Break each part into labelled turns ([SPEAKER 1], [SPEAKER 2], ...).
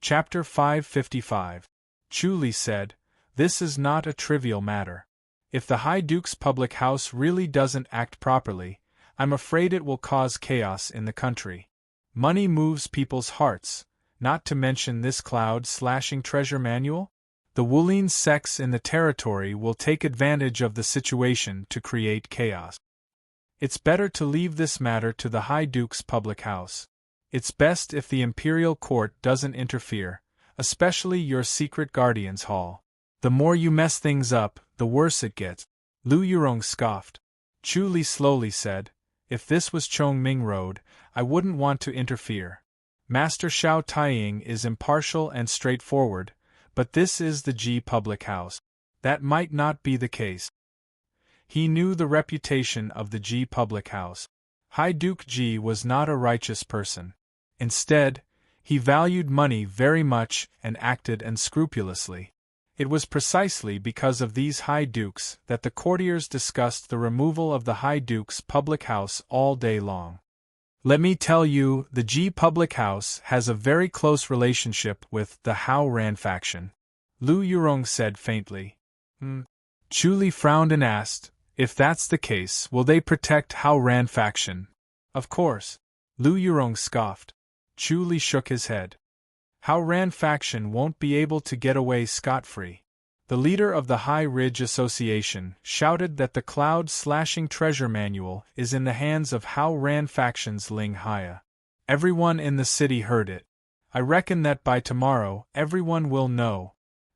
[SPEAKER 1] Chapter 555. Chu Li said, "This is not a trivial matter. If the High Duke's public house really doesn't act properly, I'm afraid it will cause chaos in the country. Money moves people's hearts, not to mention this cloud-slashing treasure manual. The Wulin sects in the territory will take advantage of the situation to create chaos. It's better to leave this matter to the High Duke's public house. It's best if the Imperial Court doesn't interfere, especially your secret guardian's hall. The more you mess things up, the worse it gets." Lu Yurong scoffed. Chu Li slowly said, "If this was Chongming Road, I wouldn't want to interfere. Master Xiao Taiying is impartial and straightforward, but this is the Ji public house. That might not be the case." He knew the reputation of the Ji public house. High Duke Ji was not a righteous person. Instead, he valued money very much and acted unscrupulously. It was precisely because of these High Dukes that the courtiers discussed the removal of the High Duke's public house all day long. "Let me tell you, the Ji public house has a very close relationship with the Hao Ran faction," Lu Yurong said faintly. Chu Li frowned and asked, "If that's the case, will they protect Hao Ran faction?" "Of course." Lu Yurong scoffed. Chu Li shook his head. "Hao Ran faction won't be able to get away scot-free." The leader of the High Ridge Association shouted that the cloud-slashing treasure manual is in the hands of Hao Ran faction's Ling Haya. Everyone in the city heard it. "I reckon that by tomorrow everyone will know.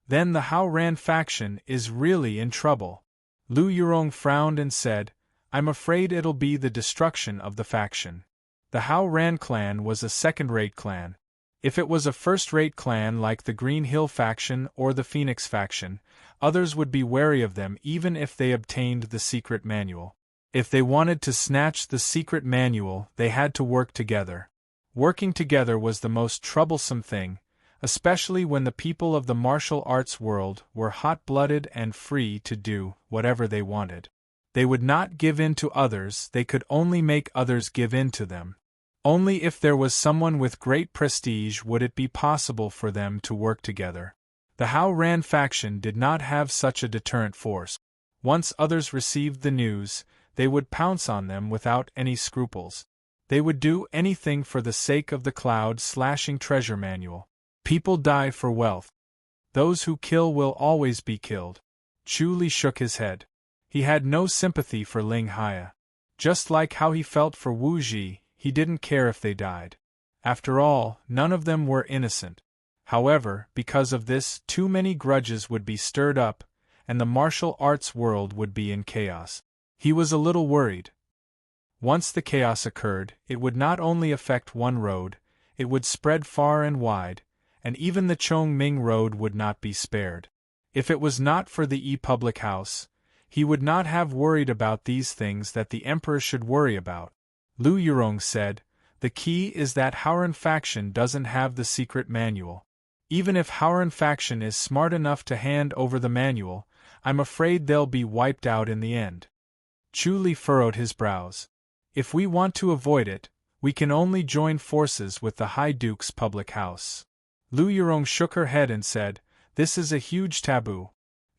[SPEAKER 1] Then the Hao Ran faction is really in trouble." Lu Yurong frowned and said, "I'm afraid it'll be the destruction of the faction. The Hao Ran clan was a second-rate clan. If it was a first-rate clan like the Green Hill faction or the Phoenix faction, others would be wary of them even if they obtained the secret manual. If they wanted to snatch the secret manual, they had to work together. Working together was the most troublesome thing, especially when the people of the martial arts world were hot-blooded and free to do whatever they wanted. They would not give in to others, they could only make others give in to them. Only if there was someone with great prestige would it be possible for them to work together. The Hao Ran faction did not have such a deterrent force. Once others received the news, they would pounce on them without any scruples. They would do anything for the sake of the cloud-slashing treasure manual. People die for wealth. Those who kill will always be killed." Chu Li shook his head. He had no sympathy for Ling Haya. Just like how he felt for Wu Ji, he didn't care if they died. After all, none of them were innocent. However, because of this, too many grudges would be stirred up, and the martial arts world would be in chaos. He was a little worried. Once the chaos occurred, it would not only affect one road, it would spread far and wide, and even the Chongming Road would not be spared. If it was not for the public house, he would not have worried about these things that the Emperor should worry about. Lu Yurong said, "The key is that Haoran faction doesn't have the secret manual. Even if Haoran faction is smart enough to hand over the manual, I'm afraid they'll be wiped out in the end." Chu Li furrowed his brows. "If we want to avoid it, we can only join forces with the High Duke's public house." Lu Yurong shook her head and said, "This is a huge taboo.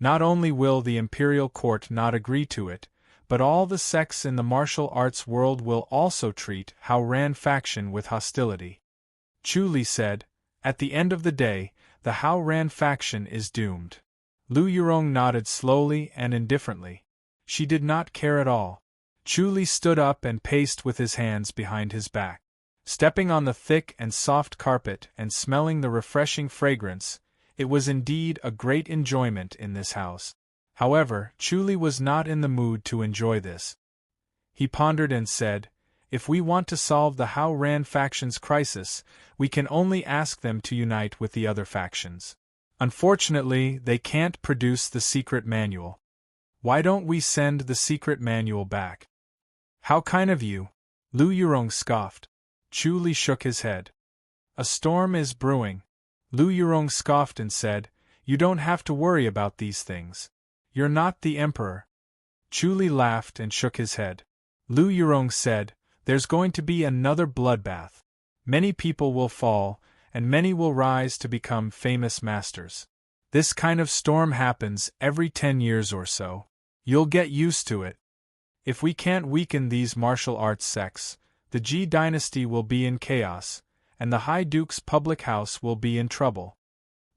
[SPEAKER 1] Not only will the Imperial Court not agree to it, but all the sects in the martial arts world will also treat Hao Ran faction with hostility." Chu Li said, "At the end of the day, the Hao Ran faction is doomed." Lu Yurong nodded slowly and indifferently. She did not care at all. Chu Li stood up and paced with his hands behind his back. Stepping on the thick and soft carpet and smelling the refreshing fragrance, it was indeed a great enjoyment in this house. However, Chu Li was not in the mood to enjoy this. He pondered and said, "If we want to solve the Hao Ran faction's crisis, we can only ask them to unite with the other factions. Unfortunately, they can't produce the secret manual. Why don't we send the secret manual back?" "How kind of you," Lu Yurong scoffed. Chu Li shook his head. "A storm is brewing." Lu Yurong scoffed and said, "You don't have to worry about these things. You're not the Emperor." Chu Li laughed and shook his head. Lu Yurong said, "There's going to be another bloodbath. Many people will fall, and many will rise to become famous masters. This kind of storm happens every 10 years or so. You'll get used to it. If we can't weaken these martial arts sects, the Ji dynasty will be in chaos, and the High Duke's public house will be in trouble.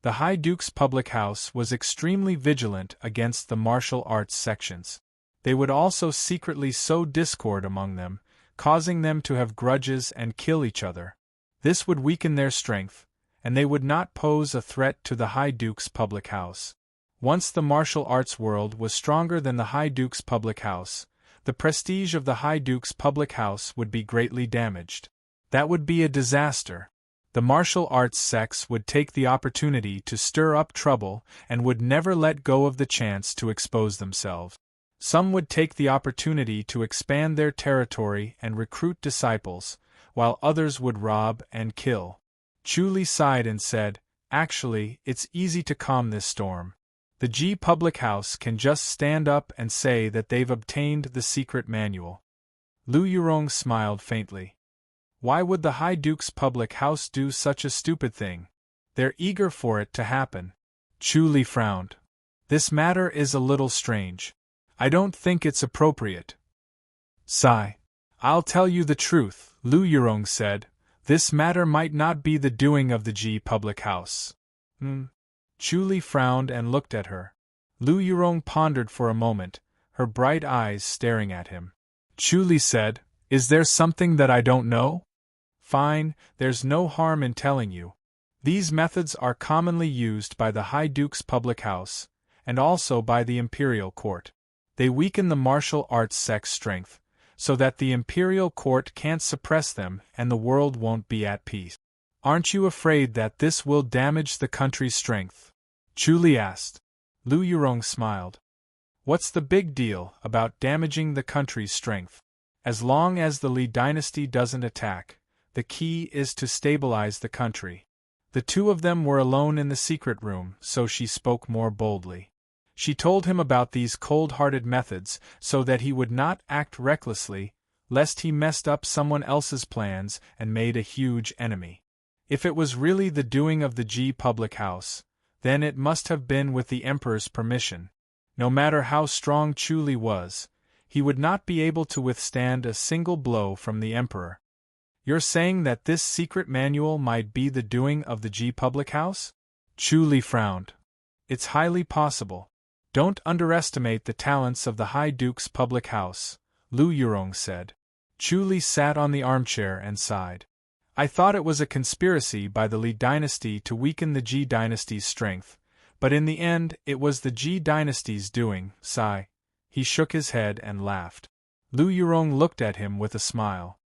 [SPEAKER 1] The High Duke's public house was extremely vigilant against the martial arts sections. They would also secretly sow discord among them, causing them to have grudges and kill each other. This would weaken their strength, and they would not pose a threat to the High Duke's public house. Once the martial arts world was stronger than the High Duke's public house, the prestige of the High Duke's public house would be greatly damaged. That would be a disaster. The martial arts sects would take the opportunity to stir up trouble and would never let go of the chance to expose themselves. Some would take the opportunity to expand their territory and recruit disciples, while others would rob and kill. Chu Li sighed and said, "Actually, it's easy to calm this storm. The Ji public house can just stand up and say that they've obtained the secret manual." Lu Yurong smiled faintly. Why would the High Duke's public house do such a stupid thing? They're eager for it to happen. Chu Li frowned. This matter is a little strange. I don't think it's appropriate. Sigh. I'll tell you the truth, Lu Yurong said. This matter might not be the doing of the Ji public house. Chu Li frowned and looked at her. Lu Yurong pondered for a moment, her bright eyes staring at him. Chu Li said, "Is there something that I don't know?" "Fine, there's no harm in telling you. These methods are commonly used by the High Duke's public house, and also by the imperial court. They weaken the martial arts sect's strength, so that the imperial court can't suppress them and the world won't be at peace. Aren't you afraid that this will damage the country's strength?" Chu Li asked. Lu Yurong smiled. "What's the big deal about damaging the country's strength? As long as the Li dynasty doesn't attack, the key is to stabilize the country." The two of them were alone in the secret room, so she spoke more boldly. She told him about these cold-hearted methods so that he would not act recklessly, lest he messed up someone else's plans and made a huge enemy. If it was really the doing of the Ji public house, then it must have been with the emperor's permission. No matter how strong Chu Li was, he would not be able to withstand a single blow from the emperor. "You're saying that this secret manual might be the doing of the Ji public house?" Chu Li frowned. "It's highly possible. Don't underestimate the talents of the High Duke's public house," Lu Yurong said. Chu Li sat on the armchair and sighed. "I thought it was a conspiracy by the Li dynasty to weaken the Ji dynasty's strength, but in the end it was the Ji dynasty's doing." Sigh. He shook his head and laughed. Lu Yurong looked at him with a smile.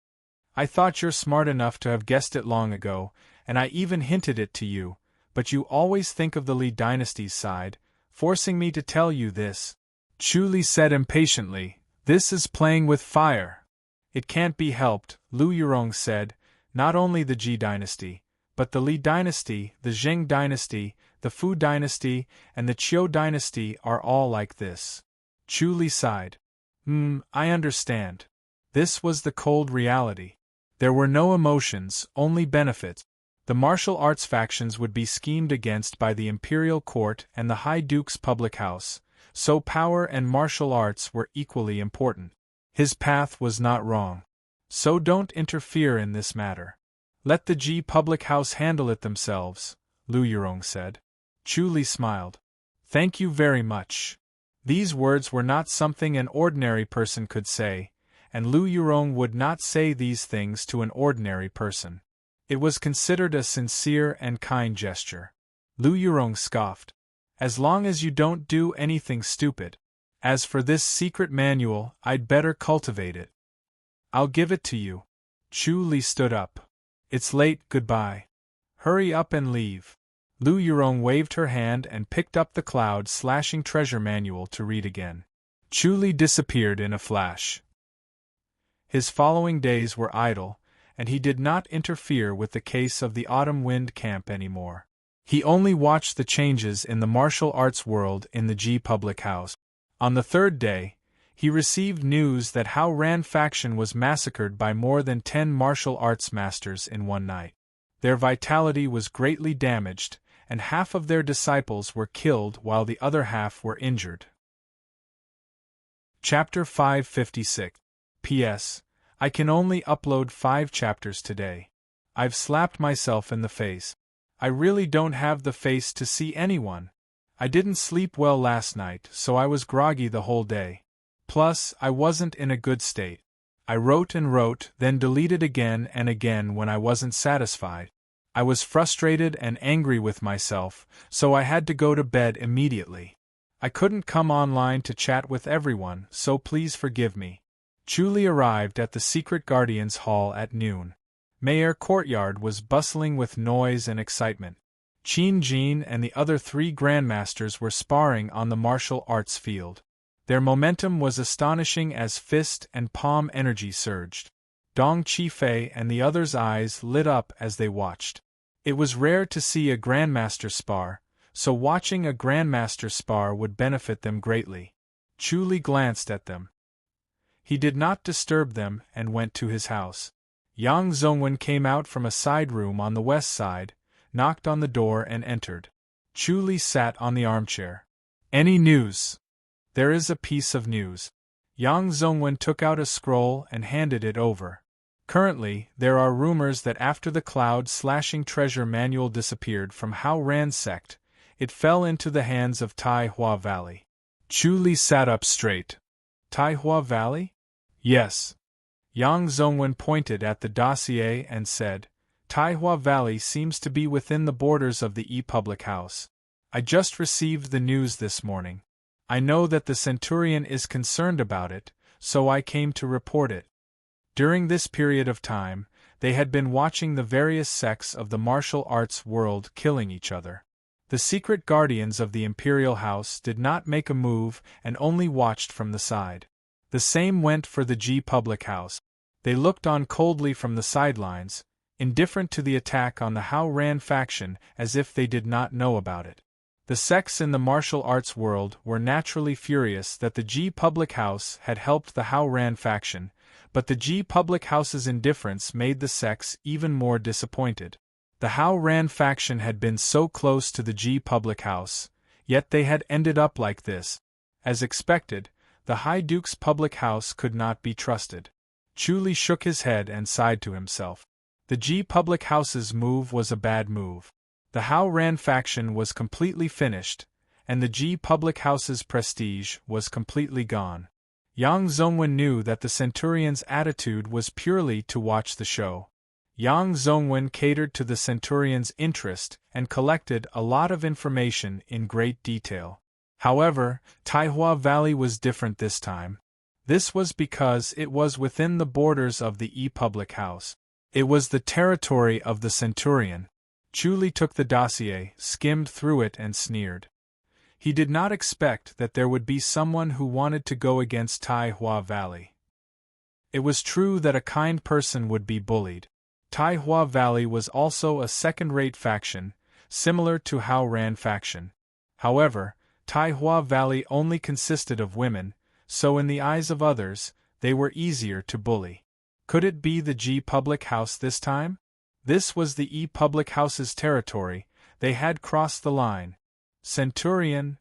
[SPEAKER 1] "I thought you're smart enough to have guessed it long ago, and I even hinted it to you, but you always think of the Li dynasty's side, forcing me to tell you this." Chu Li said impatiently, "This is playing with fire." "It can't be helped," Lu Yurong said. "Not only the Ji dynasty, but the Li dynasty, the Zheng dynasty, the Fu dynasty, and the Qiu dynasty are all like this." Chu Li sighed. I understand." This was the cold reality. There were no emotions, only benefits. The martial arts factions would be schemed against by the imperial court and the High Duke's public house, so power and martial arts were equally important. His path was not wrong. So don't interfere in this matter. Let the Ji public house handle it themselves, Lu Yurong said. Chu Li smiled. Thank you very much. These words were not something an ordinary person could say, and Lu Yurong would not say these things to an ordinary person. It was considered a sincere and kind gesture. Lu Yurong scoffed. As long as you don't do anything stupid. As for this secret manual, I'd better cultivate it. I'll give it to you. Chu Li stood up. It's late, goodbye. Hurry up and leave. Lu Yurong waved her hand and picked up the cloud-slashing treasure manual to read again. Chu Li disappeared in a flash. His following days were idle, and he did not interfere with the case of the Autumn Wind Camp anymore. He only watched the changes in the martial arts world in the Ji public house. On the third day, he received news that Hao Ran faction was massacred by more than 10 martial arts masters in one night. Their vitality was greatly damaged, and half of their disciples were killed while the other half were injured. Chapter 556. P.S. I can only upload 5 chapters today. I've slapped myself in the face. I really don't have the face to see anyone. I didn't sleep well last night, so I was groggy the whole day. Plus, I wasn't in a good state. I wrote and wrote, then deleted again and again when I wasn't satisfied. I was frustrated and angry with myself, so I had to go to bed immediately. I couldn't come online to chat with everyone, so please forgive me. Julie arrived at the Secret Guardians Hall at noon. Mayor Courtyard was bustling with noise and excitement. Qin Jin and the other 3 grandmasters were sparring on the martial arts field. Their momentum was astonishing as fist and palm energy surged. Dong Qifei and the others' eyes lit up as they watched. It was rare to see a grandmaster spar, so watching a grandmaster spar would benefit them greatly. Chu Li glanced at them. He did not disturb them and went to his house. Yang Zongwen came out from a side room on the west side, knocked on the door and entered. Chu Li sat on the armchair. Any news? There is a piece of news. Yang Zongwen took out a scroll and handed it over. Currently, there are rumors that after the cloud-slashing treasure manual disappeared from Hao Ran's sect, it fell into the hands of Tai Hua Valley. Chu Li sat up straight. Tai Hua Valley? Yes. Yang Zongwen pointed at the dossier and said, Tai Hua Valley seems to be within the borders of the public house. I just received the news this morning. I know that the Centurion is concerned about it, so I came to report it. During this period of time, they had been watching the various sects of the martial arts world killing each other. The secret guardians of the Imperial House did not make a move and only watched from the side. The same went for the G Public House. They looked on coldly from the sidelines, indifferent to the attack on the Hao Ran faction as if they did not know about it. The sects in the martial arts world were naturally furious that the G Public House had helped the Hao Ran faction, but the G Public House's indifference made the sects even more disappointed. The Hao Ran faction had been so close to the G Public House, yet they had ended up like this. As expected, the High Duke's public house could not be trusted. Chu Li shook his head and sighed to himself. The G Public House's move was a bad move. The Hao Ran faction was completely finished, and the G Public House's prestige was completely gone. Yang Zongwen knew that the Centurion's attitude was purely to watch the show. Yang Zongwen catered to the Centurion's interest and collected a lot of information in great detail. However, Tai Hua Valley was different this time. This was because it was within the borders of the Public House. It was the territory of the Centurion. Chu Li took the dossier, skimmed through it and sneered. He did not expect that there would be someone who wanted to go against Tai Hua Valley. It was true that a kind person would be bullied. Tai Hua Valley was also a second-rate faction, similar to Hao Ran faction. However, Tai Hua Valley only consisted of women, so in the eyes of others, they were easier to bully. Could it be the G Public House this time? This was the E Public House's territory. They had crossed the line. Centurion?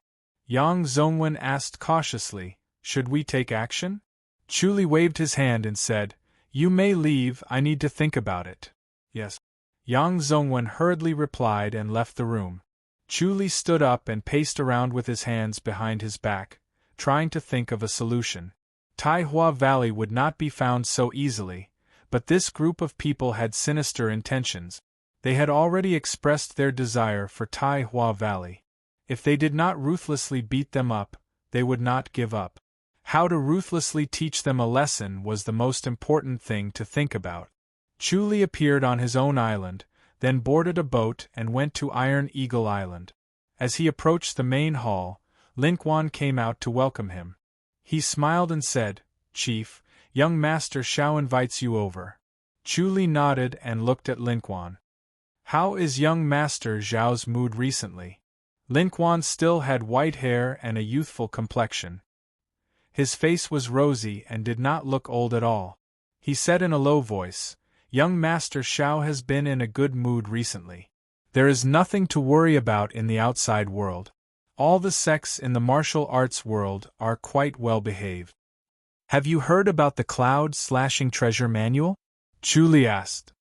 [SPEAKER 1] Yang Zongwen asked cautiously, should we take action? Chu Li waved his hand and said, you may leave, I need to think about it. Yes. Yang Zongwen hurriedly replied and left the room. Chu Li stood up and paced around with his hands behind his back, trying to think of a solution. Tai Hua Valley would not be found so easily, but this group of people had sinister intentions. They had already expressed their desire for Tai Hua Valley. If they did not ruthlessly beat them up, they would not give up. How to ruthlessly teach them a lesson was the most important thing to think about. Chu Li appeared on his own island, then boarded a boat and went to Iron Eagle Island. As he approached the main hall, Lin Quan came out to welcome him. He smiled and said, Chief, young Master Xiao invites you over. Chu Li nodded and looked at Lin Quan. How is young Master Zhao's mood recently? Lin Quan still had white hair and a youthful complexion. His face was rosy and did not look old at all. He said in a low voice, Young Master Xiao has been in a good mood recently. There is nothing to worry about in the outside world. All the sects in the martial arts world are quite well behaved. Have you heard about the cloud-slashing treasure manual? Chu Li asked.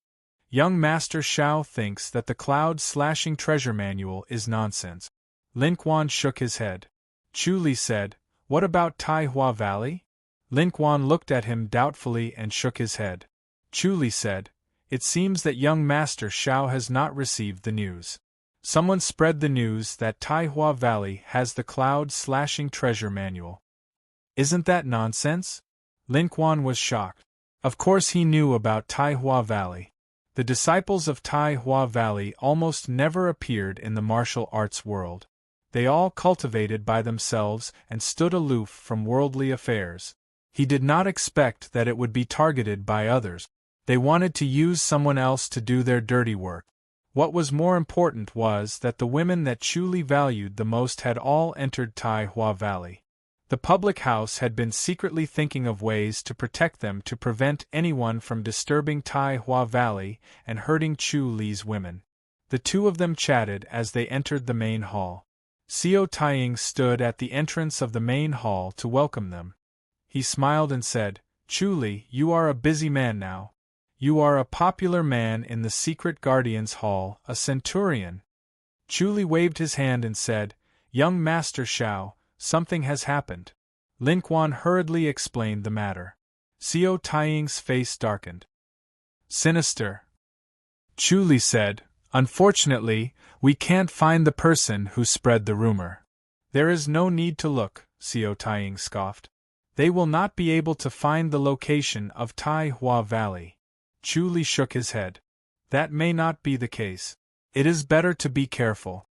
[SPEAKER 1] Young Master Xiao thinks that the cloud-slashing treasure manual is nonsense. Lin Quan shook his head. Chu Li said, "What about Taihua Valley?" Lin Quan looked at him doubtfully and shook his head. Chu Li said, "It seems that young Master Xiao has not received the news. Someone spread the news that Taihua Valley has the cloud-slashing treasure manual." "Isn't that nonsense?" Lin Quan was shocked. Of course he knew about Taihua Valley. The disciples of Taihua Valley almost never appeared in the martial arts world. They all cultivated by themselves and stood aloof from worldly affairs. He did not expect that it would be targeted by others. They wanted to use someone else to do their dirty work. What was more important was that the women that Chu Li valued the most had all entered Taihua Valley. The public house had been secretly thinking of ways to protect them to prevent anyone from disturbing Taihua Valley and hurting Chu Li's women. The two of them chatted as they entered the main hall. Xiao Taiying stood at the entrance of the main hall to welcome them. He smiled and said, "Chu Li, you are a busy man now. You are a popular man in the Secret Guardians Hall, a centurion." Chu Li waved his hand and said, "Young Master Xiao, something has happened." Lin Quan hurriedly explained the matter. Xiao Taiying's face darkened. "Sinister." Chu Li said, "Unfortunately, we can't find the person who spread the rumor." "There is no need to look," Xiao Taiying scoffed. "They will not be able to find the location of Taihua Valley." Chu Li shook his head. "That may not be the case. It is better to be careful."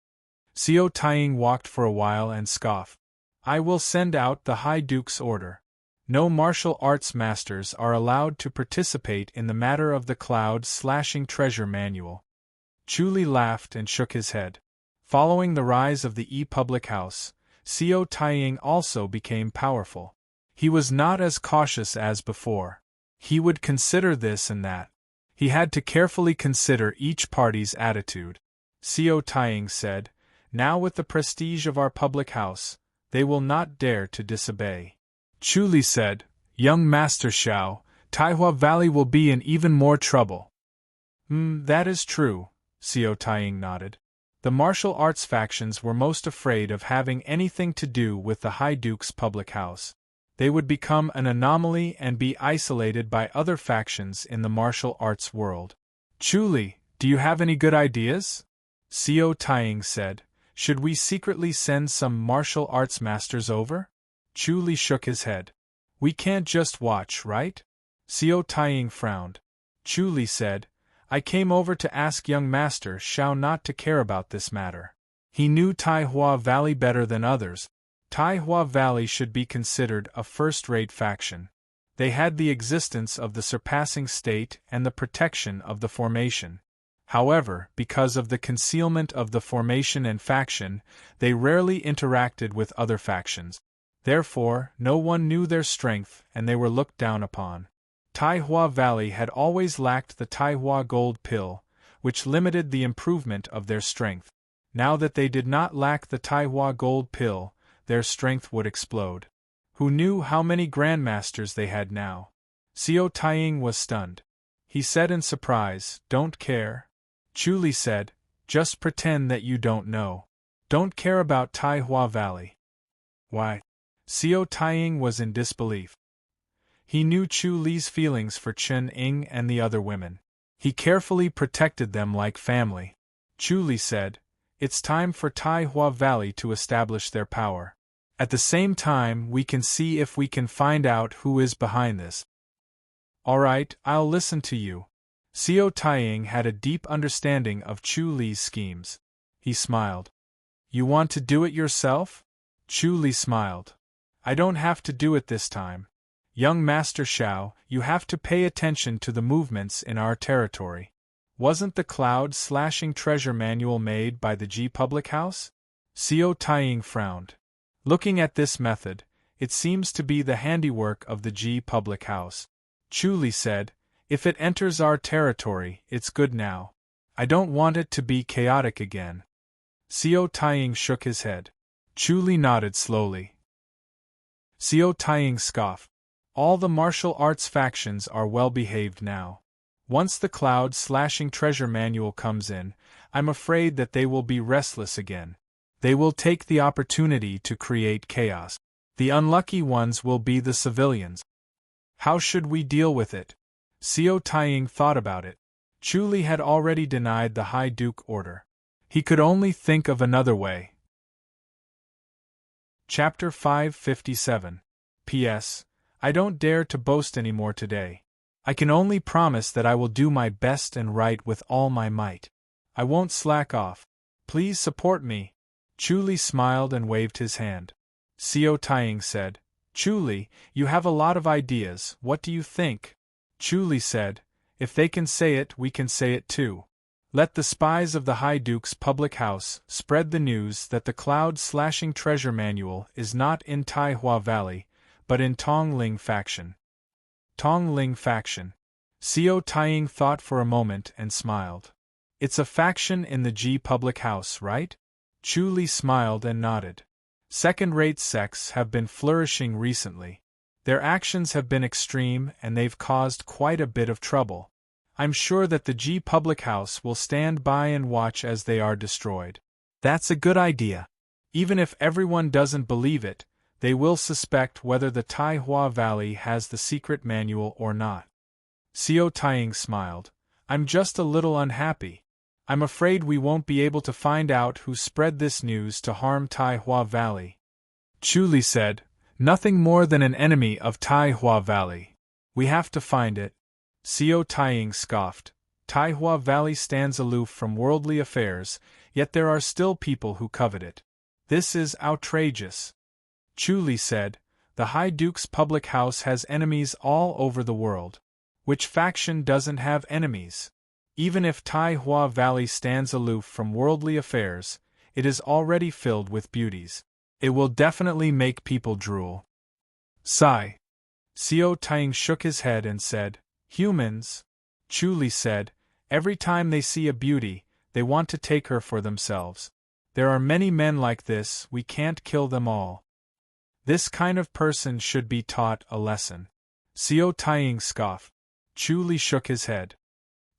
[SPEAKER 1] Xiao Taiying walked for a while and scoffed. "I will send out the High Duke's order. No martial arts masters are allowed to participate in the matter of the cloud-slashing treasure manual." Chu Li laughed and shook his head. Following the rise of the public house, Xiao Taiying also became powerful. He was not as cautious as before. He would consider this and that. He had to carefully consider each party's attitude. Xiao Taiying said, "Now with the prestige of our public house, they will not dare to disobey." Chu Li said, "Young Master Xiao, Taihua Valley will be in even more trouble." That is true," Xiao Taiying nodded. The martial arts factions were most afraid of having anything to do with the High Duke's public house. They would become an anomaly and be isolated by other factions in the martial arts world. "Chu Li, do you have any good ideas?" Xiao Taiying said. "Should we secretly send some martial arts masters over?" Chu Li shook his head. "We can't just watch, right?" Xiao Taiying frowned. Chu Li said, "I came over to ask young Master Xiao not to care about this matter. He knew Taihua Valley better than others. Taihua Valley should be considered a first-rate faction. They had the existence of the surpassing state and the protection of the formation. However, because of the concealment of the formation and faction, they rarely interacted with other factions. Therefore, no one knew their strength and they were looked down upon. Taihua Valley had always lacked the Taihua Gold Pill, which limited the improvement of their strength. Now that they did not lack the Taihua Gold Pill, their strength would explode. Who knew how many grandmasters they had now? Xiao Taiying was stunned. He said in surprise, "Don't care?" Chu Li said, "Just pretend that you don't know. Don't care about Taihua Valley." "Why?" Xiao Taiying was in disbelief. He knew Chu Li's feelings for Chen Ying and the other women. He carefully protected them like family. Chu Li said, "It's time for Taihua Valley to establish their power. At the same time, we can see if we can find out who is behind this." "All right, I'll listen to you." Xiao Taiying had a deep understanding of Chu Li's schemes. He smiled. "You want to do it yourself?" Chu Li smiled. "I don't have to do it this time. Young Master Xiao, you have to pay attention to the movements in our territory. Wasn't the cloud-slashing treasure manual made by the Ji Public House?" Xiao Taiying frowned. Looking at this method, it seems to be the handiwork of the Ji Public House. Chu Li said, If it enters our territory, it's good now. I don't want it to be chaotic again. Xiao Taiying shook his head. Chu Li nodded slowly. Xiao Taiying scoffed. All the martial arts factions are well behaved now. Once the cloud-slashing treasure manual comes in, I'm afraid that they will be restless again. They will take the opportunity to create chaos. The unlucky ones will be the civilians. How should we deal with it? Xiao Taiying thought about it. Chu Li had already denied the High Duke order. He could only think of another way. Chapter 557. P.S. I don't dare to boast any more today. I can only promise that I will do my best and write with all my might. I won't slack off. Please support me. Chu Li smiled and waved his hand. Xiao Taiying said, Chu Li, you have a lot of ideas, what do you think? Chu Li said, if they can say it, we can say it too. Let the spies of the High Duke's public house spread the news that the cloud-slashing treasure manual is not in Taihua Valley, but in Tongling faction. Tongling faction. Xiao Taiying thought for a moment and smiled. It's a faction in the Ji public house, right? Chu Li smiled and nodded. Second-rate sects have been flourishing recently. Their actions have been extreme and they've caused quite a bit of trouble. I'm sure that the Ji public house will stand by and watch as they are destroyed. That's a good idea. Even if everyone doesn't believe it, they will suspect whether the Taihua Valley has the secret manual or not. Xiao Taiying smiled. I'm just a little unhappy. I'm afraid we won't be able to find out who spread this news to harm Taihua Valley. Chu Li said, nothing more than an enemy of Taihua Valley. We have to find it. Xiao Taiying scoffed. Taihua Valley stands aloof from worldly affairs, yet there are still people who covet it. This is outrageous. Chu Li said, the High Duke's public house has enemies all over the world. Which faction doesn't have enemies? Even if Taihua Valley stands aloof from worldly affairs, it is already filled with beauties. It will definitely make people drool. Sigh. Xiao Taiying shook his head and said, humans. Chu Li said, every time they see a beauty, they want to take her for themselves. There are many men like this, we can't kill them all. This kind of person should be taught a lesson. Xiao Taiying scoffed. Chu Li shook his head.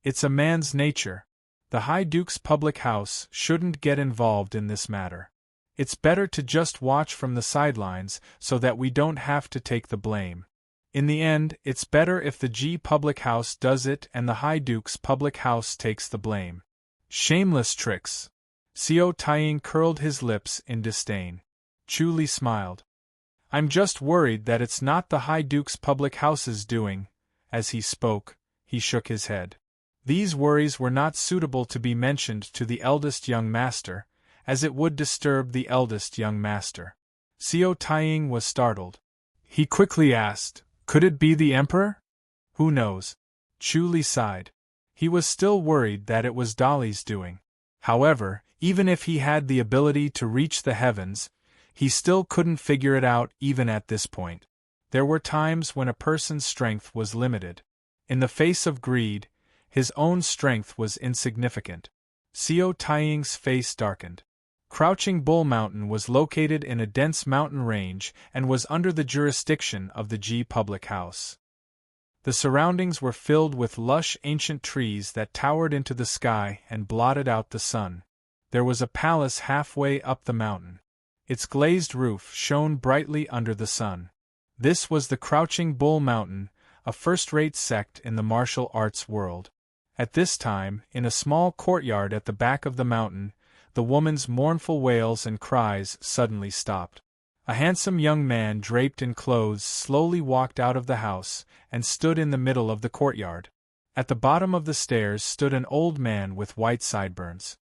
[SPEAKER 1] It's a man's nature. The High Duke's public house shouldn't get involved in this matter. It's better to just watch from the sidelines so that we don't have to take the blame. In the end, it's better if the Ji public house does it and the High Duke's public house takes the blame. Shameless tricks. Xiao Taiying curled his lips in disdain. Chu Li smiled. I'm just worried that it's not the High Duke's public house's doing. As he spoke, he shook his head. These worries were not suitable to be mentioned to the eldest young master, as it would disturb the eldest young master. Xiao Taiying was startled. He quickly asked, could it be the emperor? Who knows? Chu Li sighed. He was still worried that it was Dali's doing. However, even if he had the ability to reach the heavens, he still couldn't figure it out even at this point. There were times when a person's strength was limited. In the face of greed, his own strength was insignificant. Xiao Taiying's face darkened. Crouching Bull Mountain was located in a dense mountain range and was under the jurisdiction of the Ji public house. The surroundings were filled with lush ancient trees that towered into the sky and blotted out the sun. There was a palace halfway up the mountain. Its glazed roof shone brightly under the sun. This was the Crouching Bull Mountain, a first-rate sect in the martial arts world. At this time, in a small courtyard at the back of the mountain, the woman's mournful wails and cries suddenly stopped. A handsome young man draped in clothes slowly walked out of the house and stood in the middle of the courtyard. At the bottom of the stairs stood an old man with white sideburns.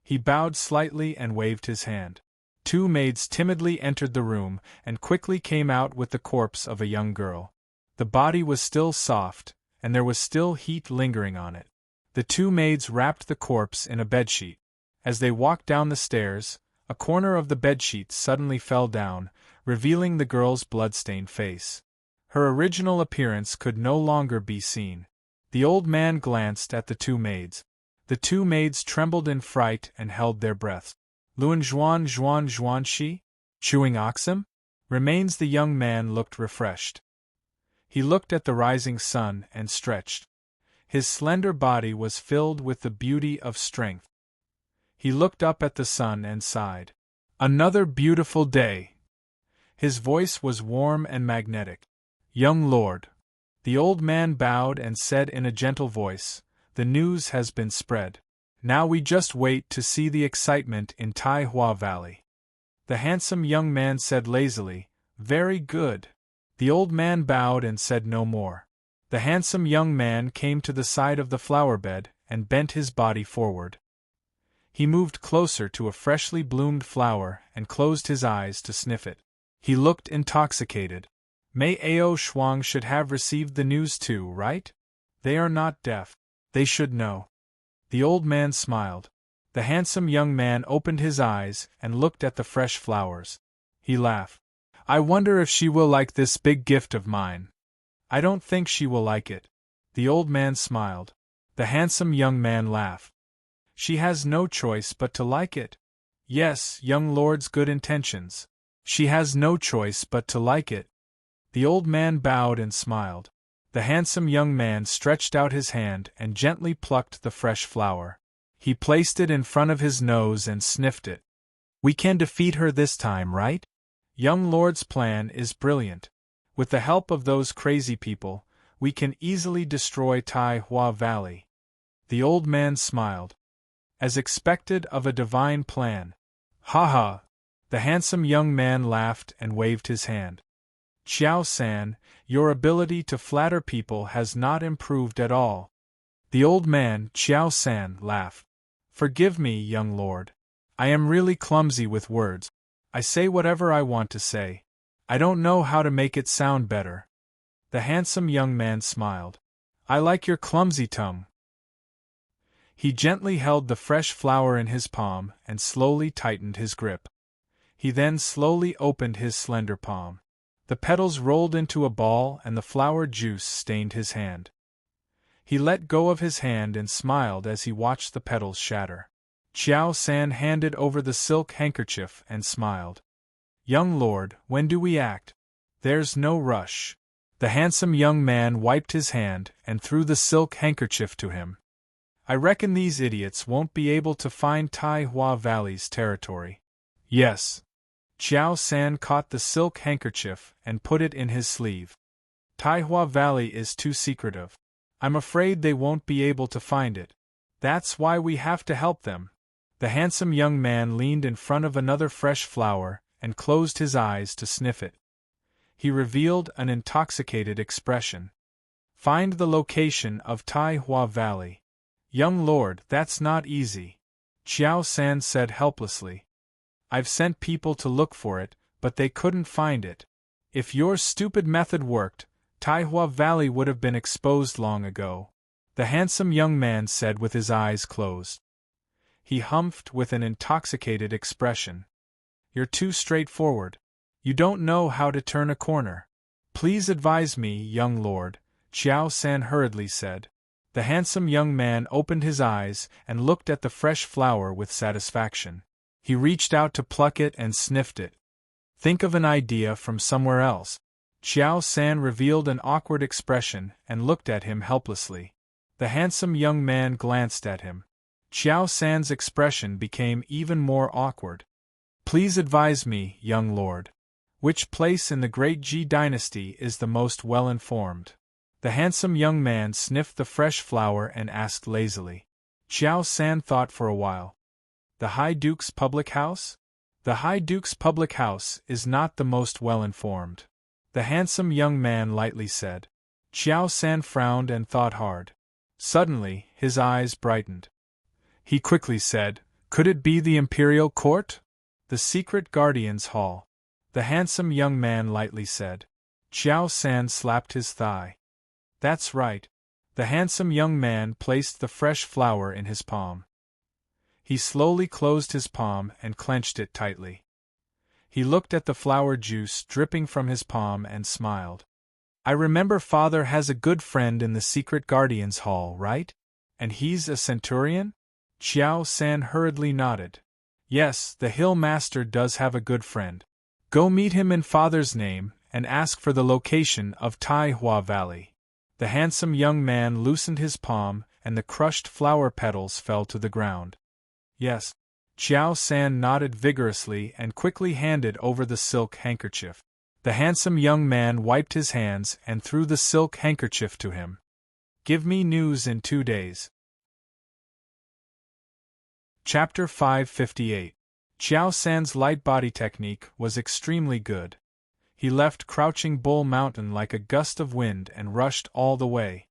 [SPEAKER 1] He bowed slightly and waved his hand. Two maids timidly entered the room and quickly came out with the corpse of a young girl. The body was still soft, and there was still heat lingering on it. The two maids wrapped the corpse in a bedsheet. As they walked down the stairs, a corner of the bedsheet suddenly fell down, revealing the girl's blood-stained face. Her original appearance could no longer be seen. The old man glanced at the two maids. The two maids trembled in fright and held their breaths. Luan Juan Shi? Chewing oxen? Remains. The young man looked refreshed. He looked at the rising sun and stretched. His slender body was filled with the beauty of strength. He looked up at the sun and sighed. Another beautiful day. His voice was warm and magnetic. Young lord. The old man bowed and said in a gentle voice, the news has been spread. Now we just wait to see the excitement in Tai Hua Valley. The handsome young man said lazily, very good. The old man bowed and said no more. The handsome young man came to the side of the flower bed and bent his body forward. He moved closer to a freshly bloomed flower and closed his eyes to sniff it. He looked intoxicated. Mei Ao Shuang should have received the news too, right? They are not deaf. They should know. The old man smiled. The handsome young man opened his eyes and looked at the fresh flowers. He laughed. I wonder if she will like this big gift of mine. I don't think she will like it. The old man smiled. The handsome young man laughed. She has no choice but to like it. Yes, young lord's good intentions. She has no choice but to like it. The old man bowed and smiled. The handsome young man stretched out his hand and gently plucked the fresh flower. He placed it in front of his nose and sniffed it. We can defeat her this time, right? Young lord's plan is brilliant. With the help of those crazy people, we can easily destroy Tai Hua Valley. The old man smiled. As expected of a divine plan. Ha ha! The handsome young man laughed and waved his hand. Xiao San, your ability to flatter people has not improved at all. The old man, Xiao San, laughed. Forgive me, young lord. I am really clumsy with words. I say whatever I want to say. I don't know how to make it sound better. The handsome young man smiled. I like your clumsy tongue. He gently held the fresh flower in his palm and slowly tightened his grip. He then slowly opened his slender palm. The petals rolled into a ball and the flower juice stained his hand. He let go of his hand and smiled as he watched the petals shatter. Xiao San handed over the silk handkerchief and smiled. Young lord, when do we act? There's no rush. The handsome young man wiped his hand and threw the silk handkerchief to him. I reckon these idiots won't be able to find Tai Hua Valley's territory. Yes. Xiao San caught the silk handkerchief and put it in his sleeve. Tai Hua Valley is too secretive. I'm afraid they won't be able to find it. That's why we have to help them. The handsome young man leaned in front of another fresh flower and closed his eyes to sniff it. He revealed an intoxicated expression. Find the location of Tai Hua Valley. Young lord, that's not easy. Xiao San said helplessly. I've sent people to look for it, but they couldn't find it. If your stupid method worked, Tai Hua Valley would have been exposed long ago. The handsome young man said with his eyes closed. He humphed with an intoxicated expression. You're too straightforward. You don't know how to turn a corner. Please advise me, young lord, Xiao San hurriedly said. The handsome young man opened his eyes and looked at the fresh flower with satisfaction. He reached out to pluck it and sniffed it. Think of an idea from somewhere else. Xiao San revealed an awkward expression and looked at him helplessly. The handsome young man glanced at him. Xiao San's expression became even more awkward. Please advise me, young lord. Which place in the great Ji dynasty is the most well-informed? The handsome young man sniffed the fresh flower and asked lazily. Xiao San thought for a while. The High Duke's public house? The High Duke's public house is not the most well-informed. The handsome young man lightly said. Xiao San frowned and thought hard. Suddenly, his eyes brightened. He quickly said, could it be the Imperial Court? The Secret Guardian's Hall. The handsome young man lightly said. Xiao San slapped his thigh. That's right. The handsome young man placed the fresh flower in his palm. He slowly closed his palm and clenched it tightly. He looked at the flower juice dripping from his palm and smiled. I remember father has a good friend in the secret guardians hall, right? And he's a centurion? Qiao San hurriedly nodded. Yes, the hill master does have a good friend. Go meet him in father's name, and ask for the location of Tai Hua Valley. The handsome young man loosened his palm, and the crushed flower petals fell to the ground. Yes. Qiao San nodded vigorously and quickly handed over the silk handkerchief. The handsome young man wiped his hands and threw the silk handkerchief to him. Give me news in 2 days. Chapter 558. Qiao San's light body technique was extremely good. He left Crouching Bull Mountain like a gust of wind and rushed all the way.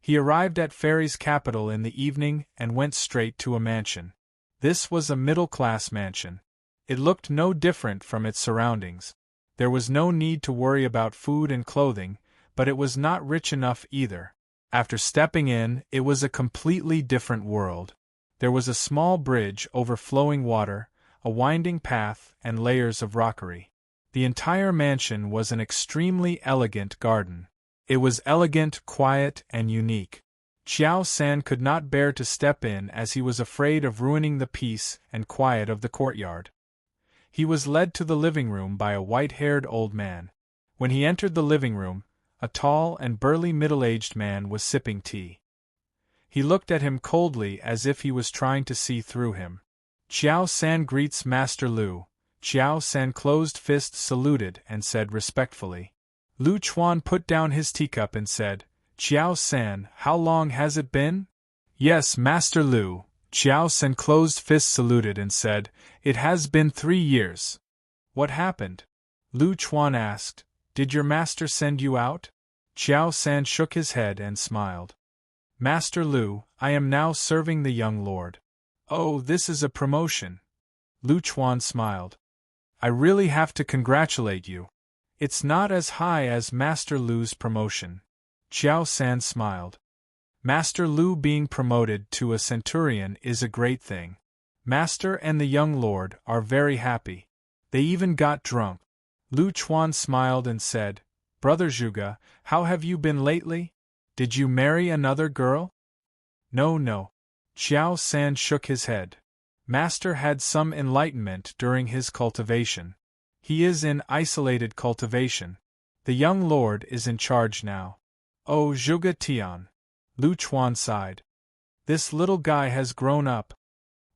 [SPEAKER 1] He arrived at Fairy's capital in the evening and went straight to a mansion. This was a middle-class mansion. It looked no different from its surroundings. There was no need to worry about food and clothing, but it was not rich enough either. After stepping in, it was a completely different world. There was a small bridge over flowing water, a winding path, and layers of rockery. The entire mansion was an extremely elegant garden. It was elegant, quiet, and unique. Qiao San could not bear to step in as he was afraid of ruining the peace and quiet of the courtyard. He was led to the living room by a white-haired old man. When he entered the living room, a tall and burly middle-aged man was sipping tea. He looked at him coldly as if he was trying to see through him. Qiao San greets Master Lu. Qiao San closed fist saluted and said respectfully. Lu Chuan put down his teacup and said, Qiao San, how long has it been? Yes, Master Lu. Qiao San closed fist saluted and said, It has been 3 years. What happened? Lu Chuan asked. Did your master send you out? Qiao San shook his head and smiled. Master Lu, I am now serving the young lord. Oh, this is a promotion. Lu Chuan smiled. I really have to congratulate you. It's not as high as Master Lu's promotion. Qiao San smiled. Master Lu being promoted to a centurion is a great thing. Master and the young lord are very happy. They even got drunk. Lu Chuan smiled and said, Brother Zhuge, how have you been lately? Did you marry another girl? No. Qiao San shook his head. Master had some enlightenment during his cultivation. He is in isolated cultivation. The young lord is in charge now. Oh, Zhuge Tian. Lu Chuan sighed. This little guy has grown up.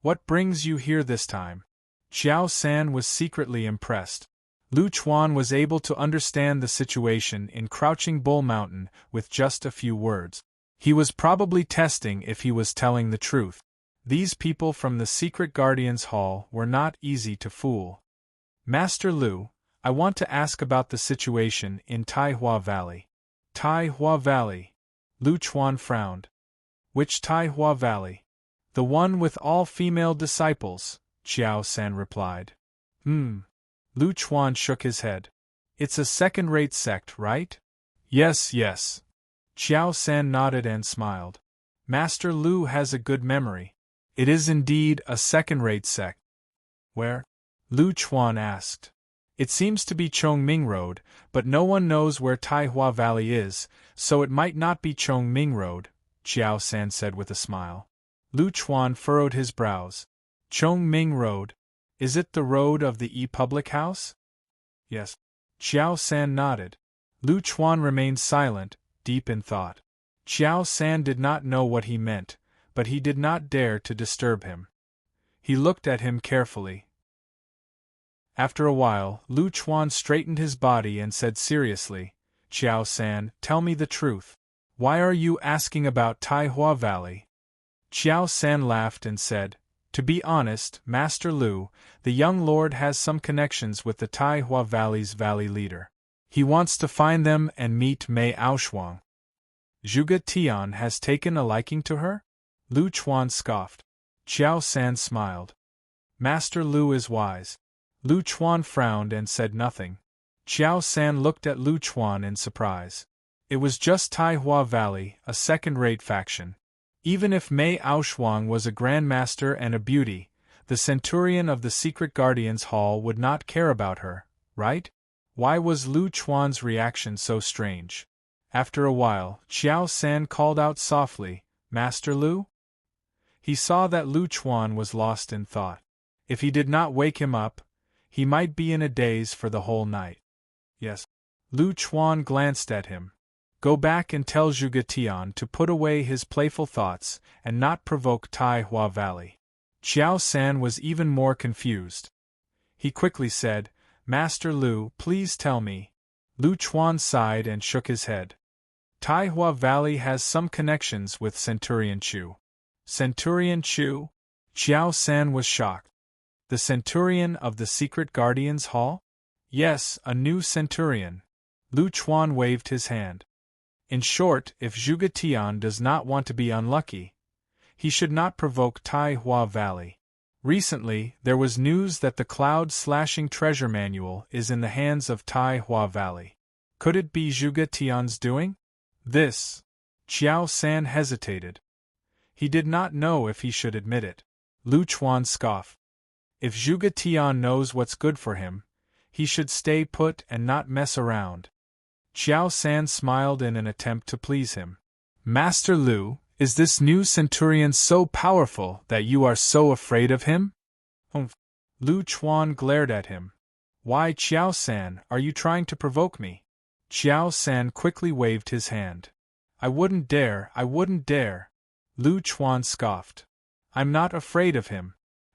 [SPEAKER 1] What brings you here this time? Qiao San was secretly impressed. Lu Chuan was able to understand the situation in Crouching Bull Mountain with just a few words. He was probably testing if he was telling the truth. These people from the Secret Guardians Hall were not easy to fool. Master Lu, I want to ask about the situation in Tai Hua Valley. Tai Hua Valley. Lu Chuan frowned. Which Tai Hua Valley? The one with all female disciples, Qiao San replied. Lu Chuan shook his head. It's a second-rate sect, right? Yes. Qiao San nodded and smiled. Master Lu has a good memory. It is indeed a second-rate sect. Where? Lu Chuan asked. It seems to be Chongming Road, but no one knows where Tai Hua Valley is, so it might not be Chongming Road, Qiao San said with a smile. Lu Chuan furrowed his brows. Chongming Road. Is it the road of the E-Public House? Yes. Qiao San nodded. Lu Chuan remained silent, deep in thought. Qiao San did not know what he meant, but he did not dare to disturb him. He looked at him carefully. After a while, Lu Chuan straightened his body and said seriously, Qiao San, tell me the truth. Why are you asking about Tai Hua Valley? Qiao San laughed and said, To be honest, Master Lu, the young lord has some connections with the Tai Hua Valley's valley leader. He wants to find them and meet Mei Aoshuang. Zhuge Tian has taken a liking to her? Lu Chuan scoffed. Qiao San smiled. Master Lu is wise. Lu Chuan frowned and said nothing. Qiao San looked at Lu Chuan in surprise. It was just Tai Hua Valley, a second-rate faction. Even if Mei Aoshuang was a grandmaster and a beauty, the centurion of the Secret Guardians Hall would not care about her, right? Why was Lu Chuan's reaction so strange? After a while, Qiao San called out softly, "Master Lu?" He saw that Lu Chuan was lost in thought. If he did not wake him up, he might be in a daze for the whole night. Yes. Lu Chuan glanced at him. Go back and tell Zhuge Tian to put away his playful thoughts and not provoke Tai Hua Valley. Qiao San was even more confused. He quickly said, "Master Lu, please tell me." Lu Chuan sighed and shook his head. Tai Hua Valley has some connections with Centurion Chu. Centurion Chu? Qiao San was shocked. The Centurion of the Secret Guardians Hall? Yes, a new Centurion. Lu Chuan waved his hand. In short, if Zhuge Tian does not want to be unlucky, he should not provoke Tai Hua Valley. Recently, there was news that the cloud-slashing treasure manual is in the hands of Tai Hua Valley. Could it be Zhuge Tian's doing? This. Qiao San hesitated. He did not know if he should admit it. Lu Chuan scoffed. If Zhuge Tian knows what's good for him, he should stay put and not mess around. Qiao San smiled in an attempt to please him. Master Lu, is this new Centurion so powerful that you are so afraid of him? Humph. Lu Chuan glared at him. Why, Qiao San, are you trying to provoke me? Qiao San quickly waved his hand. I wouldn't dare, I wouldn't dare. Lu Chuan scoffed. I'm not afraid of him.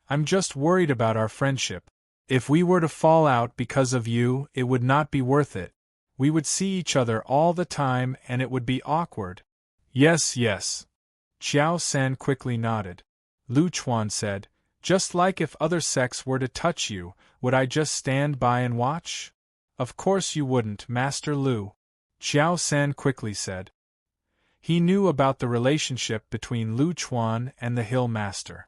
[SPEAKER 1] I'm just worried about our friendship. If we were to fall out because of you, it would not be worth it. We would see each other all the time and it would be awkward. Yes, yes. Qiao San quickly nodded. Lu Chuan said, just like if other sects were to touch you, would I just stand by and watch? Of course you wouldn't, Master Lu. Qiao San quickly said. He knew about the relationship between Lu Chuan and the Hill Master.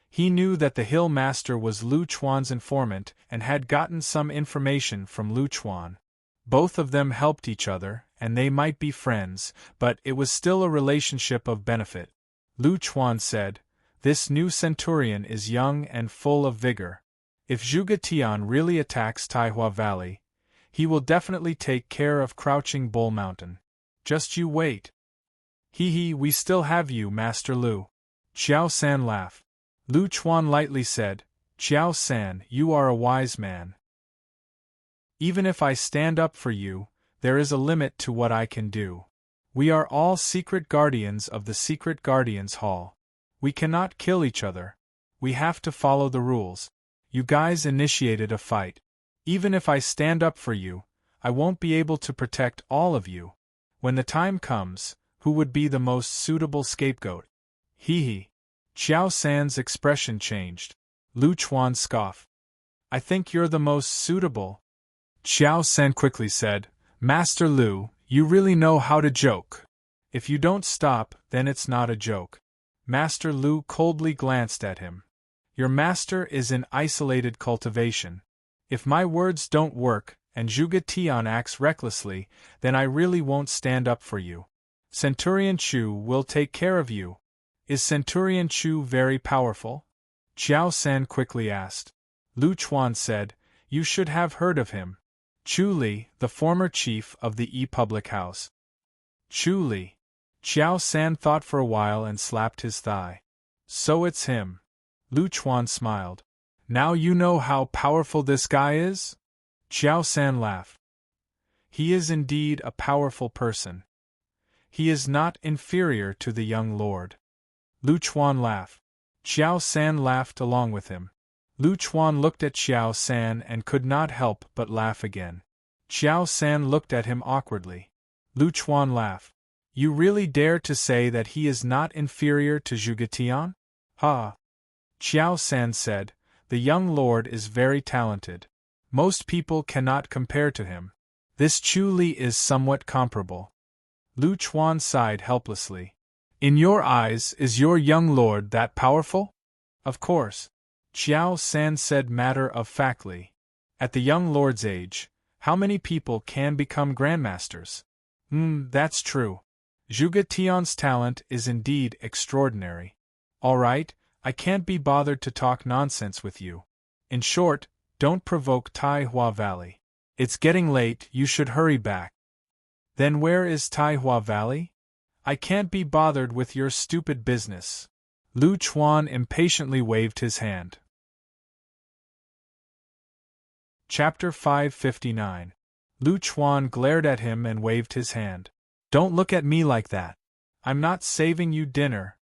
[SPEAKER 1] He knew that the Hill Master was Lu Chuan's informant and had gotten some information from Lu Chuan. Both of them helped each other, and they might be friends, but it was still a relationship of benefit. Lu Chuan said, this new Centurion is young and full of vigor. If Zhuge Tian really attacks Tai Hua Valley, he will definitely take care of Crouching Bull Mountain. Just you wait. Hee, we still have you, Master Lu. Qiao San laughed. Lu Chuan lightly said, Qiao San, you are a wise man. Even if I stand up for you, there is a limit to what I can do. We are all secret guardians of the Secret Guardians Hall. We cannot kill each other. We have to follow the rules. You guys initiated a fight. Even if I stand up for you, I won't be able to protect all of you. When the time comes, who would be the most suitable scapegoat? Hee. Qiao San's expression changed. Lu Chuan scoffed. I think you're the most suitable. Qiao San quickly said, Master Lu, you really know how to joke. If you don't stop, then it's not a joke. Master Lu coldly glanced at him. Your master is in isolated cultivation. If my words don't work, and Zhuge Tian acts recklessly, then I really won't stand up for you. Centurion Chu will take care of you. Is Centurion Chu very powerful? Qiao San quickly asked. Lu Chuan said, you should have heard of him. Chu Li, the former chief of the E-Public House. Chu Li. Qiao San thought for a while and slapped his thigh. So it's him. Lu Chuan smiled. Now you know how powerful this guy is? Qiao San laughed. He is indeed a powerful person. He is not inferior to the young lord. Lu Chuan laughed. Qiao San laughed along with him. Lu Chuan looked at Qiao San and could not help but laugh again. Qiao San looked at him awkwardly. Lu Chuan laughed. You really dare to say that he is not inferior to Zhuge Tian? Ha! Qiao San said, the young lord is very talented. Most people cannot compare to him. This Chu Li is somewhat comparable. Lu Chuan sighed helplessly. In your eyes, is your young lord that powerful? Of course. Qiao San said matter-of-factly. At the young lord's age, how many people can become grandmasters? That's true. Zhuge Tian's talent is indeed extraordinary. All right, I can't be bothered to talk nonsense with you. In short, don't provoke Tai Hua Valley. It's getting late, you should hurry back. Then where is Taihua Valley? I can't be bothered with your stupid business. Lu Chuan impatiently waved his hand. Chapter 559. Lu Chuan glared at him and waved his hand. Don't look at me like that. I'm not saving you dinner.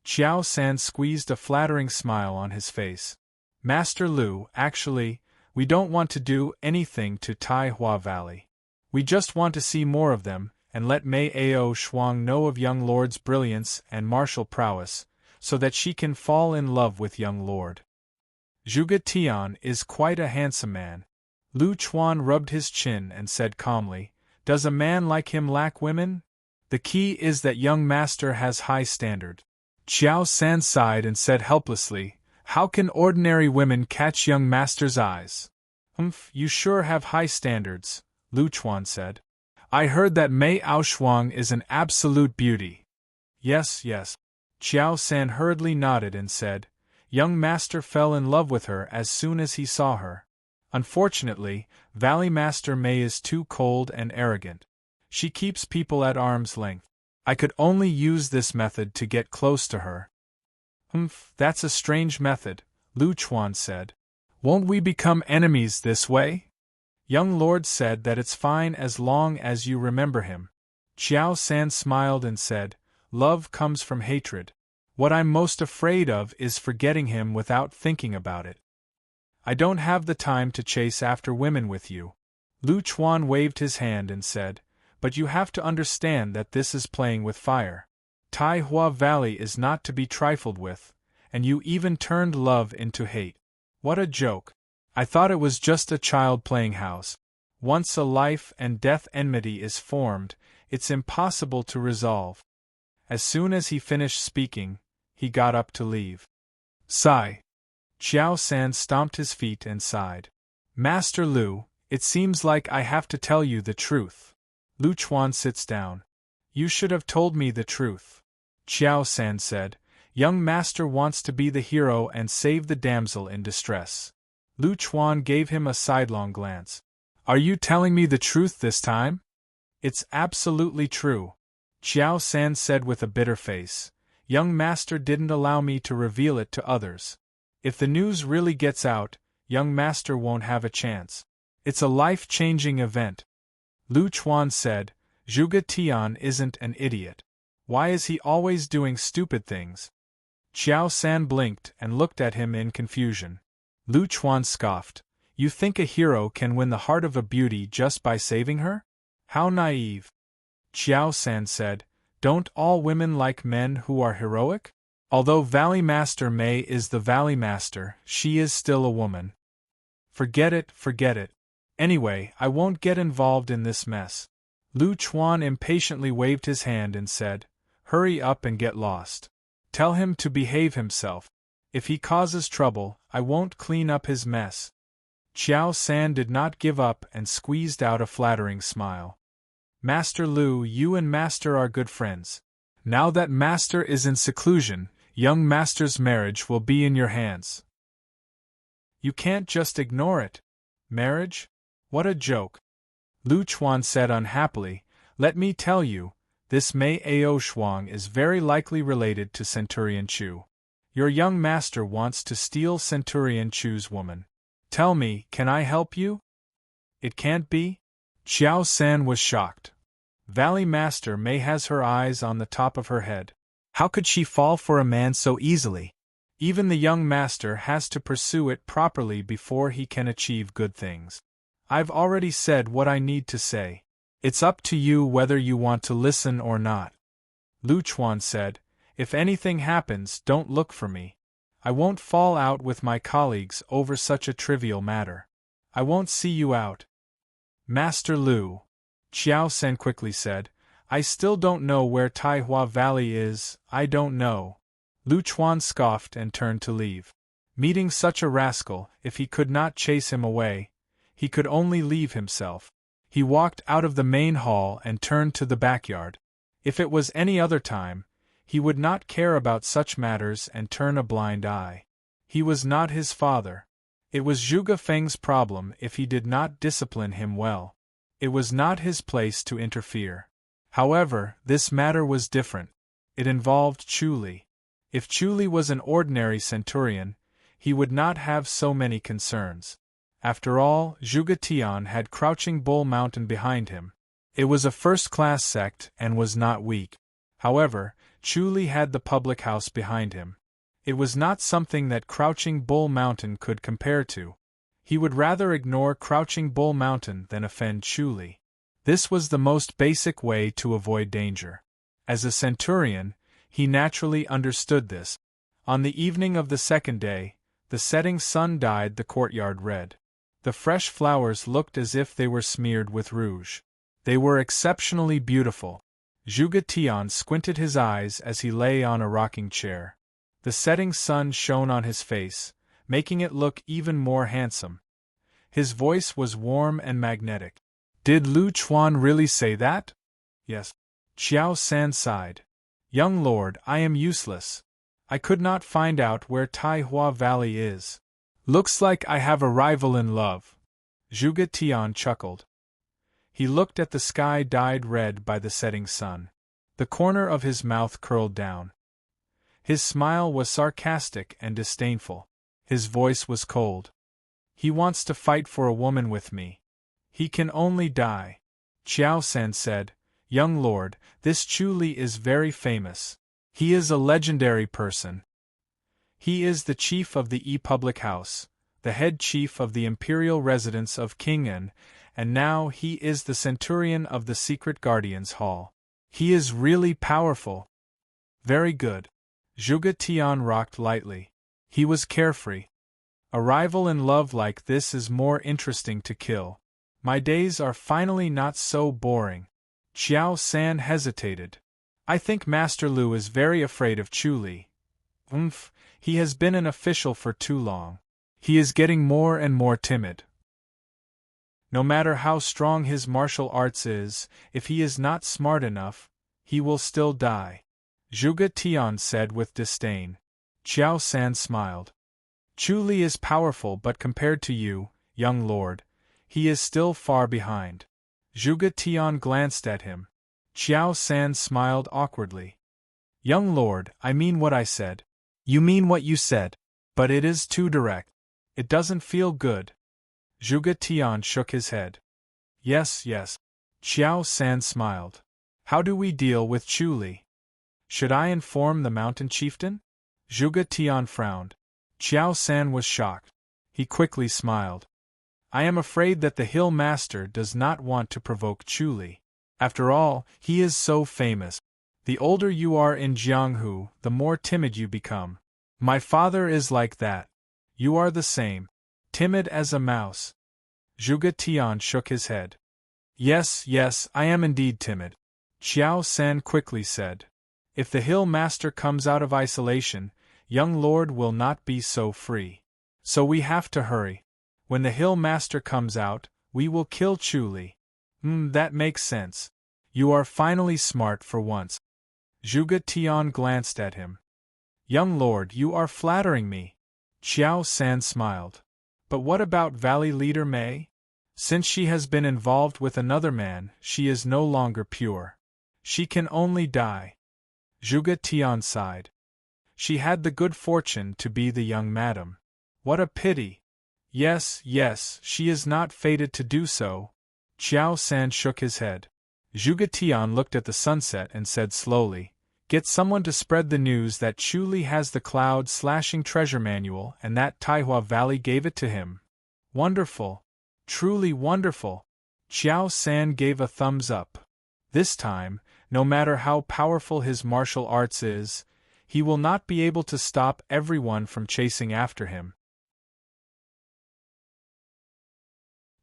[SPEAKER 1] Qiao San squeezed a flattering smile on his face. Master Lu, actually, we don't want to do anything to Taihua Valley. We just want to see more of them, and let Mei Ao Shuang know of young lord's brilliance and martial prowess, so that she can fall in love with young lord. Zhuge Tian is quite a handsome man. Lu Chuan rubbed his chin and said calmly, Does a man like him lack women? The key is that young master has high standard. Qiao San sighed and said helplessly, How can ordinary women catch young master's eyes? You sure have high standards, Lu Chuan said. I heard that Mei Ao Shuang is an absolute beauty. Yes. Qiao San hurriedly nodded and said, Young master fell in love with her as soon as he saw her. Unfortunately, Valley Master Mei is too cold and arrogant. She keeps people at arm's length. I could only use this method to get close to her. That's a strange method, Lu Chuan said. Won't we become enemies this way? Young lord said that it's fine as long as you remember him. Qiao San smiled and said, Love comes from hatred. What I'm most afraid of is forgetting him without thinking about it. I don't have the time to chase after women with you. Lu Chuan waved his hand and said, But you have to understand that this is playing with fire. Taihua Valley is not to be trifled with, and you even turned love into hate. What a joke. I thought it was just a child playing house. Once a life and death enmity is formed, it's impossible to resolve. As soon as he finished speaking, he got up to leave. Sigh. Qiao San stomped his feet and sighed. Master Lu, it seems like I have to tell you the truth. Lu Chuan sits down. You should have told me the truth. Qiao San said, Young master wants to be the hero and save the damsel in distress. Lu Chuan gave him a sidelong glance. Are you telling me the truth this time? It's absolutely true. Qiao San said with a bitter face. Young master didn't allow me to reveal it to others. If the news really gets out, young master won't have a chance. It's a life-changing event. Lu Chuan said, Zhuge Tian isn't an idiot. Why is he always doing stupid things? Qiao San blinked and looked at him in confusion. Lu Chuan scoffed. You think a hero can win the heart of a beauty just by saving her? How naive. Qiao San said, Don't all women like men who are heroic? Although Valley Master Mei is the Valley Master, she is still a woman. Forget it. Anyway, I won't get involved in this mess. Lu Chuan impatiently waved his hand and said, Hurry up and get lost. Tell him to behave himself. If he causes trouble, I won't clean up his mess. Qiao San did not give up and squeezed out a flattering smile. Master Lu, you and Master are good friends. Now that Master is in seclusion, young Master's marriage will be in your hands. You can't just ignore it. Marriage? What a joke. Lu Chuan said unhappily, Let me tell you, this Mei Ao Shuang is very likely related to Centurion Chu. Your young master wants to steal Centurion Chu's woman. Tell me, can I help you? It can't be? Qiao San was shocked. Valley Master Mei has her eyes on the top of her head. How could she fall for a man so easily? Even the young master has to pursue it properly before he can achieve good things. I've already said what I need to say. It's up to you whether you want to listen or not. Lu Chuan said, If anything happens, don't look for me. I won't fall out with my colleagues over such a trivial matter. I won't see you out. Master Lu, Qiao San quickly said, I still don't know where Taihua Valley is, I don't know. Lu Chuan scoffed and turned to leave. Meeting such a rascal, if he could not chase him away, he could only leave himself. He walked out of the main hall and turned to the backyard. If it was any other time, he would not care about such matters and turn a blind eye. He was not his father. It was Zhuge Feng's problem if he did not discipline him well. It was not his place to interfere. However, this matter was different. It involved Chu Li. If Chu Li was an ordinary centurion, he would not have so many concerns. After all, Zhuge Tian had Crouching Bull Mountain behind him. It was a first-class sect and was not weak. However, Chu Li had the public house behind him. It was not something that Crouching Bull Mountain could compare to. He would rather ignore Crouching Bull Mountain than offend Chu Li. This was the most basic way to avoid danger. As a centurion, he naturally understood this. On the evening of the second day, the setting sun dyed the courtyard red. The fresh flowers looked as if they were smeared with rouge. They were exceptionally beautiful. Zhuge Tian squinted his eyes as he lay on a rocking chair. The setting sun shone on his face, making it look even more handsome. His voice was warm and magnetic. Did Lu Chuan really say that? Yes. Qiao San sighed. Young lord, I am useless. I could not find out where Taihua Valley is. Looks like I have a rival in love. Zhuge Tian chuckled. He looked at the sky dyed red by the setting sun. The corner of his mouth curled down. His smile was sarcastic and disdainful. His voice was cold. He wants to fight for a woman with me. He can only die. Qiao San said, Young lord, this Chu Li is very famous. He is a legendary person. He is the chief of the public house, the head chief of the imperial residence of King An, and now he is the centurion of the secret guardians hall. He is really powerful. Very good. Zhuge Tian rocked lightly. He was carefree. A rival in love like this is more interesting to kill. My days are finally not so boring. Qiao San hesitated. I think Master Lu is very afraid of Chu Li. He has been an official for too long. He is getting more and more timid. No matter how strong his martial arts is, if he is not smart enough, he will still die. Zhuge Tian said with disdain. Qiao San smiled. Chu Li is powerful, but compared to you, young lord, he is still far behind. Zhuge Tian glanced at him. Qiao San smiled awkwardly. Young lord, I mean what I said. You mean what you said. But it is too direct. It doesn't feel good. Zhuge Tian shook his head. Yes, yes. Qiao San smiled. How do we deal with Chu Li? Should I inform the mountain chieftain? Zhuge Tian frowned. Qiao San was shocked. He quickly smiled. I am afraid that the hill master does not want to provoke Chu Li. After all, he is so famous. The older you are in Jianghu, the more timid you become. My father is like that. You are the same. Timid as a mouse. Zhuge Tian shook his head. Yes, yes, I am indeed timid. Qiao San quickly said. If the hill master comes out of isolation, young lord will not be so free. So we have to hurry. When the hill master comes out, we will kill Chu Li. That makes sense. You are finally smart for once. Zhuge Tian glanced at him. Young lord, you are flattering me. Qiao San smiled. But what about Valley Leader Mei? Since she has been involved with another man, she is no longer pure. She can only die. Zhuge Tian sighed. She had the good fortune to be the young madam. What a pity. Yes, yes, she is not fated to do so. Qiao San shook his head. Zhuge Tian looked at the sunset and said slowly, Get someone to spread the news that Chu Li has the cloud-slashing treasure manual and that Taihua Valley gave it to him. Wonderful. Truly wonderful. Qiao San gave a thumbs up. This time, no matter how powerful his martial arts is, he will not be able to stop everyone from chasing after him.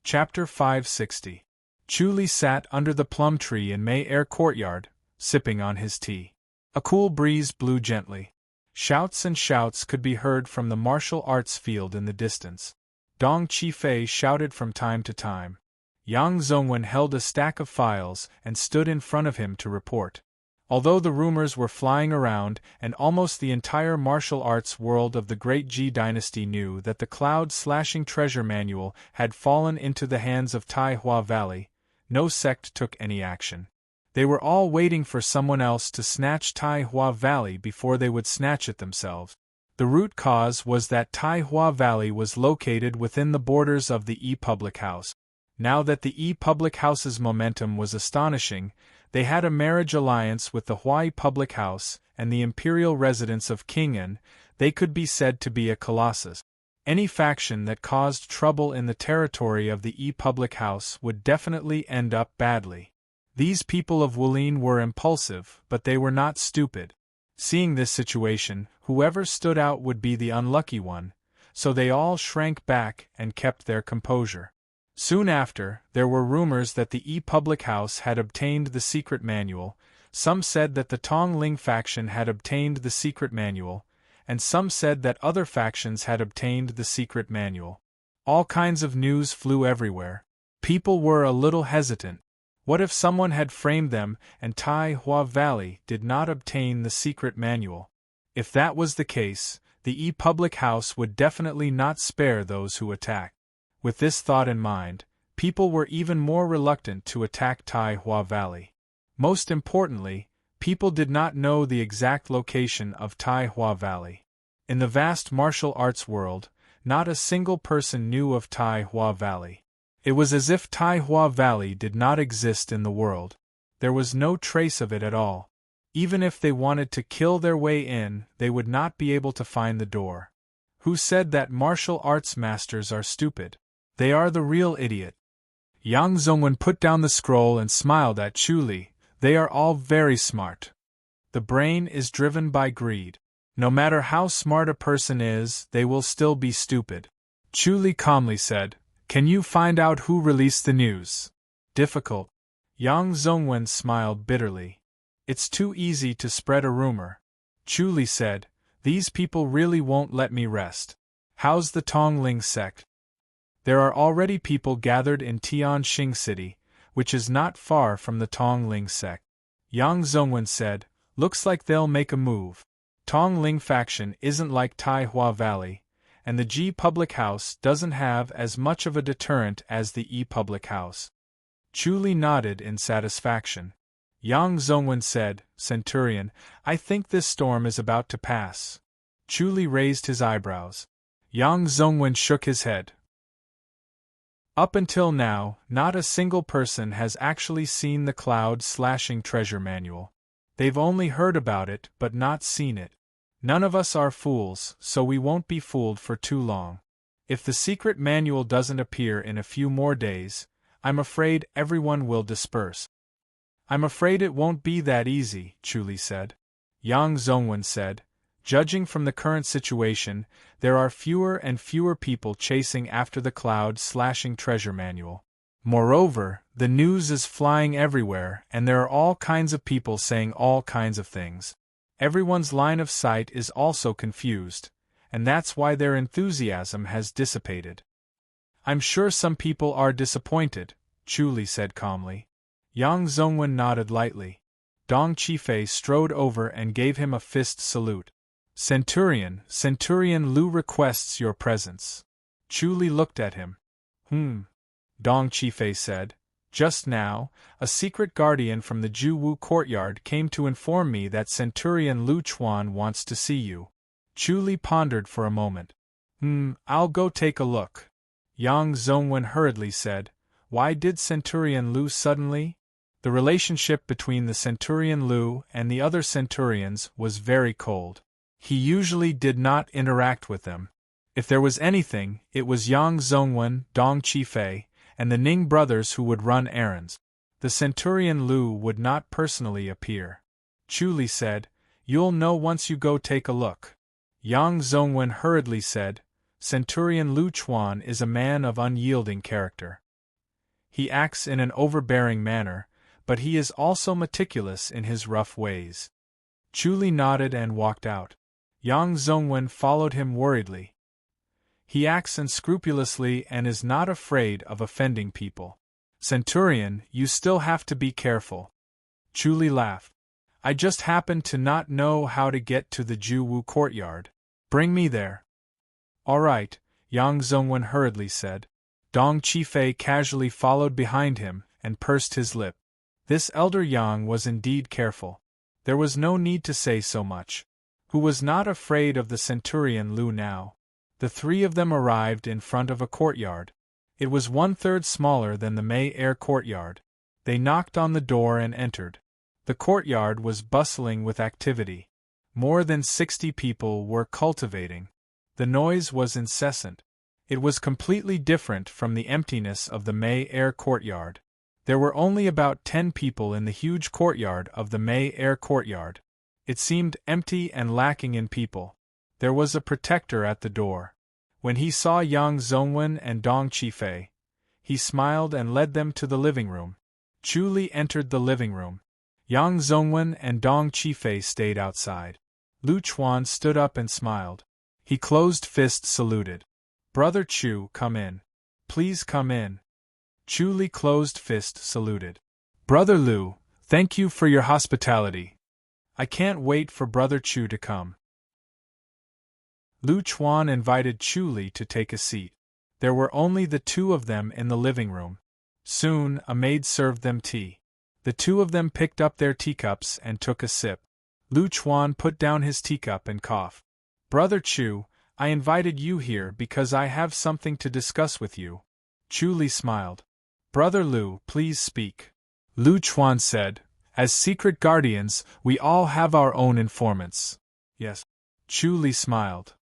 [SPEAKER 1] Chapter 560. Chu Li sat under the plum tree in Mei Air Courtyard, sipping on his tea. A cool breeze blew gently. Shouts and shouts could be heard from the martial arts field in the distance. Dong Qifei shouted from time to time. Yang Zongwen held a stack of files and stood in front of him to report. Although the rumors were flying around, and almost the entire martial arts world of the Great Ji dynasty knew that the cloud-slashing treasure manual had fallen into the hands of Tai Hua Valley, no sect took any action. They were all waiting for someone else to snatch Tai Hua Valley before they would snatch it themselves. The root cause was that Tai Hua Valley was located within the borders of the Public House. Now that the Public House's momentum was astonishing, they had a marriage alliance with the Huai Public House and the imperial residence of King An. They could be said to be a colossus. Any faction that caused trouble in the territory of the Public House would definitely end up badly. These people of Wulin were impulsive, but they were not stupid. Seeing this situation, whoever stood out would be the unlucky one, so they all shrank back and kept their composure. Soon after, there were rumors that the Public House had obtained the secret manual. Some said that the Tong Ling faction had obtained the secret manual, and some said that other factions had obtained the secret manual. All kinds of news flew everywhere. People were a little hesitant. What if someone had framed them and Tai Hua Valley did not obtain the secret manual? If that was the case, the Public House would definitely not spare those who attacked. With this thought in mind, people were even more reluctant to attack Tai Hua Valley. Most importantly, people did not know the exact location of Tai Hua Valley. In the vast martial arts world, not a single person knew of Tai Hua Valley. It was as if Tai Hua Valley did not exist in the world. There was no trace of it at all. Even if they wanted to kill their way in, they would not be able to find the door. Who said that martial arts masters are stupid? They are the real idiot. Yang Zongwen put down the scroll and smiled at Chu Li. They are all very smart. The brain is driven by greed. No matter how smart a person is, they will still be stupid. Chu Li calmly said, "Can you find out who released the news?" "Difficult." Yang Zongwen smiled bitterly. "It's too easy to spread a rumor." Chu Li said, "These people really won't let me rest. How's the Tong Ling sect?" "There are already people gathered in Tianxing City, which is not far from the Tong Ling sect." Yang Zongwen said, "Looks like they'll make a move. Tong Ling faction isn't like Tai Hua Valley, and the Ji Public House doesn't have as much of a deterrent as the Public House." Chu Li nodded in satisfaction. Yang Zongwen said, "Centurion, I think this storm is about to pass." Chu Li raised his eyebrows. Yang Zongwen shook his head. Up until now, not a single person has actually seen the cloud-slashing treasure manual. They've only heard about it but not seen it. None of us are fools, so we won't be fooled for too long. If the secret manual doesn't appear in a few more days, I'm afraid everyone will disperse. "I'm afraid it won't be that easy," Chu Li said. Yang Zongwen said, "Judging from the current situation, there are fewer and fewer people chasing after the cloud-slashing treasure manual. Moreover, the news is flying everywhere and there are all kinds of people saying all kinds of things. Everyone's line of sight is also confused, and that's why their enthusiasm has dissipated." "I'm sure some people are disappointed," Chu Li said calmly. Yang Zongwen nodded lightly. Dong Qifei strode over and gave him a fist salute. "Centurion, Centurion Lu requests your presence." Chu Li looked at him. Dong Qifei said, "Just now, a secret guardian from the Juwu courtyard came to inform me that Centurion Lu Chuan wants to see you." Chu Li pondered for a moment. I'll go take a look." Yang Zongwen hurriedly said, "Why did Centurion Lu suddenly?" The relationship between the Centurion Lu and the other Centurions was very cold. He usually did not interact with them. If there was anything, it was Yang Zongwen, Dong Qifei, and the Ning brothers who would run errands. The Centurion Lu would not personally appear. Chu Li said, "You'll know once you go take a look." Yang Zongwen hurriedly said, "Centurion Lu Chuan is a man of unyielding character. He acts in an overbearing manner, but he is also meticulous in his rough ways." Chu Li nodded and walked out. Yang Zongwen followed him worriedly. "He acts unscrupulously and is not afraid of offending people. Centurion, you still have to be careful." Chu Li laughed. I just happened to not know how to get to the Ju-Wu courtyard. Bring me there. All right, Yang Zongwen hurriedly said. Dong Qifei casually followed behind him and pursed his lip. This elder Yang was indeed careful. There was no need to say so much. Who was not afraid of the centurion Lu now? The three of them arrived in front of a courtyard. It was 1/3 smaller than the May Air courtyard. They knocked on the door and entered. The courtyard was bustling with activity. More than 60 people were cultivating. The noise was incessant. It was completely different from the emptiness of the May Air courtyard. There were only about 10 people in the huge courtyard of the May Air courtyard. It seemed empty and lacking in people. There was a protector at the door. When he saw Yang Zongwen and Dong Qifei, he smiled and led them to the living room. Chu Li entered the living room. Yang Zongwen and Dong Qifei stayed outside. Lu Chuan stood up and smiled. He closed-fist saluted. Brother Chu, come in. Please come in. Chu Li closed-fist saluted. Brother Lu, thank you for your hospitality. I can't wait for Brother Chu to come. Lu Chuan invited Chu Li to take a seat. There were only the two of them in the living room. Soon, a maid served them tea. The two of them picked up their teacups and took a sip. Lu Chuan put down his teacup and coughed. Brother Chu, I invited you here because I have something to discuss with you. Chu Li smiled. Brother Lu, please speak. Lu Chuan said, as secret guardians, we all have our own informants. Yes. Chu Li smiled.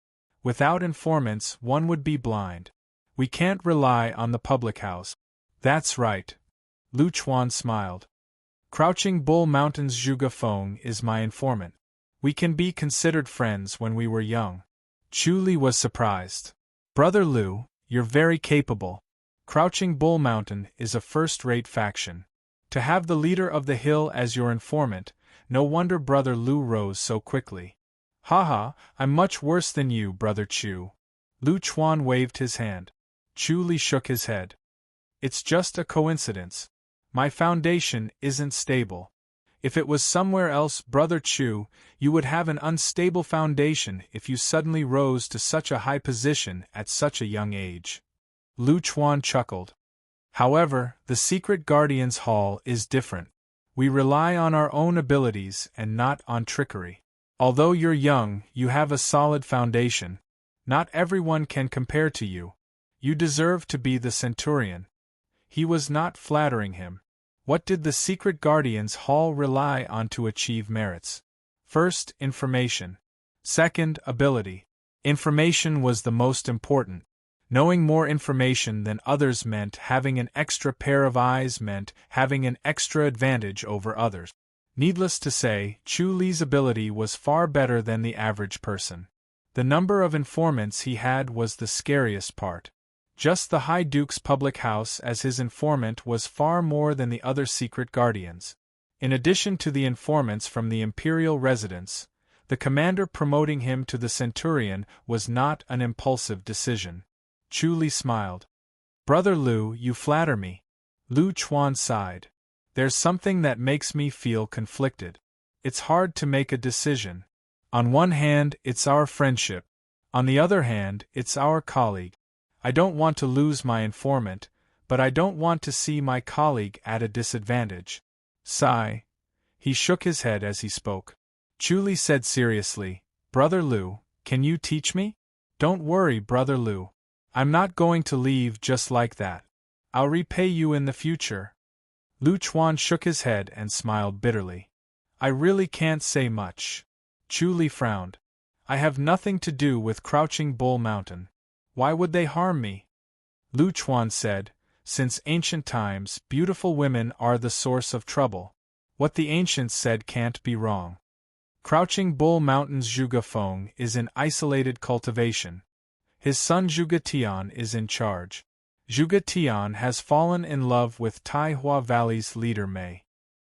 [SPEAKER 1] Without informants, one would be blind. We can't rely on the public house. That's right. Lu Chuan smiled. Crouching Bull Mountain's Zhuge Feng is my informant. We can be considered friends when we were young. Chu Li was surprised. Brother Lu, you're very capable. Crouching Bull Mountain is a first-rate faction. To have the leader of the hill as your informant, no wonder Brother Lu rose so quickly. Haha, I'm much worse than you, Brother Chu. Lu Chuan waved his hand. Chu Li shook his head. It's just a coincidence. My foundation isn't stable. If it was somewhere else, Brother Chu, you would have an unstable foundation if you suddenly rose to such a high position at such a young age. Lu Chuan chuckled. However, the Secret Guardians Hall is different. We rely on our own abilities and not on trickery. Although you're young, you have a solid foundation. Not everyone can compare to you. You deserve to be the Centurion. He was not flattering him. What did the Secret Guardians Hall rely on to achieve merits? First, information. Second, ability. Information was the most important. Knowing more information than others meant having an extra pair of eyes, meant having an extra advantage over others. Needless to say, Chu Li's ability was far better than the average person. The number of informants he had was the scariest part. Just the High Duke's public house as his informant was far more than the other secret guardians. In addition to the informants from the imperial residence, the commander promoting him to the Centurion was not an impulsive decision. Chu Li smiled. Brother Lu, you flatter me. Lu Chuan sighed. There's something that makes me feel conflicted. It's hard to make a decision. On one hand, it's our friendship. On the other hand, it's our colleague. I don't want to lose my informant, but I don't want to see my colleague at a disadvantage. Sigh. He shook his head as he spoke. Chu Li said seriously, Brother Lu, can you teach me? Don't worry, Brother Lu. I'm not going to leave just like that. I'll repay you in the future. Lu Chuan shook his head and smiled bitterly. I really can't say much. Chu Li frowned. I have nothing to do with Crouching Bull Mountain. Why would they harm me? Lu Chuan said, since ancient times, beautiful women are the source of trouble. What the ancients said can't be wrong. Crouching Bull Mountain's Zhuge Feng is an isolated cultivation. His son Zhuge Tian is in charge. Zhuge Tian has fallen in love with Taihua Valley's leader Mei.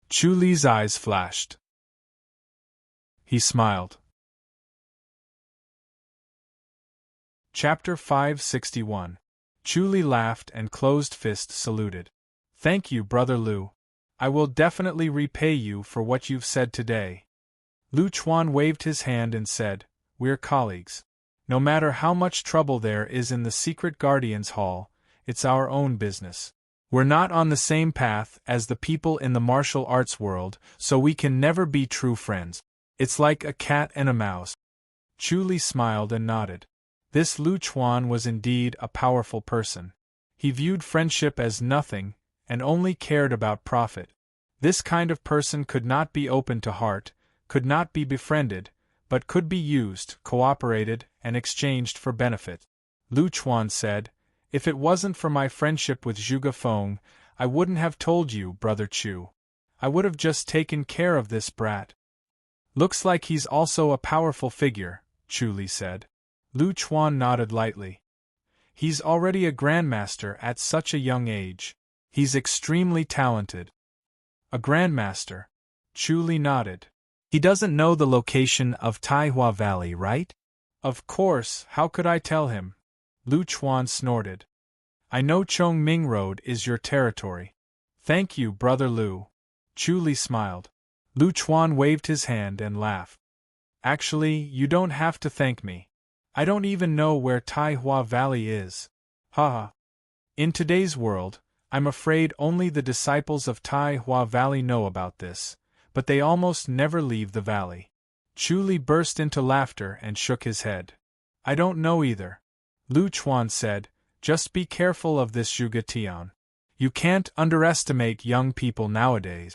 [SPEAKER 1] Chu Li's eyes flashed. He smiled. Chapter 561. Chu Li laughed and closed-fist saluted. Thank you, Brother Lu. I will definitely repay you for what you've said today. Lu Chuan waved his hand and said, We're colleagues. No matter how much trouble there is in the secret Guardians Hall, it's our own business. We're not on the same path as the people in the martial arts world, so we can never be true friends. It's like a cat and a mouse. Chu Li smiled and nodded. This Lu Chuan was indeed a powerful person. He viewed friendship as nothing, and only cared about profit. This kind of person could not be open to heart, could not be befriended, but could be used, cooperated, and exchanged for benefit. Lu Chuan said, If it wasn't for my friendship with Zhuge Feng, I wouldn't have told you, Brother Chu. I would have just taken care of this brat. Looks like he's also a powerful figure, Chu Li said. Lu Chuan nodded lightly. He's already a grandmaster at such a young age. He's extremely talented. A grandmaster? Chu Li nodded. He doesn't know the location of Taihua Valley, right? Of course, how could I tell him? Lu Chuan snorted. I know Chongming Road is your territory. Thank you, Brother Lu. Chu Li smiled. Lu Chuan waved his hand and laughed. Actually, you don't have to thank me. I don't even know where Taihua Valley is. Haha. In today's world, I'm afraid only the disciples of Taihua Valley know about this, but they almost never leave the valley. Chu Li burst into laughter and shook his head. I don't know either. Lu Chuan said, Just be careful of this Zhuge Tian. You can't underestimate young people nowadays.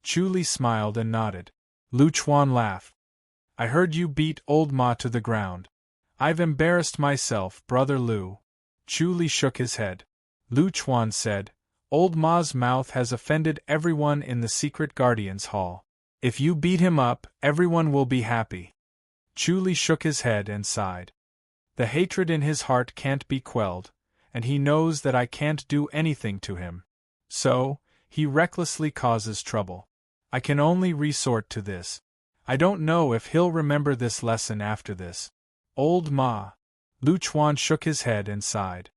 [SPEAKER 1] Chu Li smiled and nodded. Lu Chuan laughed. I heard you beat old Ma to the ground. I've embarrassed myself, Brother Lu. Chu Li shook his head. Lu Chuan said, Old Ma's mouth has offended everyone in the secret Guardians Hall. If you beat him up, everyone will be happy. Chu Li shook his head and sighed. The hatred in his heart can't be quelled, and he knows that I can't do anything to him. So, he recklessly causes trouble. I can only resort to this. I don't know if he'll remember this lesson after this. Old Ma. Lu Chuan shook his head and sighed.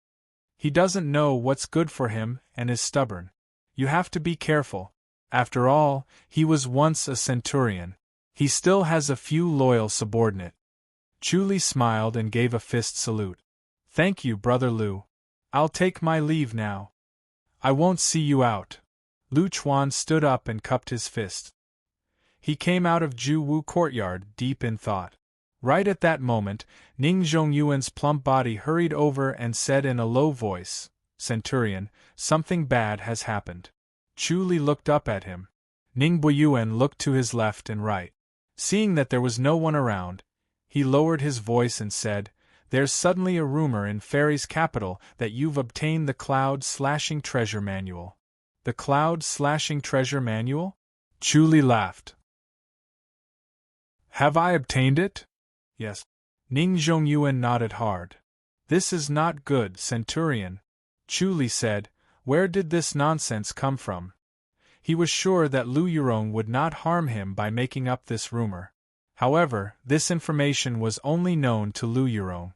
[SPEAKER 1] He doesn't know what's good for him and is stubborn. You have to be careful. After all, he was once a centurion. He still has a few loyal subordinates. Chu Li smiled and gave a fist salute. Thank you, Brother Lu. I'll take my leave now. I won't see you out. Lu Chuan stood up and cupped his fist. He came out of Ju Wu courtyard deep in thought. Right at that moment, Ning Zhongyuan's plump body hurried over and said in a low voice, Centurion, something bad has happened. Chu Li looked up at him. Ning Boyuan looked to his left and right. Seeing that there was no one around, he lowered his voice and said, There's suddenly a rumor in Fairy's capital that you've obtained the Cloud-Slashing Treasure Manual. The Cloud-Slashing Treasure Manual? Chu Li laughed. Have I obtained it? Yes. Ning Zhongyuan nodded hard. This is not good, Centurion. Chu Li said, Where did this nonsense come from? He was sure that Lu Yurong would not harm him by making up this rumor. However, this information was only known to Lu Yurong.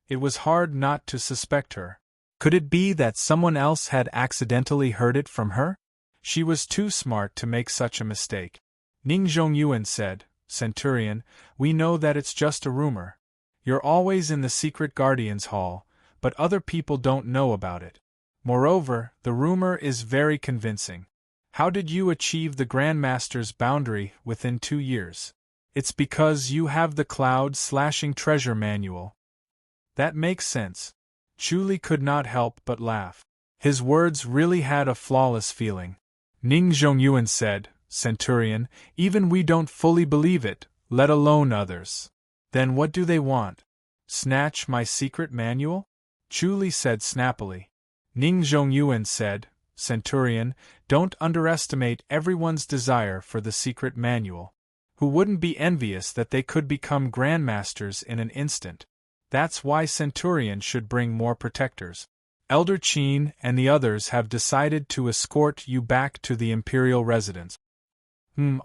[SPEAKER 1] It was hard not to suspect her. Could it be that someone else had accidentally heard it from her? She was too smart to make such a mistake. Ning Zhongyuan said, Centurion, we know that it's just a rumor. You're always in the secret Guardians Hall, but other people don't know about it. Moreover, the rumor is very convincing. How did you achieve the Grandmaster's boundary within 2 years? It's because you have the Cloud-Slashing Treasure Manual. That makes sense. Chu Li could not help but laugh. His words really had a flawless feeling. Ning Zhongyuan said, Centurion, even we don't fully believe it, let alone others. Then what do they want? Snatch my secret manual? Chu Li said snappily. Ning Zhongyuan said, Centurion, don't underestimate everyone's desire for the secret manual. Who wouldn't be envious that they could become grandmasters in an instant? That's why Centurion should bring more protectors. Elder Qin and the others have decided to escort you back to the imperial residence.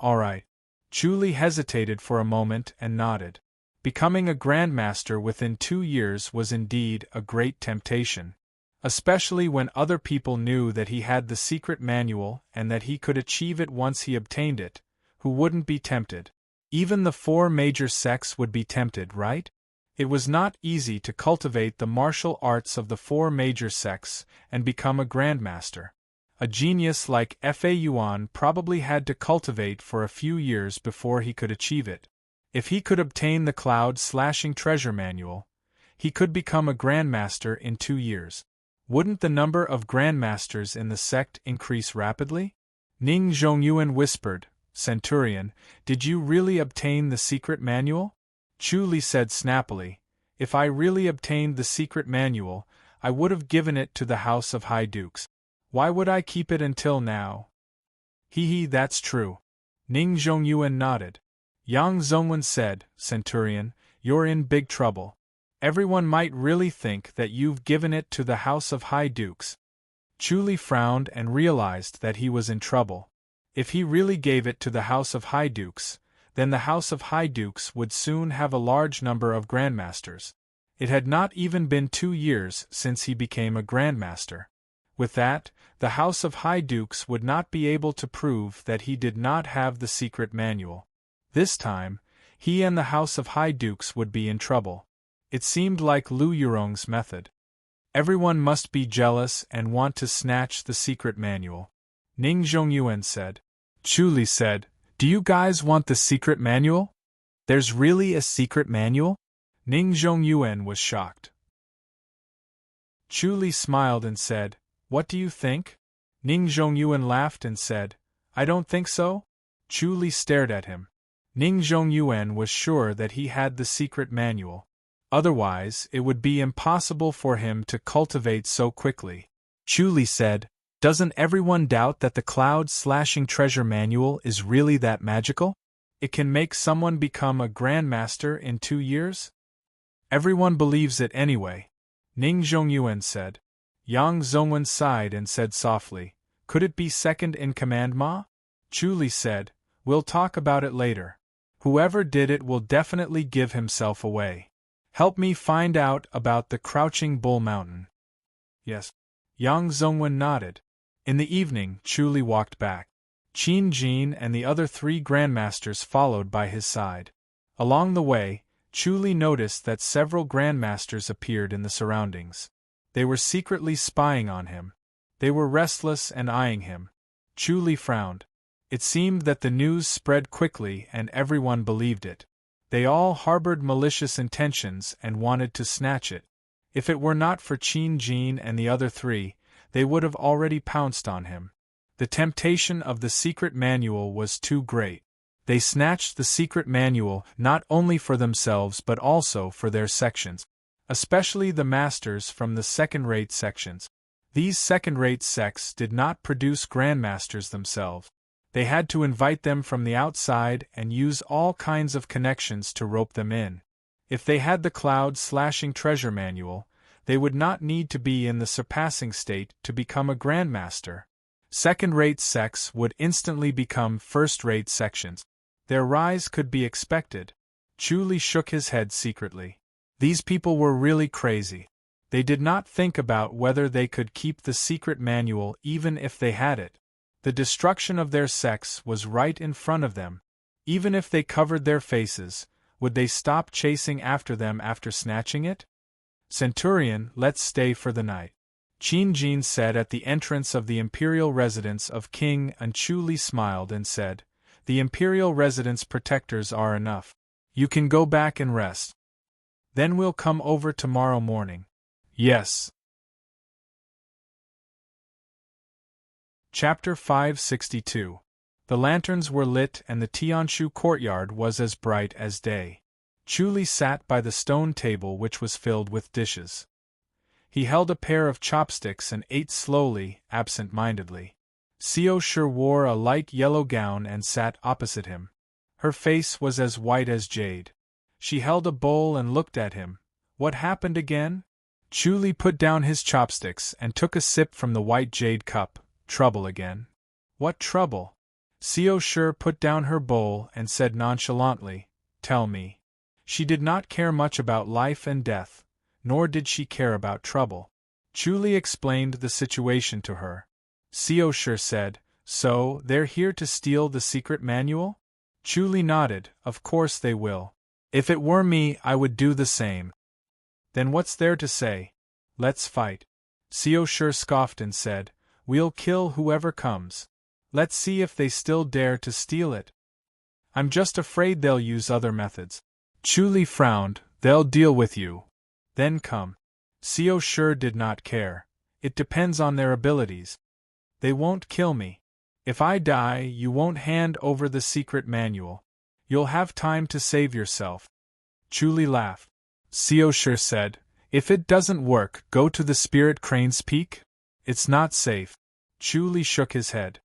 [SPEAKER 1] All right. Chu Li hesitated for a moment and nodded. Becoming a grandmaster within 2 years was indeed a great temptation. especially when other people knew that he had the secret manual and that he could achieve it once he obtained it. Who wouldn't be tempted? Even the 4 major sects would be tempted, right? It was not easy to cultivate the martial arts of the 4 major sects and become a grandmaster. A genius like Fa Yuan probably had to cultivate for a few years before he could achieve it. If he could obtain the cloud-slashing treasure manual, he could become a grandmaster in 2 years. Wouldn't the number of grandmasters in the sect increase rapidly? Ning Zhongyuan whispered, "Centurion, did you really obtain the secret manual?" Chu Li said snappily, "If I really obtained the secret manual, I would have given it to the House of High Dukes. Why would I keep it until now?" Hee, that's true. Ning Zhongyuan nodded. Yang Zongwen said, "Centurion, you're in big trouble. Everyone might really think that you've given it to the House of High Dukes." Chu Li frowned and realized that he was in trouble. If he really gave it to the House of High Dukes, then the House of High Dukes would soon have a large number of grandmasters. It had not even been 2 years since he became a grandmaster. With that, the House of High Dukes would not be able to prove that he did not have the secret manual. This time, he and the House of High Dukes would be in trouble. It seemed like Lu Yurong's method. Everyone must be jealous and want to snatch the secret manual. Ning Zhongyuan said. Chu Li said, "Do you guys want the secret manual? There's really a secret manual?" Ning Zhongyuan was shocked. Chu Li smiled and said, "What do you think?" Ning Zhongyuan laughed and said, "I don't think so." Chu Li stared at him. Ning Zhongyuan was sure that he had the secret manual. Otherwise, it would be impossible for him to cultivate so quickly. Chu Li said, "Doesn't everyone doubt that the cloud-slashing treasure manual is really that magical? It can make someone become a grandmaster in 2 years? Everyone believes it anyway," Ning Zhongyuan said. Yang Zongwen sighed and said softly, "Could it be second in command, Ma?" Chu Li said, "We'll talk about it later. Whoever did it will definitely give himself away. Help me find out about the Crouching Bull Mountain." "Yes." Yang Zongwen nodded. In the evening, Chu Li walked back. Qin Jin and the other 3 grandmasters followed by his side. Along the way, Chu Li noticed that several grandmasters appeared in the surroundings. They were secretly spying on him. They were restless and eyeing him. Chu Li frowned. It seemed that the news spread quickly and everyone believed it. They all harbored malicious intentions and wanted to snatch it. If it were not for Qin Jin and the other 3, they would have already pounced on him. The temptation of the secret manual was too great. They snatched the secret manual not only for themselves but also for their sections, especially the masters from the second-rate sections. These second-rate sects did not produce grandmasters themselves. They had to invite them from the outside and use all kinds of connections to rope them in. If they had the cloud-slashing treasure manual, they would not need to be in the surpassing state to become a grandmaster. Second-rate sects would instantly become first-rate sections. Their rise could be expected. Chu Li shook his head secretly. These people were really crazy. They did not think about whether they could keep the secret manual even if they had it. The destruction of their sects was right in front of them. Even if they covered their faces, would they stop chasing after them after snatching it? "Centurion, let's stay for the night," Qin Jin said at the entrance of the imperial residence of King An. Chu Li smiled and said, "The imperial residence protectors are enough. You can go back and rest. Then we'll come over tomorrow morning." "Yes." Chapter 562. The lanterns were lit and the Tianshu courtyard was as bright as day. Chu Li sat by the stone table which was filled with dishes. He held a pair of chopsticks and ate slowly, absent-mindedly. Xiao Shi wore a light yellow gown and sat opposite him. Her face was as white as jade. She held a bowl and looked at him. "What happened again?" Chu Li put down his chopsticks and took a sip from the white jade cup. "Trouble again." "What trouble?" Xiao Shi put down her bowl and said nonchalantly, "Tell me." She did not care much about life and death, nor did she care about trouble. Chu Li explained the situation to her. Xiao Shi said, "So, they're here to steal the secret manual?" Chu Li nodded, "Of course they will. If it were me, I would do the same." "Then what's there to say? Let's fight." Xiao Shi scoffed and said, "We'll kill whoever comes. Let's see if they still dare to steal it. I'm just afraid they'll use other methods." Chu Li frowned, "They'll deal with you. Then come." Xiao Shi did not care. "It depends on their abilities. They won't kill me. If I die, you won't hand over the secret manual. You'll have time to save yourself." Chu Li laughed. Xiao Shi said, "If it doesn't work, go to the Spirit Crane's Peak? It's not safe." Chu Li shook his head.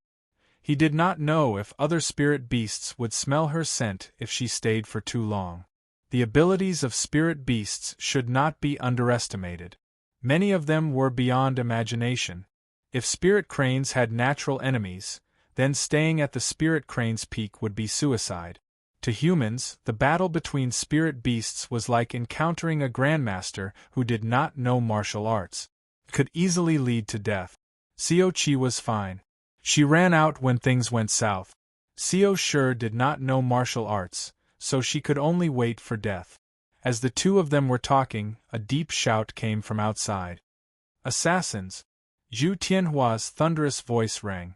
[SPEAKER 1] He did not know if other spirit beasts would smell her scent if she stayed for too long. The abilities of spirit beasts should not be underestimated. Many of them were beyond imagination. If spirit cranes had natural enemies, then staying at the Spirit Crane's Peak would be suicide. To humans, the battle between spirit beasts was like encountering a grandmaster who did not know martial arts. It could easily lead to death. Xiao Qi was fine. She ran out when things went south. Xiao Shi did not know martial arts, so she could only wait for death. As the two of them were talking, a deep shout came from outside. "Assassins!" Zhu Tianhua's thunderous voice rang.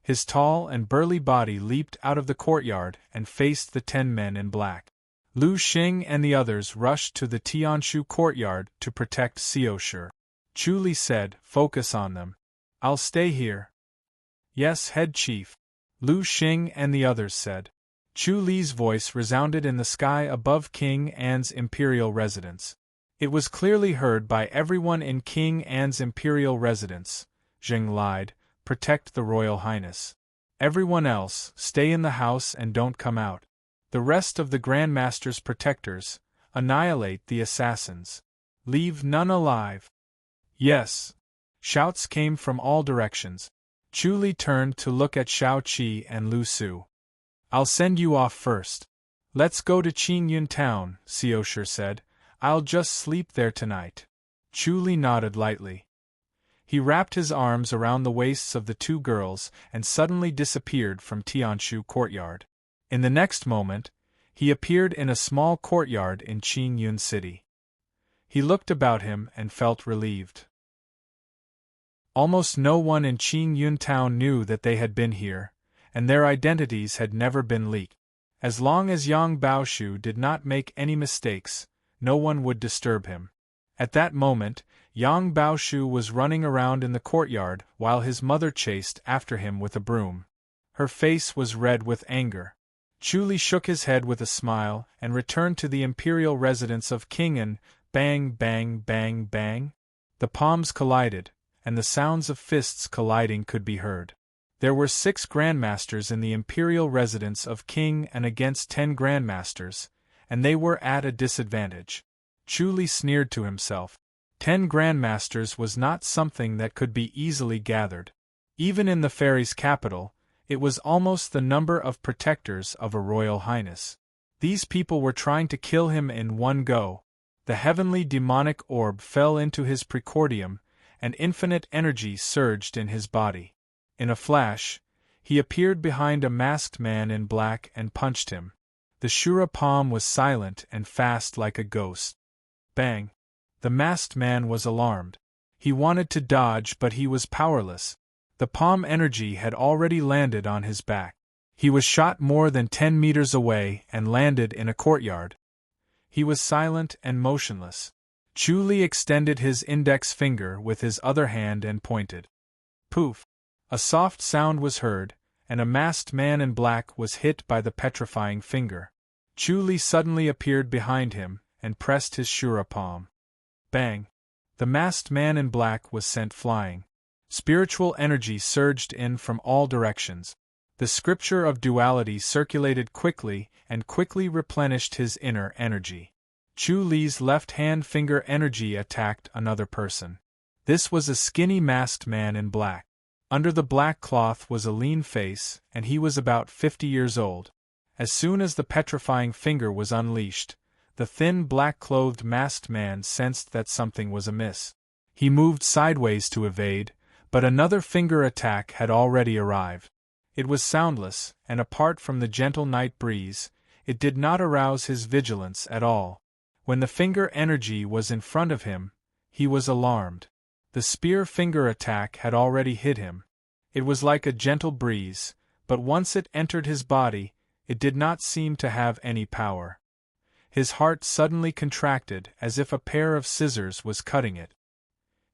[SPEAKER 1] His tall and burly body leaped out of the courtyard and faced the 10 men in black. Lu Xing and the others rushed to the Tianshu courtyard to protect Xiao Shi. Chu Li said, "Focus on them. I'll stay here." "Yes, head chief," Lu Xing and the others said. Chu Li's voice resounded in the sky above King An's imperial residence. It was clearly heard by everyone in King An's imperial residence. Zheng lied, "Protect the Royal Highness. Everyone else, stay in the house and don't come out. The rest of the Grand Master's protectors, annihilate the assassins. Leave none alive." "Yes." Shouts came from all directions. Chu Li turned to look at Shao Qi and Lu Su. "I'll send you off first." "Let's go to Qingyun town," Xiao Shi said. "I'll just sleep there tonight." Chu Li nodded lightly. He wrapped his arms around the waists of the two girls and suddenly disappeared from Tianshu courtyard. In the next moment, he appeared in a small courtyard in Qingyun city. He looked about him and felt relieved. Almost no one in Qingyun town knew that they had been here, and their identities had never been leaked. As long as Yang Baoshu did not make any mistakes, no one would disturb him. At that moment, Yang Baoshu was running around in the courtyard while his mother chased after him with a broom. Her face was red with anger. Chu Li shook his head with a smile and returned to the imperial residence of King An. Bang, bang, bang, bang. The palms collided, and the sounds of fists colliding could be heard. There were 6 grandmasters in the imperial residence of King An against 10 grandmasters, and they were at a disadvantage. Chu Li sneered to himself. 10 grandmasters was not something that could be easily gathered. Even in the fairy's capital, it was almost the number of protectors of a royal highness. These people were trying to kill him in one go. The heavenly demonic orb fell into his precordium, and infinite energy surged in his body. In a flash, he appeared behind a masked man in black and punched him. The Shura palm was silent and fast like a ghost. Bang! The masked man was alarmed. He wanted to dodge, but he was powerless. The palm energy had already landed on his back. He was shot more than 10 meters away and landed in a courtyard. He was silent and motionless. Chu Li extended his index finger with his other hand and pointed. Poof! A soft sound was heard, and a masked man in black was hit by the petrifying finger. Chu Li suddenly appeared behind him and pressed his Shura palm. Bang! The masked man in black was sent flying. Spiritual energy surged in from all directions. The scripture of duality circulated quickly and quickly replenished his inner energy. Chu Li's left-hand finger energy attacked another person. This was a skinny masked man in black. Under the black cloth was a lean face, and he was about 50 years old. As soon as the petrifying finger was unleashed, the thin black-clothed masked man sensed that something was amiss. He moved sideways to evade, but another finger attack had already arrived. It was soundless, and apart from the gentle night breeze, it did not arouse his vigilance at all. When the finger energy was in front of him, he was alarmed. The spear finger attack had already hit him. It was like a gentle breeze, but once it entered his body, it did not seem to have any power. His heart suddenly contracted as if a pair of scissors was cutting it.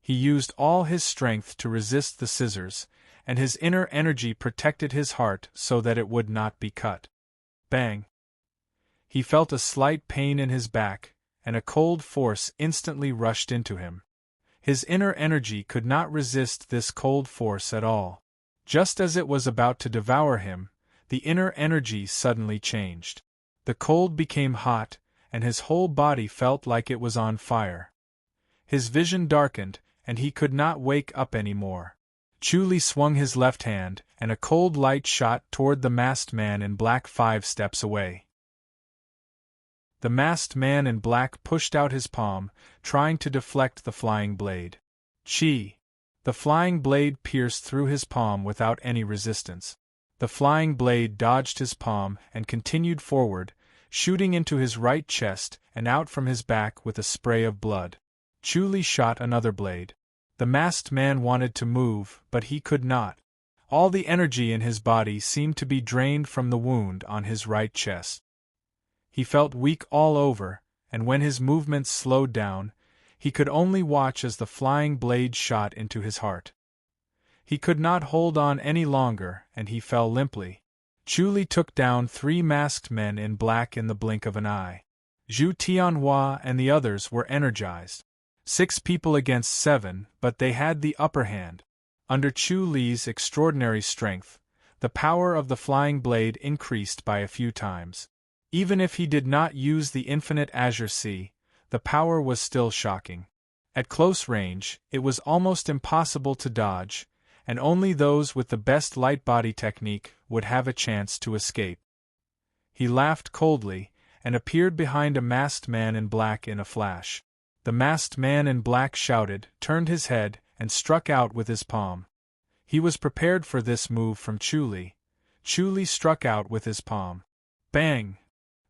[SPEAKER 1] He used all his strength to resist the scissors, and his inner energy protected his heart so that it would not be cut. Bang! He felt a slight pain in his back, and a cold force instantly rushed into him. His inner energy could not resist this cold force at all. Just as it was about to devour him, the inner energy suddenly changed. The cold became hot, and his whole body felt like it was on fire. His vision darkened, and he could not wake up any more. Chu Li swung his left hand, and a cold light shot toward the masked man in black 5 steps away. The masked man in black pushed out his palm, trying to deflect the flying blade. Chi! The flying blade pierced through his palm without any resistance. The flying blade dodged his palm and continued forward, shooting into his right chest and out from his back with a spray of blood. Chu Li shot another blade. The masked man wanted to move, but he could not. All the energy in his body seemed to be drained from the wound on his right chest. He felt weak all over, and when his movements slowed down, he could only watch as the flying blade shot into his heart. He could not hold on any longer, and he fell limply. Chu Li took down 3 masked men in black in the blink of an eye. Zhu Tianhua and the others were energized. 6 people against 7, but they had the upper hand. Under Chu Li's extraordinary strength, the power of the flying blade increased by a few times. Even if he did not use the infinite Azure Sea, the power was still shocking. At close range, it was almost impossible to dodge, and only those with the best light body technique would have a chance to escape. He laughed coldly, and appeared behind a masked man in black in a flash. The masked man in black shouted, turned his head, and struck out with his palm. He was prepared for this move from Chu Li. Chu Li struck out with his palm. Bang!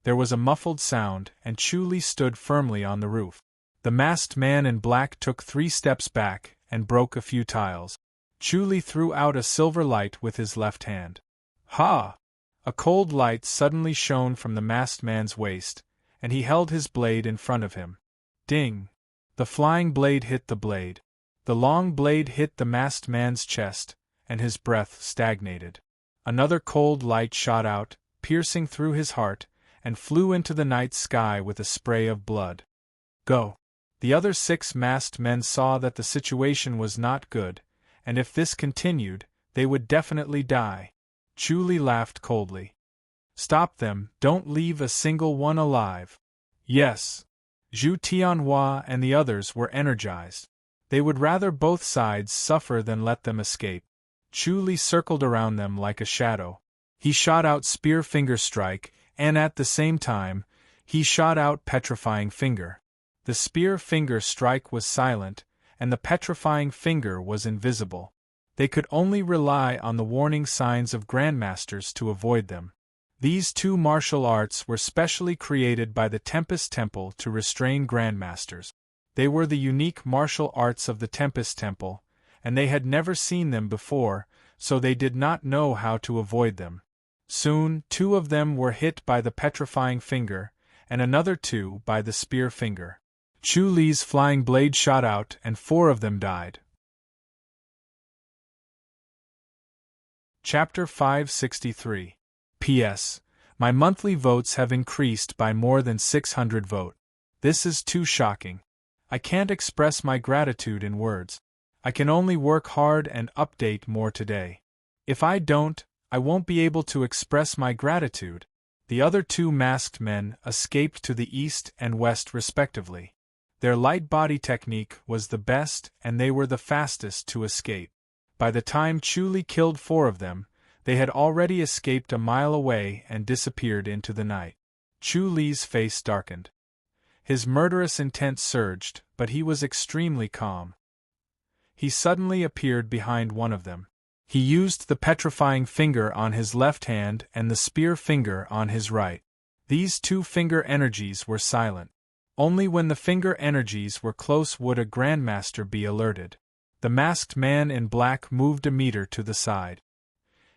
[SPEAKER 1] There was a muffled sound, and Chu Li stood firmly on the roof. The masked man in black took 3 steps back, and broke a few tiles. Chu Li threw out a silver light with his left hand. Ha! A cold light suddenly shone from the masked man's waist, and he held his blade in front of him. Ding! The flying blade hit the blade. The long blade hit the masked man's chest, and his breath stagnated. Another cold light shot out, piercing through his heart, and flew into the night sky with a spray of blood. Go! The other 6 masked men saw that the situation was not good, and if this continued, they would definitely die. Chu Li laughed coldly. Stop them, don't leave a single one alive. Yes! Zhu Tianhua and the others were energized. They would rather both sides suffer than let them escape. Chu Li circled around them like a shadow. He shot out Spear Finger Strike, and at the same time, he shot out Petrifying Finger. The Spear Finger Strike was silent, and the Petrifying Finger was invisible. They could only rely on the warning signs of grandmasters to avoid them. These 2 martial arts were specially created by the Tempest Temple to restrain grandmasters. They were the unique martial arts of the Tempest Temple, and they had never seen them before, so they did not know how to avoid them. Soon, 2 of them were hit by the Petrifying Finger, and another 2 by the Spear Finger. Chu Li's flying blade shot out, and 4 of them died. Chapter 563. P.S. My monthly votes have increased by more than 600 votes. This is too shocking. I can't express my gratitude in words. I can only work hard and update more today. If I don't, I won't be able to express my gratitude. The other 2 masked men escaped to the east and west respectively. Their light body technique was the best and they were the fastest to escape. By the time Chu Li killed 4 of them, they had already escaped a mile away and disappeared into the night. Chu Li's face darkened. His murderous intent surged, but he was extremely calm. He suddenly appeared behind one of them. He used the petrifying finger on his left hand and the spear finger on his right. These two finger energies were silent. Only when the finger energies were close would a Grandmaster be alerted. The masked man in black moved a meter to the side.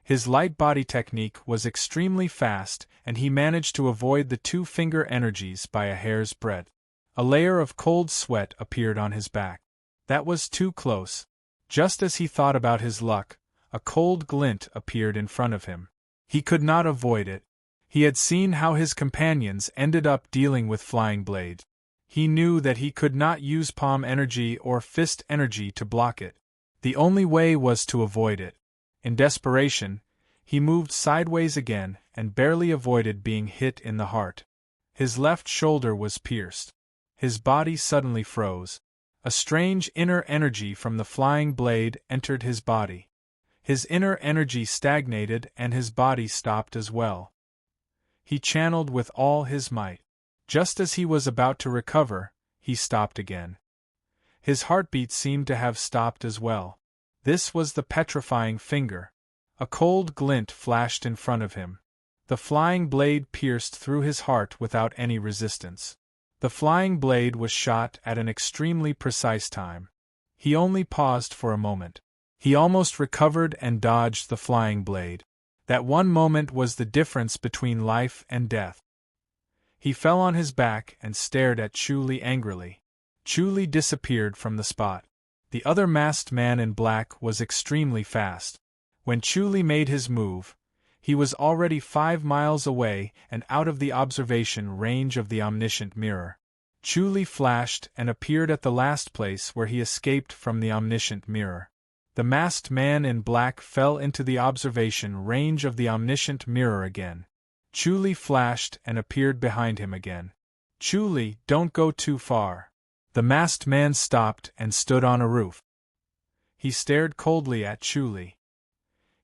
[SPEAKER 1] His light body technique was extremely fast, and he managed to avoid the two finger energies by a hair's breadth. A layer of cold sweat appeared on his back. That was too close. Just as he thought about his luck, a cold glint appeared in front of him. He could not avoid it. He had seen how his companions ended up dealing with flying blades. He knew that he could not use palm energy or fist energy to block it. The only way was to avoid it. In desperation, he moved sideways again and barely avoided being hit in the heart. His left shoulder was pierced. His body suddenly froze. A strange inner energy from the flying blade entered his body. His inner energy stagnated and his body stopped as well. He channeled with all his might. Just as he was about to recover, he stopped again. His heartbeat seemed to have stopped as well. This was the petrifying finger. A cold glint flashed in front of him. The flying blade pierced through his heart without any resistance. The flying blade was shot at an extremely precise time. He only paused for a moment. He almost recovered and dodged the flying blade. That one moment was the difference between life and death. He fell on his back and stared at Chu-Li angrily. Chu-Li disappeared from the spot. The other masked man in black was extremely fast. When Chu-Li made his move, he was already 5 miles away and out of the observation range of the omniscient mirror. Chu-Li flashed and appeared at the last place where he escaped from the omniscient mirror. The masked man in black fell into the observation range of the omniscient mirror again. Chu-Li flashed and appeared behind him again. Chu-Li, don't go too far. The masked man stopped and stood on a roof. He stared coldly at Chu-Li.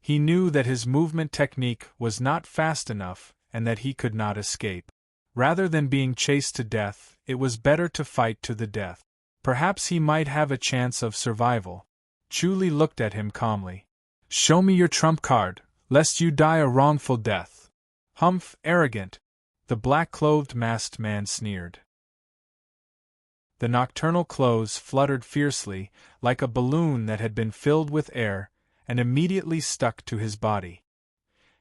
[SPEAKER 1] He knew that his movement technique was not fast enough and that he could not escape. Rather than being chased to death, it was better to fight to the death. Perhaps he might have a chance of survival. Chu-Li looked at him calmly. Show me your trump card, lest you die a wrongful death. Humph, arrogant, the black-clothed masked man sneered. The nocturnal clothes fluttered fiercely, like a balloon that had been filled with air, and immediately stuck to his body.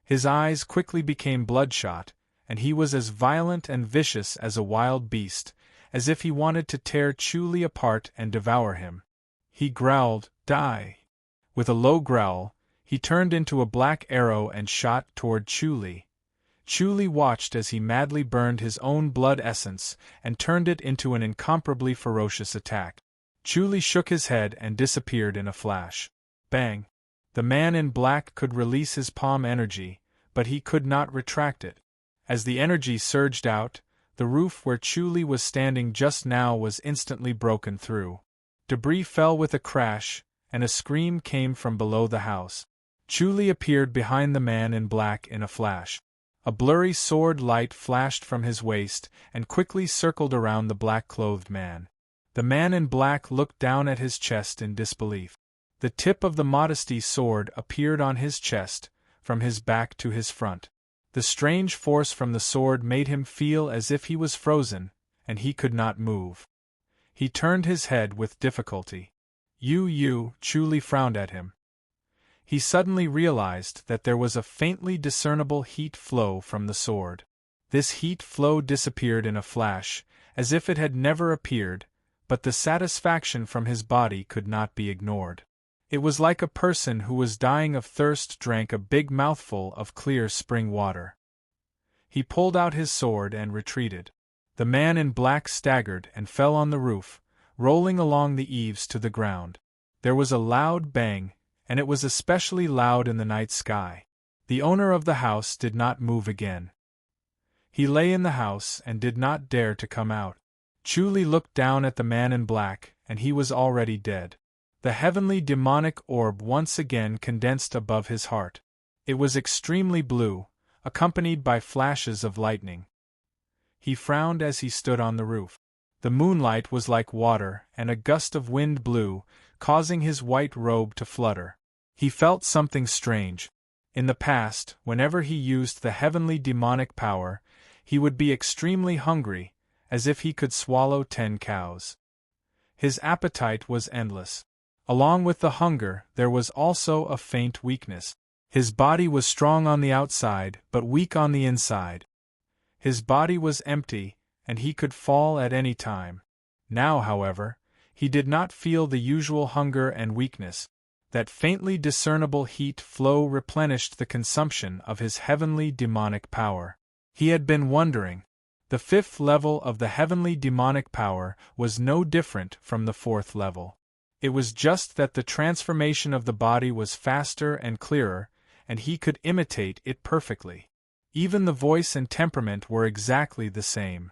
[SPEAKER 1] His eyes quickly became bloodshot, and he was as violent and vicious as a wild beast, as if he wanted to tear Chu-Li apart and devour him. He growled, "Die!" With a low growl, he turned into a black arrow and shot toward Chu-Li. Chu-Li watched as he madly burned his own blood essence and turned it into an incomparably ferocious attack. Chu-Li shook his head and disappeared in a flash. Bang! The man in black could release his palm energy, but he could not retract it. As the energy surged out, the roof where Chu-Li was standing just now was instantly broken through. Debris fell with a crash, and a scream came from below the house. Chu-Li appeared behind the man in black in a flash. A blurry sword light flashed from his waist and quickly circled around the black-clothed man. The man in black looked down at his chest in disbelief. The tip of the modesty sword appeared on his chest, from his back to his front. The strange force from the sword made him feel as if he was frozen, and he could not move. He turned his head with difficulty. You, Chu-Li frowned at him. He suddenly realized that there was a faintly discernible heat flow from the sword. This heat flow disappeared in a flash, as if it had never appeared, but the satisfaction from his body could not be ignored. It was like a person who was dying of thirst drank a big mouthful of clear spring water. He pulled out his sword and retreated. The man in black staggered and fell on the roof, rolling along the eaves to the ground. There was a loud bang, and it was especially loud in the night sky. The owner of the house did not move again. He lay in the house and did not dare to come out. Chu-Li looked down at the man in black, and he was already dead. The heavenly demonic orb once again condensed above his heart. It was extremely blue, accompanied by flashes of lightning. He frowned as he stood on the roof. The moonlight was like water, and a gust of wind blew, causing his white robe to flutter. He felt something strange. In the past, whenever he used the heavenly demonic power, he would be extremely hungry, as if he could swallow 10 cows. His appetite was endless. Along with the hunger, there was also a faint weakness. His body was strong on the outside, but weak on the inside. His body was empty, and he could fall at any time. Now, however, he did not feel the usual hunger and weakness. That faintly discernible heat flow replenished the consumption of his heavenly demonic power. He had been wondering. The 5th level of the heavenly demonic power was no different from the 4th level. It was just that the transformation of the body was faster and clearer, and he could imitate it perfectly. Even the voice and temperament were exactly the same.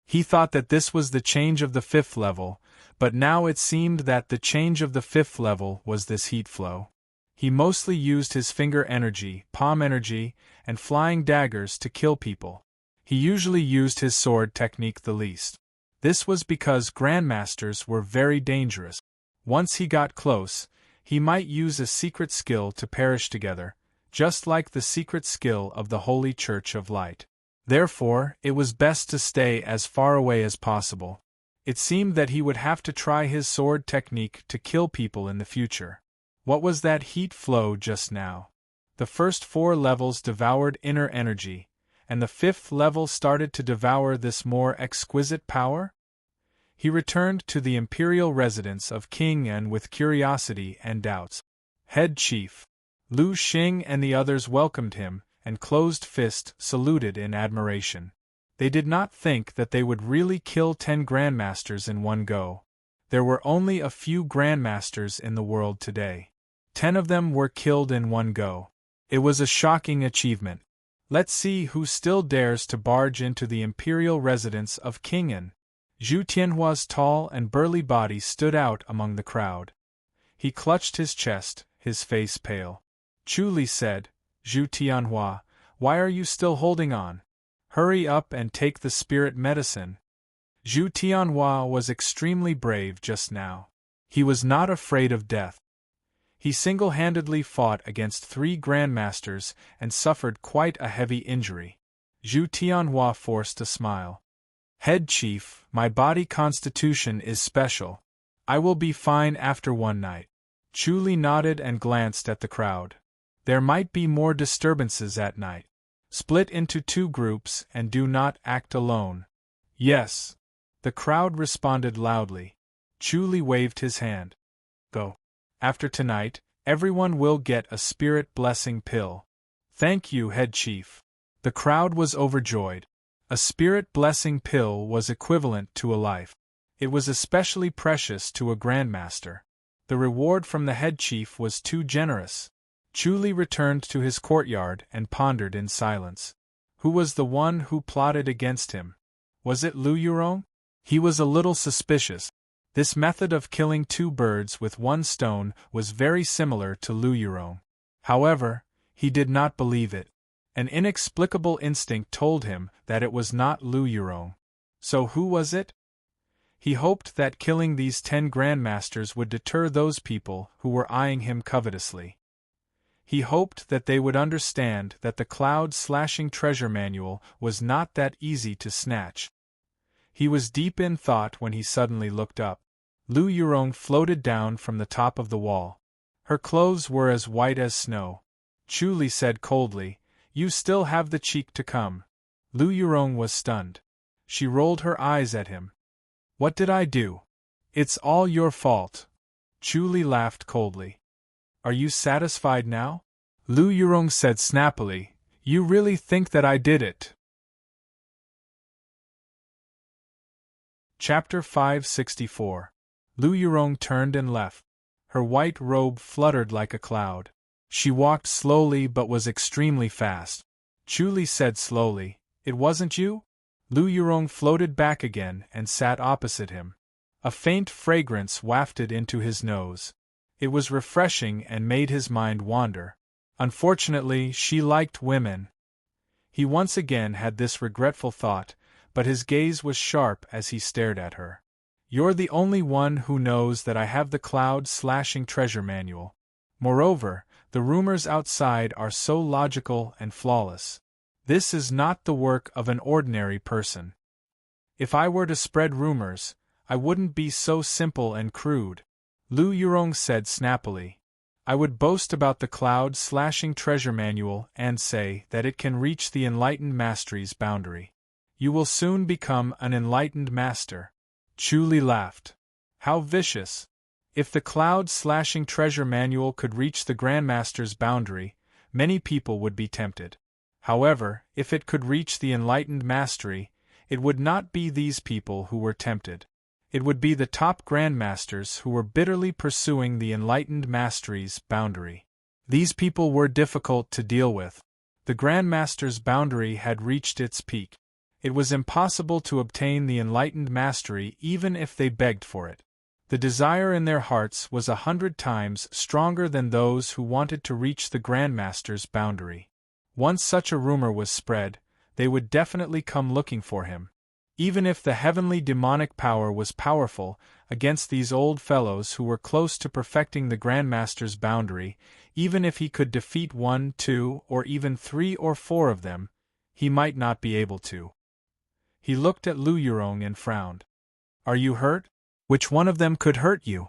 [SPEAKER 1] He thought that this was the change of the 5th level, but now it seemed that the change of the 5th level was this heat flow. He mostly used his finger energy, palm energy, and flying daggers to kill people. He usually used his sword technique the least. This was because grandmasters were very dangerous. Once he got close, he might use a secret skill to perish together, just like the secret skill of the Holy Church of Light. Therefore, it was best to stay as far away as possible. It seemed that he would have to try his sword technique to kill people in the future. What was that heat flow just now? The first 4 levels devoured inner energy, and the 5th level started to devour this more exquisite power? He returned to the imperial residence of King An with curiosity and doubts. Head Chief Lu Xing and the others welcomed him, and closed-fist saluted in admiration. They did not think that they would really kill 10 grandmasters in one go. There were only a few grandmasters in the world today. 10 of them were killed in one go. It was a shocking achievement. Let's see who still dares to barge into the imperial residence of King An. Zhu Tianhua's tall and burly body stood out among the crowd. He clutched his chest, his face pale. Chu Li said, "Zhu Tianhua, why are you still holding on? Hurry up and take the spirit medicine." Zhu Tianhua was extremely brave just now. He was not afraid of death. He single-handedly fought against 3 grandmasters and suffered quite a heavy injury. Zhu Tianhua forced a smile. "Head Chief, my body constitution is special. I will be fine after one night." Chu Li nodded and glanced at the crowd. There might be more disturbances at night. Split into 2 groups and do not act alone. Yes. The crowd responded loudly. Chu Li waved his hand. Go. After tonight, everyone will get a spirit blessing pill. Thank you, Head Chief. The crowd was overjoyed. A spirit blessing pill was equivalent to a life. It was especially precious to a grandmaster. The reward from the Head Chief was too generous. Chu Li returned to his courtyard and pondered in silence. Who was the one who plotted against him? Was it Lu Yurong? He was a little suspicious. This method of killing 2 birds with 1 stone was very similar to Lu Yurong. However, he did not believe it. An inexplicable instinct told him that it was not Lu Yurong. So who was it? He hoped that killing these 10 grandmasters would deter those people who were eyeing him covetously. He hoped that they would understand that the cloud-slashing treasure manual was not that easy to snatch. He was deep in thought when he suddenly looked up. Lu Yurong floated down from the top of the wall. Her clothes were as white as snow. Chu Li said coldly, "You still have the cheek to come." Lu Yurong was stunned. She rolled her eyes at him. "What did I do?" "It's all your fault." Chu Li laughed coldly. "Are you satisfied now?" Lu Yurong said snappily, "You really think that I did it?" Chapter 564. Lu Yurong turned and left. Her white robe fluttered like a cloud. She walked slowly but was extremely fast. Chu Li said slowly, "It wasn't you?" Lu Yurong floated back again and sat opposite him. A faint fragrance wafted into his nose. It was refreshing and made his mind wander. Unfortunately, she liked women. He once again had this regretful thought, but his gaze was sharp as he stared at her. You're the only one who knows that I have the cloud-slashing treasure manual. Moreover, the rumors outside are so logical and flawless. This is not the work of an ordinary person. If I were to spread rumors, I wouldn't be so simple and crude, Lu Yurong said snappily. I would boast about the cloud-slashing treasure manual and say that it can reach the enlightened mastery's boundary. You will soon become an enlightened master. Chu Li laughed. How vicious! If the cloud-slashing treasure manual could reach the Grandmaster's boundary, many people would be tempted. However, if it could reach the enlightened mastery, it would not be these people who were tempted. It would be the top Grandmasters who were bitterly pursuing the enlightened mastery's boundary. These people were difficult to deal with. The Grandmaster's boundary had reached its peak. It was impossible to obtain the enlightened mastery even if they begged for it. The desire in their hearts was 100 times stronger than those who wanted to reach the Grandmaster's boundary. Once such a rumor was spread, they would definitely come looking for him. Even if the heavenly demonic power was powerful against these old fellows who were close to perfecting the Grandmaster's boundary, even if he could defeat 1, 2, or even 3 or 4 of them, he might not be able to. He looked at Lu Yurong and frowned. Are you hurt? Which one of them could hurt you?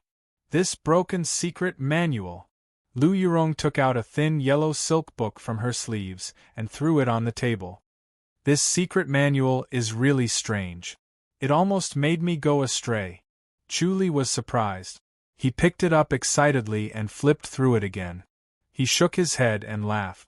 [SPEAKER 1] This broken secret manual. Lu Yurong took out a thin yellow silk book from her sleeves and threw it on the table. This secret manual is really strange. It almost made me go astray. Chu Li was surprised. He picked it up excitedly and flipped through it again. He shook his head and laughed.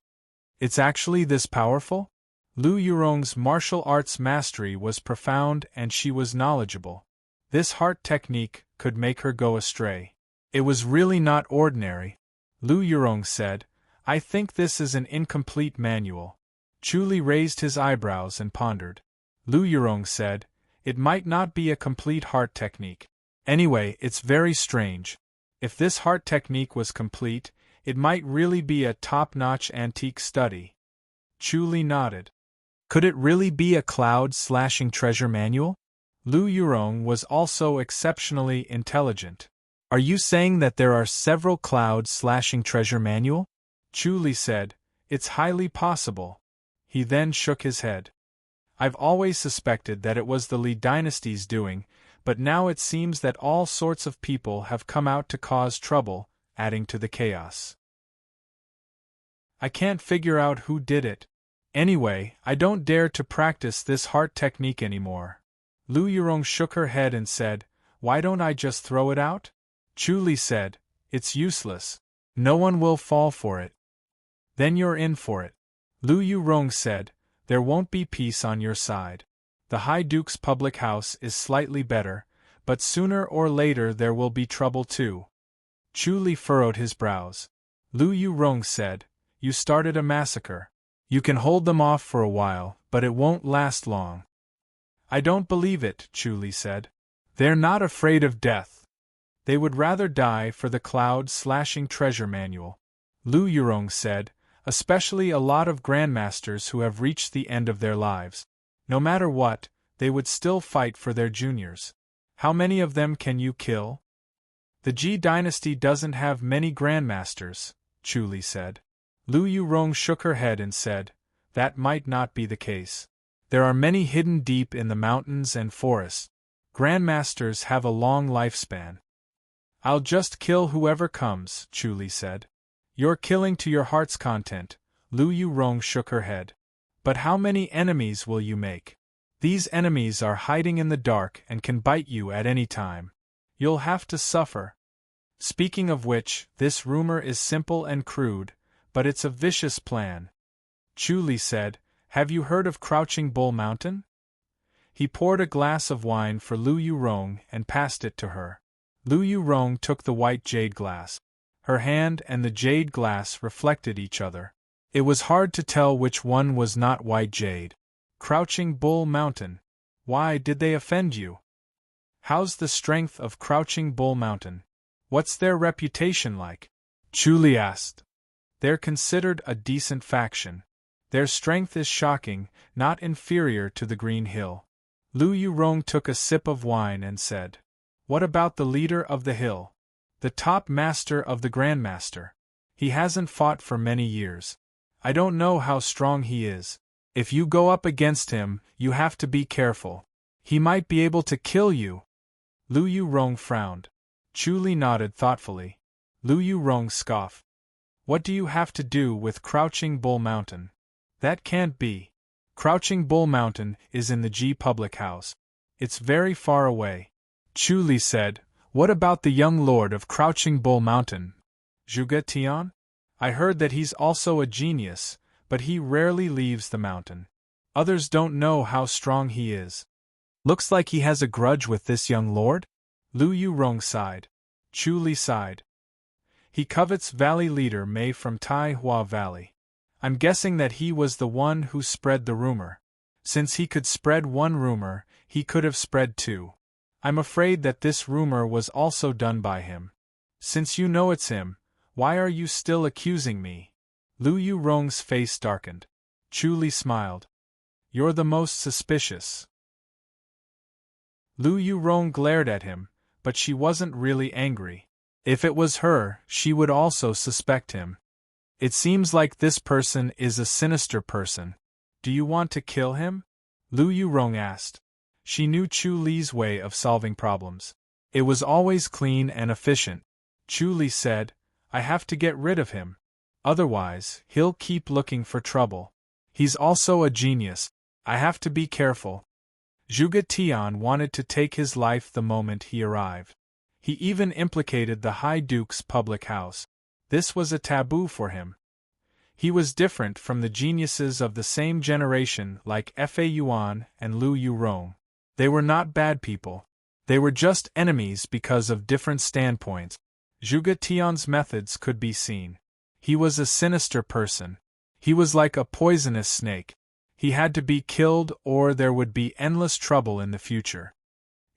[SPEAKER 1] It's actually this powerful? Lu Yurong's martial arts mastery was profound and she was knowledgeable. This heart technique could make her go astray. It was really not ordinary. Lu Yurong said, I think this is an incomplete manual. Chu Li raised his eyebrows and pondered. Lu Yurong said, it might not be a complete heart technique. Anyway, it's very strange. If this heart technique was complete, it might really be a top-notch antique study. Chu Li nodded. Could it really be a cloud-slashing treasure manual? Lu Yurong was also exceptionally intelligent. Are you saying that there are several cloud-slashing treasure manual? Chu Li said, it's highly possible. He then shook his head. I've always suspected that it was the Li dynasty's doing, but now it seems that all sorts of people have come out to cause trouble, adding to the chaos. I can't figure out who did it. Anyway, I don't dare to practice this heart technique anymore. Lu Yurong shook her head and said, why don't I just throw it out? Chu Li said, it's useless. No one will fall for it. Then you're in for it. Lu Yurong said, there won't be peace on your side. The High Duke's public house is slightly better, but sooner or later there will be trouble too. Chu Li furrowed his brows. Lu Yurong said, you started a massacre. You can hold them off for a while, but it won't last long. I don't believe it, Chu Li said. They're not afraid of death. They would rather die for the cloud-slashing treasure manual. Lu Yurong said, especially a lot of grandmasters who have reached the end of their lives. No matter what, they would still fight for their juniors. How many of them can you kill? The Ji dynasty doesn't have many grandmasters, Chu Li said. Lu Yurong shook her head and said, that might not be the case. There are many hidden deep in the mountains and forests. Grandmasters have a long lifespan. I'll just kill whoever comes, Chu Li said. You're killing to your heart's content, Lu Yurong shook her head. But how many enemies will you make? These enemies are hiding in the dark and can bite you at any time. You'll have to suffer. Speaking of which, this rumor is simple and crude, but it's a vicious plan. Chu Li said, have you heard of Crouching Bull Mountain? He poured a glass of wine for Lu Yurong and passed it to her. Lu Yurong took the white jade glass. Her hand and the jade glass reflected each other. It was hard to tell which one was not white jade. Crouching Bull Mountain. Why did they offend you? How's the strength of Crouching Bull Mountain? What's their reputation like? Chu Li asked. They're considered a decent faction. Their strength is shocking, not inferior to the Green Hill. Lu Yurong took a sip of wine and said, What about the leader of the hill? The top master of the Grandmaster? He hasn't fought for many years. I don't know how strong he is. If you go up against him, you have to be careful. He might be able to kill you. Lu Yurong frowned. Chu Li nodded thoughtfully. Lu Yurong scoffed. What do you have to do with Crouching Bull Mountain? That can't be. Crouching Bull Mountain is in the G public house. It's very far away. Chu Li said, What about the young lord of Crouching Bull Mountain? Zhuge Tian? I heard that he's also a genius, but he rarely leaves the mountain. Others don't know how strong he is. Looks like he has a grudge with this young lord? Lu Yurong sighed. Chu Li sighed. He covets Valley leader Mei from Tai Hua Valley. I'm guessing that he was the one who spread the rumor. Since he could spread one rumor, he could have spread two. I'm afraid that this rumor was also done by him. Since you know it's him, why are you still accusing me? Lu Yurong's face darkened. Chu Li smiled. You're the most suspicious. Lu Yurong glared at him, but she wasn't really angry. If it was her, she would also suspect him. It seems like this person is a sinister person. Do you want to kill him? Lu Yurong asked. She knew Chu Li's way of solving problems. It was always clean and efficient. Chu Li said, I have to get rid of him. Otherwise, he'll keep looking for trouble. He's also a genius. I have to be careful. Zhuge Tian wanted to take his life the moment he arrived. He even implicated the High Duke's public house. This was a taboo for him. He was different from the geniuses of the same generation like Fa Yuan and Lu Yurong. They were not bad people. They were just enemies because of different standpoints. Zhuge Tian's methods could be seen. He was a sinister person. He was like a poisonous snake. He had to be killed or there would be endless trouble in the future.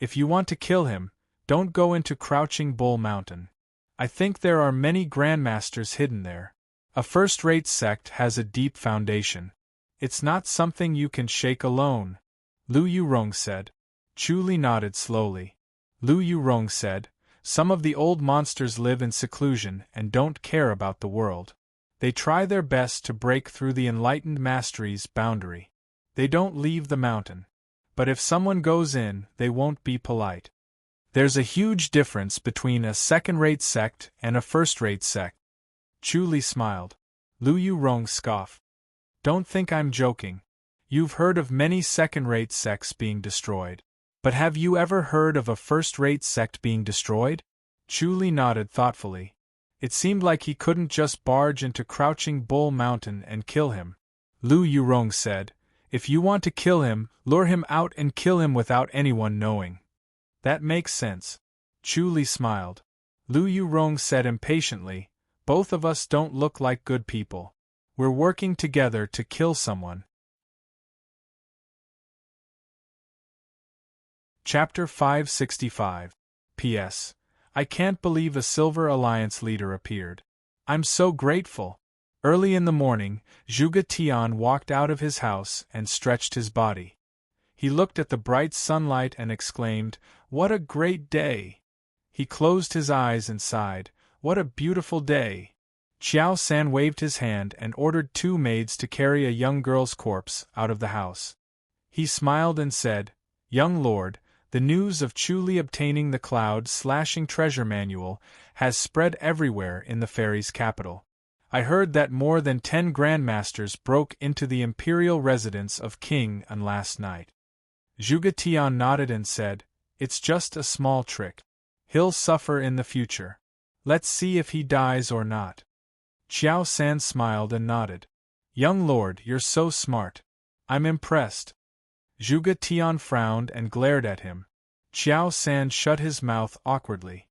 [SPEAKER 1] If you want to kill him, don't go into Crouching Bull Mountain. I think there are many grandmasters hidden there. A first-rate sect has a deep foundation. It's not something you can shake alone. Lu Yurong said. Chu Li nodded slowly. Lu Yurong said, Some of the old monsters live in seclusion and don't care about the world. They try their best to break through the enlightened mastery's boundary. They don't leave the mountain. But if someone goes in, they won't be polite. There's a huge difference between a second-rate sect and a first-rate sect. Chu Li smiled. Lu Yurong scoffed. Don't think I'm joking. You've heard of many second-rate sects being destroyed. But have you ever heard of a first-rate sect being destroyed? Chu Li nodded thoughtfully. It seemed like he couldn't just barge into Crouching Bull Mountain and kill him. Lu Yurong said, If you want to kill him, lure him out and kill him without anyone knowing. That makes sense. Chu Li smiled. Lu Yurong said impatiently, Both of us don't look like good people. We're working together to kill someone. Chapter 565. P.S. I can't believe a Silver Alliance leader appeared. I'm so grateful. Early in the morning, Zhuge Tian walked out of his house and stretched his body. He looked at the bright sunlight and exclaimed, What a great day! He closed his eyes and sighed, What a beautiful day! Qiao San waved his hand and ordered 2 maids to carry a young girl's corpse out of the house. He smiled and said, Young lord, the news of Chu Li obtaining the cloud-slashing treasure manual has spread everywhere in the fairy's capital. I heard that more than 10 grandmasters broke into the imperial residence of King An last night. Zhuge Tian nodded and said, It's just a small trick. He'll suffer in the future. Let's see if he dies or not. Qiao San smiled and nodded. Young lord, you're so smart. I'm impressed. Zhuge Tian frowned and glared at him. Qiao San shut his mouth awkwardly.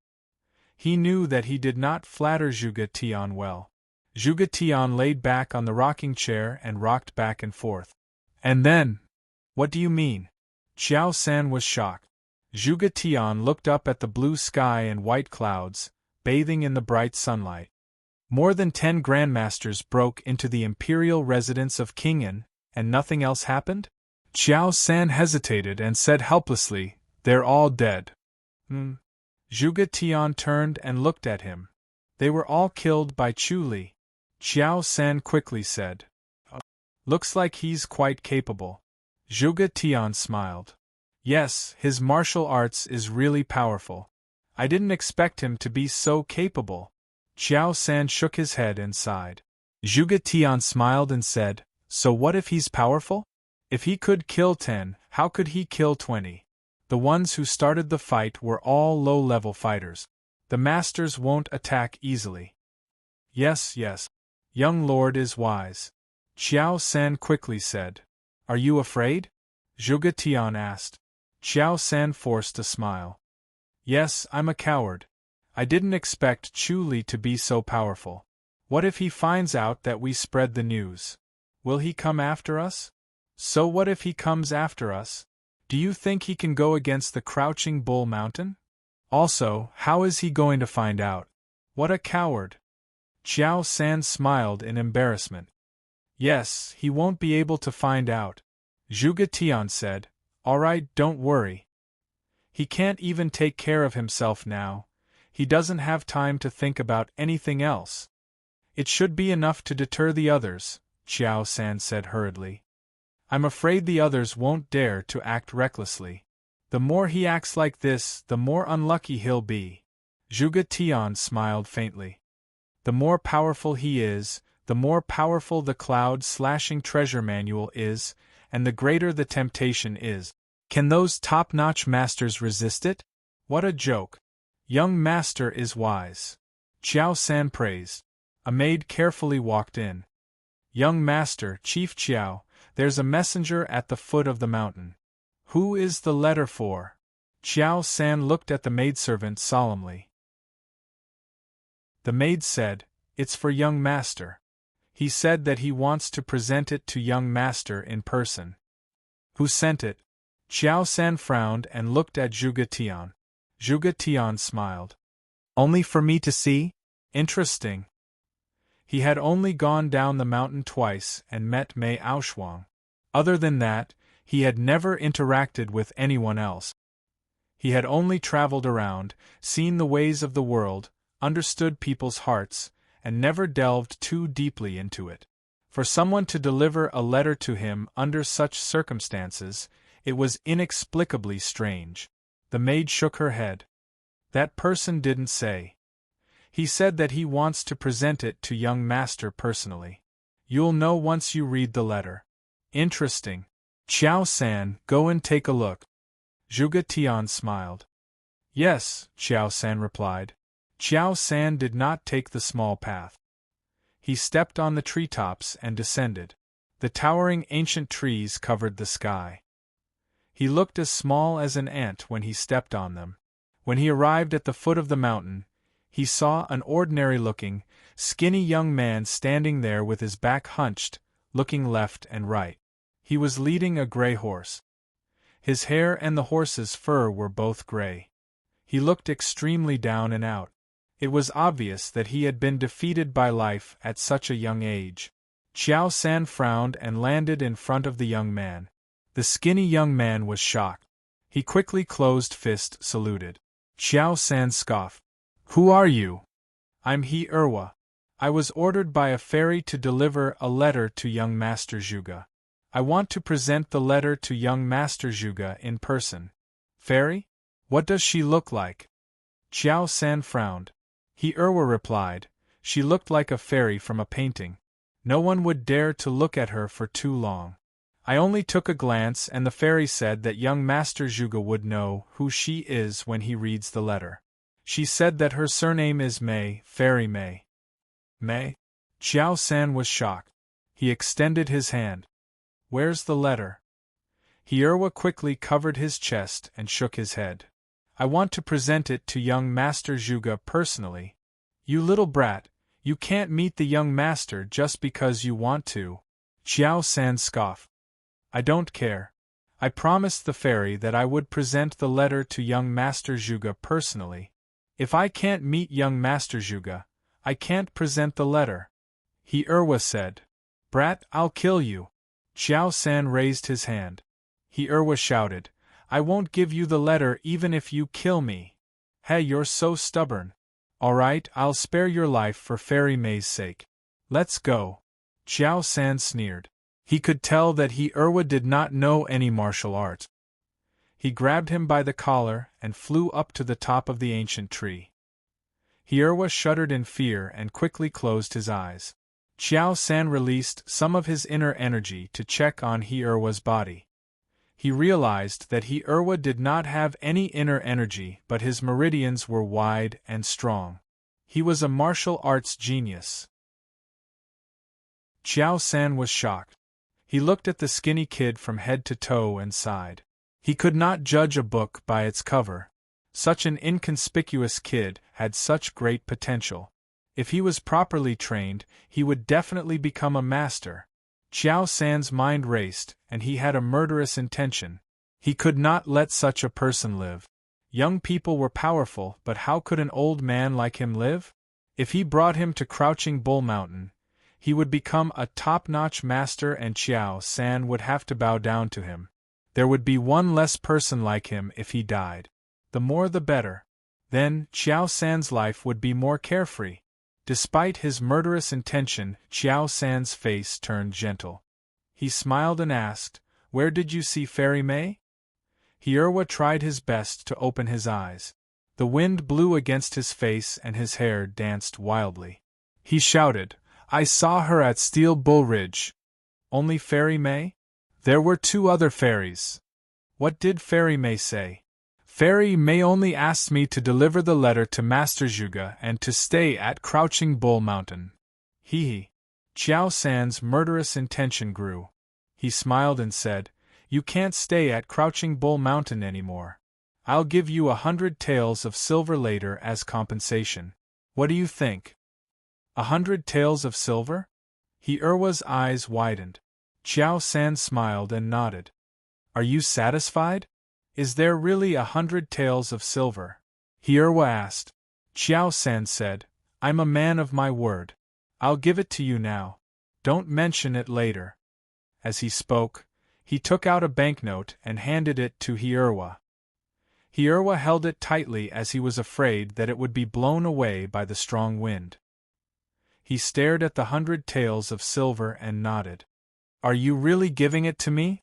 [SPEAKER 1] He knew that he did not flatter Zhuge Tian well. Zhuge Tian laid back on the rocking chair and rocked back and forth. And then? What do you mean? Qiao San was shocked. Zhuge Tian looked up at the blue sky and white clouds, bathing in the bright sunlight. More than 10 grandmasters broke into the imperial residence of King An, and nothing else happened? Qiao San hesitated and said helplessly, They're all dead. Zhuge Tian turned and looked at him. They were all killed by Chu Li. Xiao San quickly said. Looks like he's quite capable. Zhuge Tian smiled. Yes, his martial arts is really powerful. I didn't expect him to be so capable. Xiao San shook his head and sighed. Zhuge Tian smiled and said, So what if he's powerful? If he could kill 10, how could he kill 20? The ones who started the fight were all low-level fighters. The masters won't attack easily. Yes, young lord is wise. Xiao San quickly said. Are you afraid? Zhuge Tian asked. Xiao San forced a smile. Yes, I'm a coward. I didn't expect Chu Li to be so powerful. What if he finds out that we spread the news? Will he come after us? So what if he comes after us? Do you think he can go against the Crouching Bull Mountain? Also, how is he going to find out? What a coward! Xiao San smiled in embarrassment. Yes, he won't be able to find out. Zhuge Tian said, All right, don't worry. He can't even take care of himself now. He doesn't have time to think about anything else. It should be enough to deter the others, Xiao San said hurriedly. I'm afraid the others won't dare to act recklessly. The more he acts like this, the more unlucky he'll be. Zhuge Tian smiled faintly. The more powerful he is, the more powerful the cloud-slashing treasure manual is, and the greater the temptation is. Can those top-notch masters resist it? What a joke. Young master is wise. Xiao San praised. A maid carefully walked in. Young master, Chief Xiao, there's a messenger at the foot of the mountain. Who is the letter for? Xiao San looked at the maidservant solemnly. The maid said, It's for young master. He said that he wants to present it to young master in person. Who sent it? Xiao San frowned and looked at Zhuge Tian. Zhuge Tian smiled. Only for me to see? Interesting. He had only gone down the mountain twice and met Mei Aoshuang. Other than that, he had never interacted with anyone else. He had only traveled around, seen the ways of the world, understood people's hearts, and never delved too deeply into it. For someone to deliver a letter to him under such circumstances, it was inexplicably strange. The maid shook her head. That person didn't say. He said that he wants to present it to young master personally. You'll know once you read the letter. Interesting. Xiao San, go and take a look. Zhuge Tian smiled. Yes, Xiao San replied. Xiao San did not take the small path. He stepped on the treetops and descended. The towering ancient trees covered the sky. He looked as small as an ant when he stepped on them. When he arrived at the foot of the mountain, he saw an ordinary-looking, skinny young man standing there with his back hunched, looking left and right. He was leading a gray horse. His hair and the horse's fur were both gray. He looked extremely down and out. It was obvious that he had been defeated by life at such a young age. Xiao San frowned and landed in front of the young man. The skinny young man was shocked. He quickly closed-fist saluted. Xiao San scoffed. Who are you? I'm He Erwa. I was ordered by a fairy to deliver a letter to young Master Zhuge. I want to present the letter to young Master Zhuge in person. Fairy? What does she look like? Xiao San frowned. He Erwa replied, She looked like a fairy from a painting. No one would dare to look at her for too long. I only took a glance and the fairy said that young Master Zhuge would know who she is when he reads the letter. She said that her surname is Mei, Fairy Mei. Mei? Xiao San was shocked. He extended his hand. Where's the letter? He Erwa quickly covered his chest and shook his head. I want to present it to young Master Zhuge personally. You little brat, you can't meet the young master just because you want to. Xiao San scoffed. I don't care. I promised the fairy that I would present the letter to young Master Zhuge personally. If I can't meet young Master Zhuge, I can't present the letter. He Erwa said. Brat, I'll kill you. Xiao San raised his hand. He Erwa shouted, I won't give you the letter even if you kill me. Hey, you're so stubborn. All right, I'll spare your life for Fairy May's sake. Let's go. Xiao San sneered. He could tell that He-Erwa did not know any martial art. He grabbed him by the collar and flew up to the top of the ancient tree. He-Erwa shuddered in fear and quickly closed his eyes. Xiao San released some of his inner energy to check on He-Erwa's body. He realized that He-Erwa did not have any inner energy, but his meridians were wide and strong. He was a martial arts genius. Xiao San was shocked. He looked at the skinny kid from head to toe and sighed. He could not judge a book by its cover. Such an inconspicuous kid had such great potential. If he was properly trained, he would definitely become a master. Xiao San's mind raced, and he had a murderous intention. He could not let such a person live. Young people were powerful, but how could an old man like him live? If he brought him to Crouching Bull Mountain, he would become a top-notch master and Xiao San would have to bow down to him. There would be one less person like him if he died. The more the better. Then, Xiao San's life would be more carefree. Despite his murderous intention, Xiao San's face turned gentle. He smiled and asked, "Where did you see Fairy May?" He-Erwa tried his best to open his eyes. The wind blew against his face and his hair danced wildly. He shouted, "I saw her at Steel Bull Ridge." "Only Fairy May?" "There were 2 other fairies." "What did Fairy May say?" "Fairy May only asked me to deliver the letter to Master Zhuge and to stay at Crouching Bull Mountain." Hee. Xiao San's murderous intention grew. He smiled and said, "You can't stay at Crouching Bull Mountain anymore. I'll give you 100 taels of silver later as compensation. What do you think?" 100 taels of silver? He-Erwa's eyes widened. Xiao San smiled and nodded. "Are you satisfied? Is there really 100 taels of silver?" He-Erwa asked. Xiao San said, "I'm a man of my word. I'll give it to you now. Don't mention it later." As he spoke, he took out a banknote and handed it to He-Erwa. He-Erwa held it tightly as he was afraid that it would be blown away by the strong wind. He stared at the 100 taels of silver and nodded. "Are you really giving it to me?"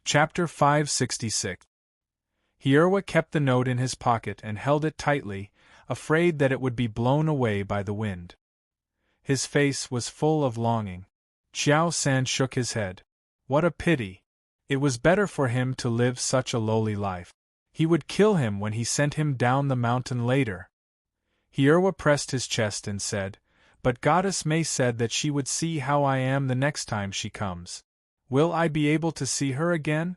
[SPEAKER 1] Chapter 566. He-Erwa kept the note in his pocket and held it tightly, afraid that it would be blown away by the wind. His face was full of longing. Xiao San shook his head. What a pity! It was better for him to live such a lowly life. He would kill him when he sent him down the mountain later. He-Erwa pressed his chest and said, "But Goddess May said that she would see how I am the next time she comes. Will I be able to see her again?"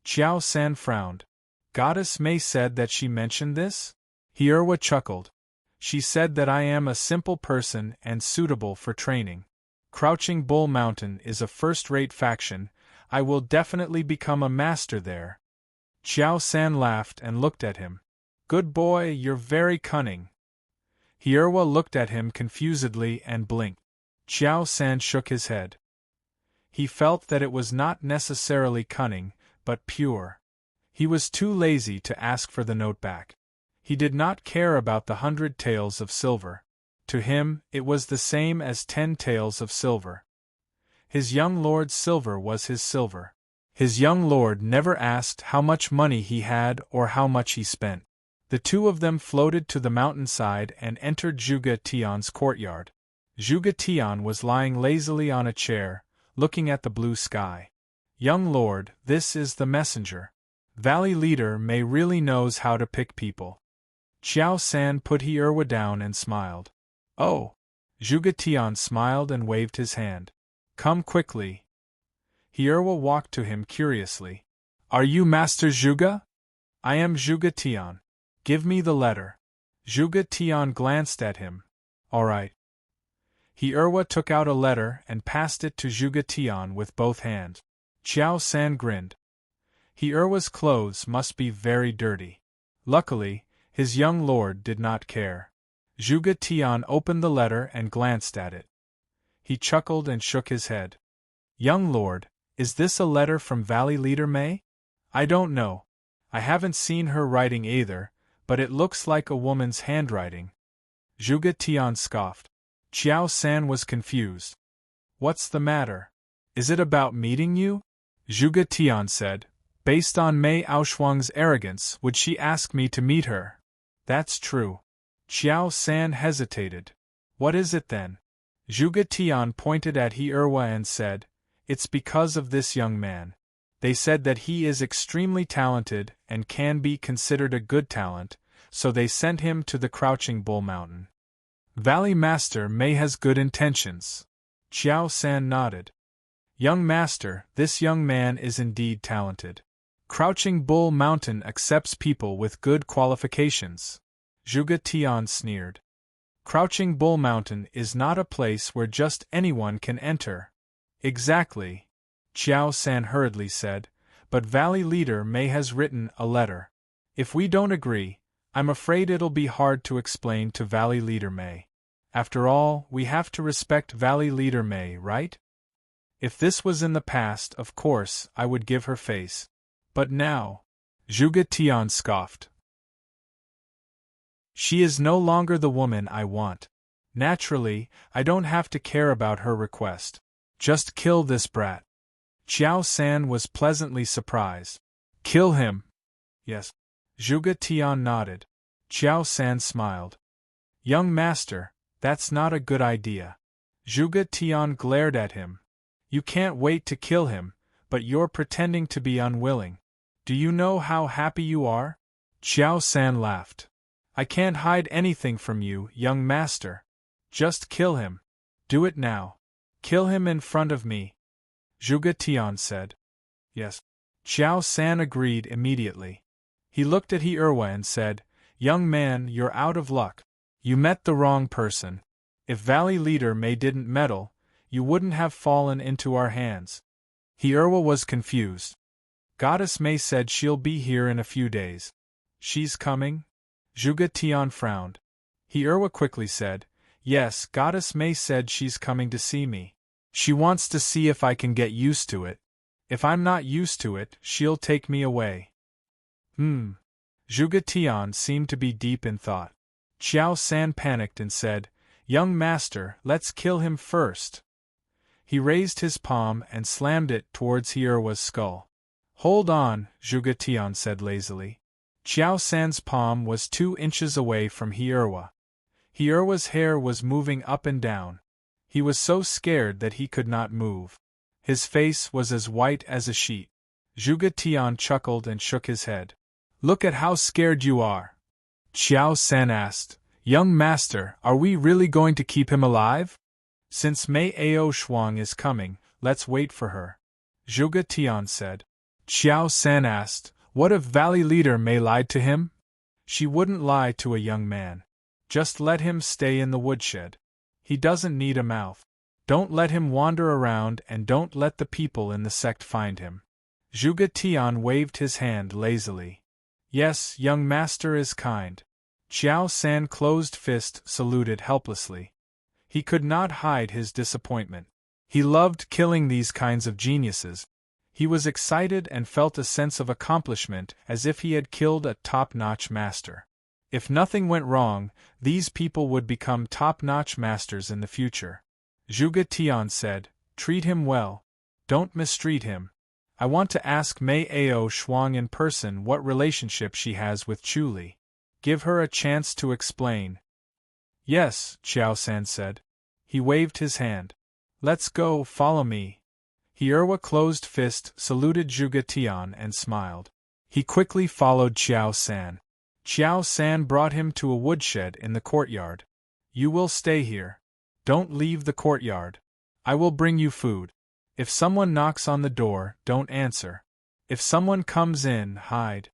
[SPEAKER 1] Xiao San frowned. "Goddess May said that she mentioned this?" He-Erwa chuckled. "She said that I am a simple person and suitable for training. Crouching Bull Mountain is a first-rate faction. I will definitely become a master there." Xiao San laughed and looked at him. "Good boy, you're very cunning." He-Erwa looked at him confusedly and blinked. Xiao San shook his head. He felt that it was not necessarily cunning, but pure. He was too lazy to ask for the note back. He did not care about the 100 taels of silver. To him, it was the same as 10 taels of silver. His young lord's silver was his silver. His young lord never asked how much money he had or how much he spent. The two of them floated to the mountainside and entered Zhuge Tian's courtyard. Zhuge Tian was lying lazily on a chair, looking at the blue sky. "Young lord, this is the messenger. Valley leader May really knows how to pick people." Xiao San put He-Erwa down and smiled. "Oh!" Zhuge Tian smiled and waved his hand. "Come quickly." He-Erwa walked to him curiously. "Are you Master Zhuge?" "I am Zhuge Tian. Give me the letter." Zhuge Tian glanced at him. "All right." He-Erwa took out a letter and passed it to Zhuge Tian with both hands. Xiao San grinned. He-Erwa's clothes must be very dirty. Luckily, his young lord did not care. Zhuge Tian opened the letter and glanced at it. He chuckled and shook his head. "Young lord, is this a letter from Valley Leader May?" I don't know. I haven't seen her writing either, but it looks like a woman's handwriting. Zhuge Tian scoffed. Qiao San was confused. What's the matter? Is it about meeting you? Zhuge Tian said. Based on Mei Aoshuang's arrogance, would she ask me to meet her? That's true. Qiao San hesitated. What is it then? Zhuge Tian pointed at He Erwa and said, It's because of this young man. They said that he is extremely talented and can be considered a good talent, so they sent him to the Crouching Bull Mountain. Valley Master Mei has good intentions. Qiao San nodded. Young Master, this young man is indeed talented. Crouching Bull Mountain accepts people with good qualifications. Zhuge Tian sneered. Crouching Bull Mountain is not a place where just anyone can enter. Exactly. Qiao San hurriedly said, but Valley Leader Mei has written a letter. If we don't agree, I'm afraid it'll be hard to explain to Valley Leader Mei. After all, we have to respect Valley Leader Mei, right? If this was in the past, of course, I would give her face. But now, Zhuge Tian scoffed. She is no longer the woman I want. Naturally, I don't have to care about her request. Just kill this brat. Qiao San was pleasantly surprised. Kill him? Yes. Zhuge Tian nodded. Qiao San smiled. Young Master, that's not a good idea. Zhuge Tian glared at him. You can't wait to kill him, but you're pretending to be unwilling. Do you know how happy you are? Qiao San laughed. I can't hide anything from you, young Master. Just kill him. Do it now. Kill him in front of me. Zhuge Tian said. Yes. Qiao San agreed immediately. He looked at He Erwa and said, Young man, you're out of luck. You met the wrong person. If Valley Leader Mei didn't meddle, you wouldn't have fallen into our hands. He Erwa was confused. Goddess Mei said she'll be here in a few days. She's coming? Zhuge Tian frowned. He Erwa quickly said, Yes, Goddess Mei said she's coming to see me. She wants to see if I can get used to it. If I'm not used to it, she'll take me away. Zhuge Tian seemed to be deep in thought. Qiao San panicked and said, Young Master, let's kill him first. He raised his palm and slammed it towards He Erwa's skull. Hold on, Zhuge Tian said lazily. Qiao San's palm was 2 inches away from He Erwa. He Erwa's hair was moving up and down. He was so scared that he could not move. His face was as white as a sheet. Zhuge Tian chuckled and shook his head. Look at how scared you are. Qiao San asked, Young Master, are we really going to keep him alive? Since Mei Aoshuang is coming, let's wait for her. Zhuge Tian said. Qiao San asked, What if Valley Leader Mei lied to him? She wouldn't lie to a young man. Just let him stay in the woodshed. He doesn't need a mouth. Don't let him wander around and don't let the people in the sect find him. Zhuge Tian waved his hand lazily. Yes, young Master is kind. Qiao San closed fist saluted helplessly. He could not hide his disappointment. He loved killing these kinds of geniuses. He was excited and felt a sense of accomplishment as if he had killed a top-notch master. If nothing went wrong, these people would become top-notch masters in the future. Zhuge Tian said, Treat him well. Don't mistreat him. I want to ask Mei Aoshuang in person what relationship she has with Chuli. Give her a chance to explain. Yes, Qiao San said. He waved his hand. Let's go, follow me. He Erwa closed fist saluted Zhuge Tian and smiled. He quickly followed Qiao San. Qiao San brought him to a woodshed in the courtyard. You will stay here. Don't leave the courtyard. I will bring you food. If someone knocks on the door, don't answer. If someone comes in, hide.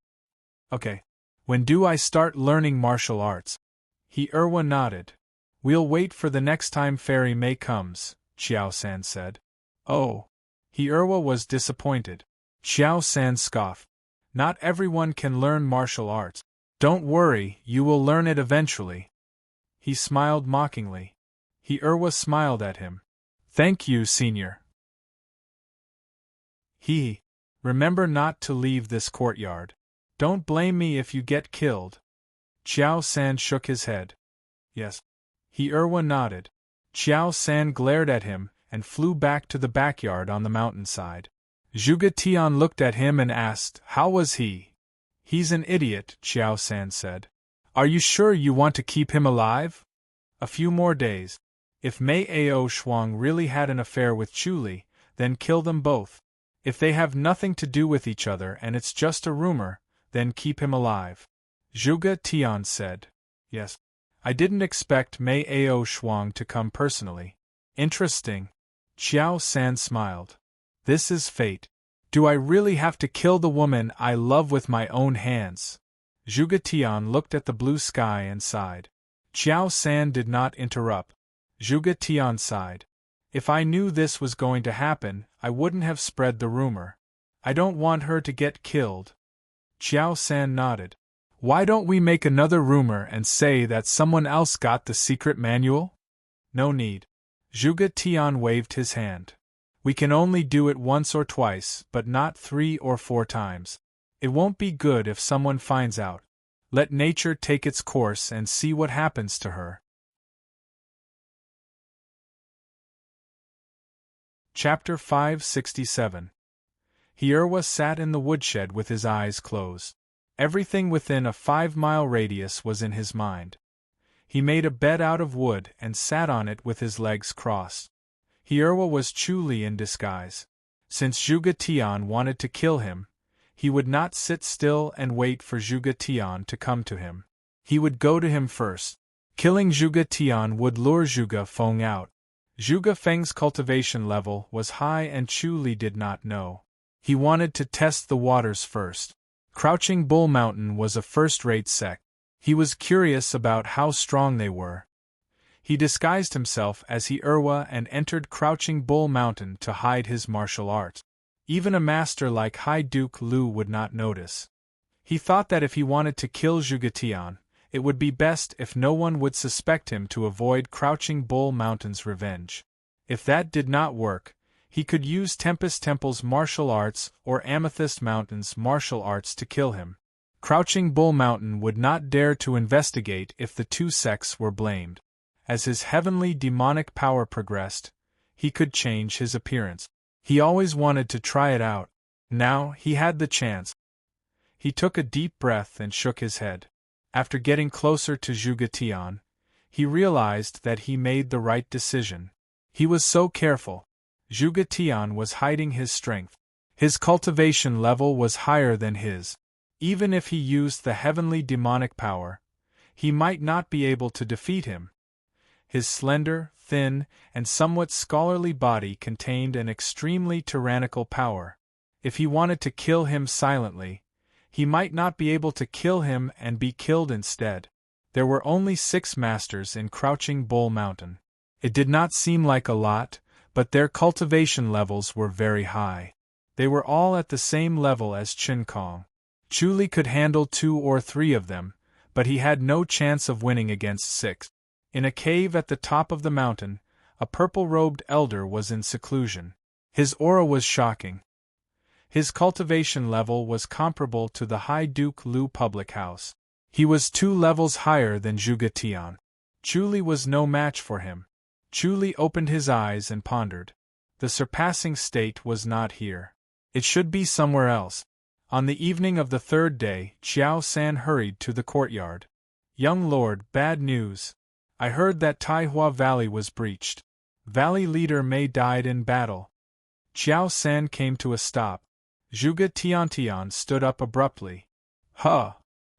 [SPEAKER 1] Okay. When do I start learning martial arts? He Erwa nodded. We'll wait for the next time Fairy Mei comes, Qiao San said. Oh. He Erwa was disappointed. Qiao San scoffed. Not everyone can learn martial arts. Don't worry, you will learn it eventually. He smiled mockingly. He Erwa smiled at him. Thank you, Senior. He Remember not to leave this courtyard. Don't blame me if you get killed. Qiao San shook his head. Yes. Irwa nodded. Qiao San glared at him and flew back to the backyard on the mountainside. Zhuge Tian looked at him and asked, "How was he?" "He's an idiot," Qiao San said. "Are you sure you want to keep him alive?" "A few more days. If Mei Ao Shuang really had an affair with Chuli, then kill them both. If they have nothing to do with each other and it's just a rumor, then keep him alive." Zhuge Tian said. "Yes. I didn't expect Mei Ao Shuang to come personally." "Interesting." Qiao San smiled. "This is fate. Do I really have to kill the woman I love with my own hands?" Zhuge Tian looked at the blue sky and sighed. Qiao San did not interrupt. Zhuge Tian sighed. "If I knew this was going to happen, I wouldn't have spread the rumor. I don't want her to get killed." Qiao San nodded. "Why don't we make another rumor and say that someone else got the secret manual?" "No need." Zhuge Tian waved his hand. "We can only do it once or twice, but not 3 or 4 times. It won't be good if someone finds out. Let nature take its course and see what happens to her." Chapter 567. Irwa sat in the woodshed with his eyes closed. Everything within a 5-mile radius was in his mind. He made a bed out of wood and sat on it with his legs crossed. Irwa was Chuli in disguise. Since Zhuge Tian wanted to kill him, he would not sit still and wait for Zhuge Tian to come to him. He would go to him first. Killing Zhuge Tian would lure Zhuge Feng out. Zhuge Feng's cultivation level was high and Chuli did not know. He wanted to test the waters first. Crouching Bull Mountain was a first-rate sect. He was curious about how strong they were. He disguised himself as Irwa and entered Crouching Bull Mountain to hide his martial arts. Even a master like High Duke Lu would not notice. He thought that if he wanted to kill Zhuge Tian, it would be best if no one would suspect him to avoid Crouching Bull Mountain's revenge. If that did not work, he could use Tempest Temple's martial arts or Amethyst Mountain's martial arts to kill him. Crouching Bull Mountain would not dare to investigate if the two sects were blamed. As his heavenly demonic power progressed, he could change his appearance. He always wanted to try it out. Now he had the chance. He took a deep breath and shook his head. After getting closer to Zhuge Tian, he realized that he made the right decision. He was so careful. Zhuge Tian was hiding his strength. His cultivation level was higher than his. Even if he used the heavenly demonic power, he might not be able to defeat him. His slender, thin, and somewhat scholarly body contained an extremely tyrannical power. If he wanted to kill him silently, he might not be able to kill him and be killed instead. There were only 6 masters in Crouching Bull Mountain. It did not seem like a lot, but their cultivation levels were very high. They were all at the same level as Qin Kong. Chuli could handle 2 or 3 of them, but he had no chance of winning against 6. In a cave at the top of the mountain, a purple-robed elder was in seclusion. His aura was shocking. His cultivation level was comparable to the High Duke Lu public house. He was 2 levels higher than Zhuge Tian. Chuli was no match for him. Chuli opened his eyes and pondered. The surpassing state was not here. It should be somewhere else. On the evening of the 3rd day, Qiao San hurried to the courtyard. "Young lord, bad news. I heard that Taihua Valley was breached. Valley leader Mei died in battle." Qiao San came to a stop. Zhuge Tiantian stood up abruptly. "Huh!"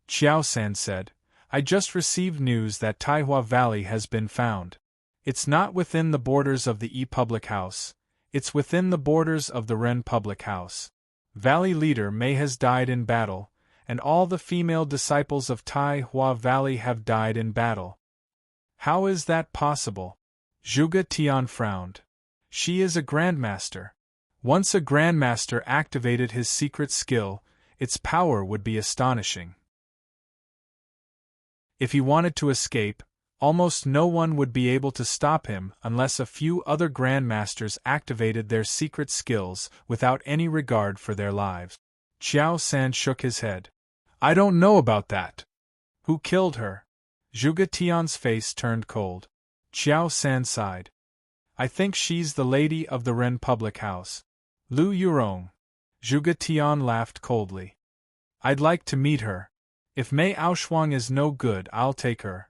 [SPEAKER 1] Qiao San said. "I just received news that Taihua Valley has been found. It's not within the borders of the public house, it's within the borders of the Ren public house. Valley leader Mei has died in battle, and all the female disciples of Taihua Valley have died in battle." "How is that possible?" Zhuge Tian frowned. "She is a grandmaster. Once a grandmaster activated his secret skill, its power would be astonishing. If he wanted to escape, Almost no one would be able to stop him unless a few other grandmasters activated their secret skills without any regard for their lives. Xiao San shook his head. I don't know about that. Who killed her? Zhuge Tian's face turned cold. Xiao San sighed. I think she's the lady of the Ren public house. Lu Yurong. Zhuge Tian laughed coldly. I'd like to meet her. If Mei Aoshuang is no good, I'll take her.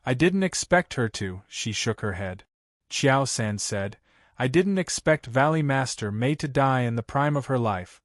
[SPEAKER 1] I didn't expect her to, she shook her head. Xiao San said, I didn't expect Valley Master Mei to die in the prime of her life.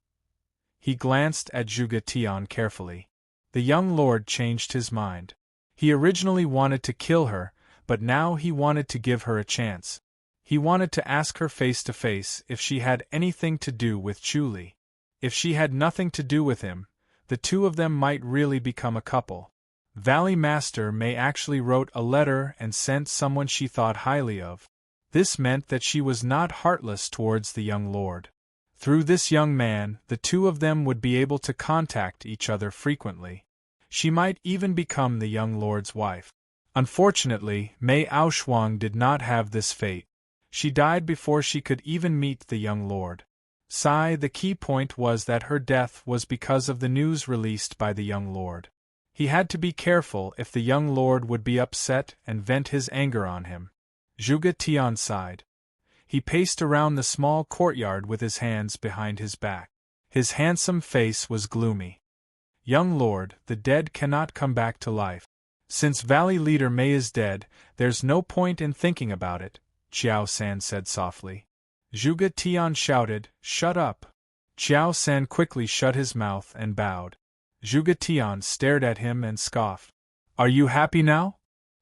[SPEAKER 1] He glanced at Zhuge Tian carefully. The young lord changed his mind. He originally wanted to kill her, but now he wanted to give her a chance. He wanted to ask her face to face if she had anything to do with Chu Li. If she had nothing to do with him, the two of them might really become a couple. Valley Master Mei actually wrote a letter and sent someone she thought highly of. This meant that she was not heartless towards the young lord. Through this young man, the two of them would be able to contact each other frequently. She might even become the young lord's wife. Unfortunately, Mei Aoshuang did not have this fate. She died before she could even meet the young lord. The key point was that her death was because of the news released by the young lord. He had to be careful if the young lord would be upset and vent his anger on him. Zhuge Tian sighed. He paced around the small courtyard with his hands behind his back. His handsome face was gloomy. Young lord, the dead cannot come back to life. Since Valley Leader Mei is dead, there's no point in thinking about it, Xiao San said softly. Zhuge Tian shouted, Shut up! Xiao San quickly shut his mouth and bowed. Zhuge Tian stared at him and scoffed. Are you happy now?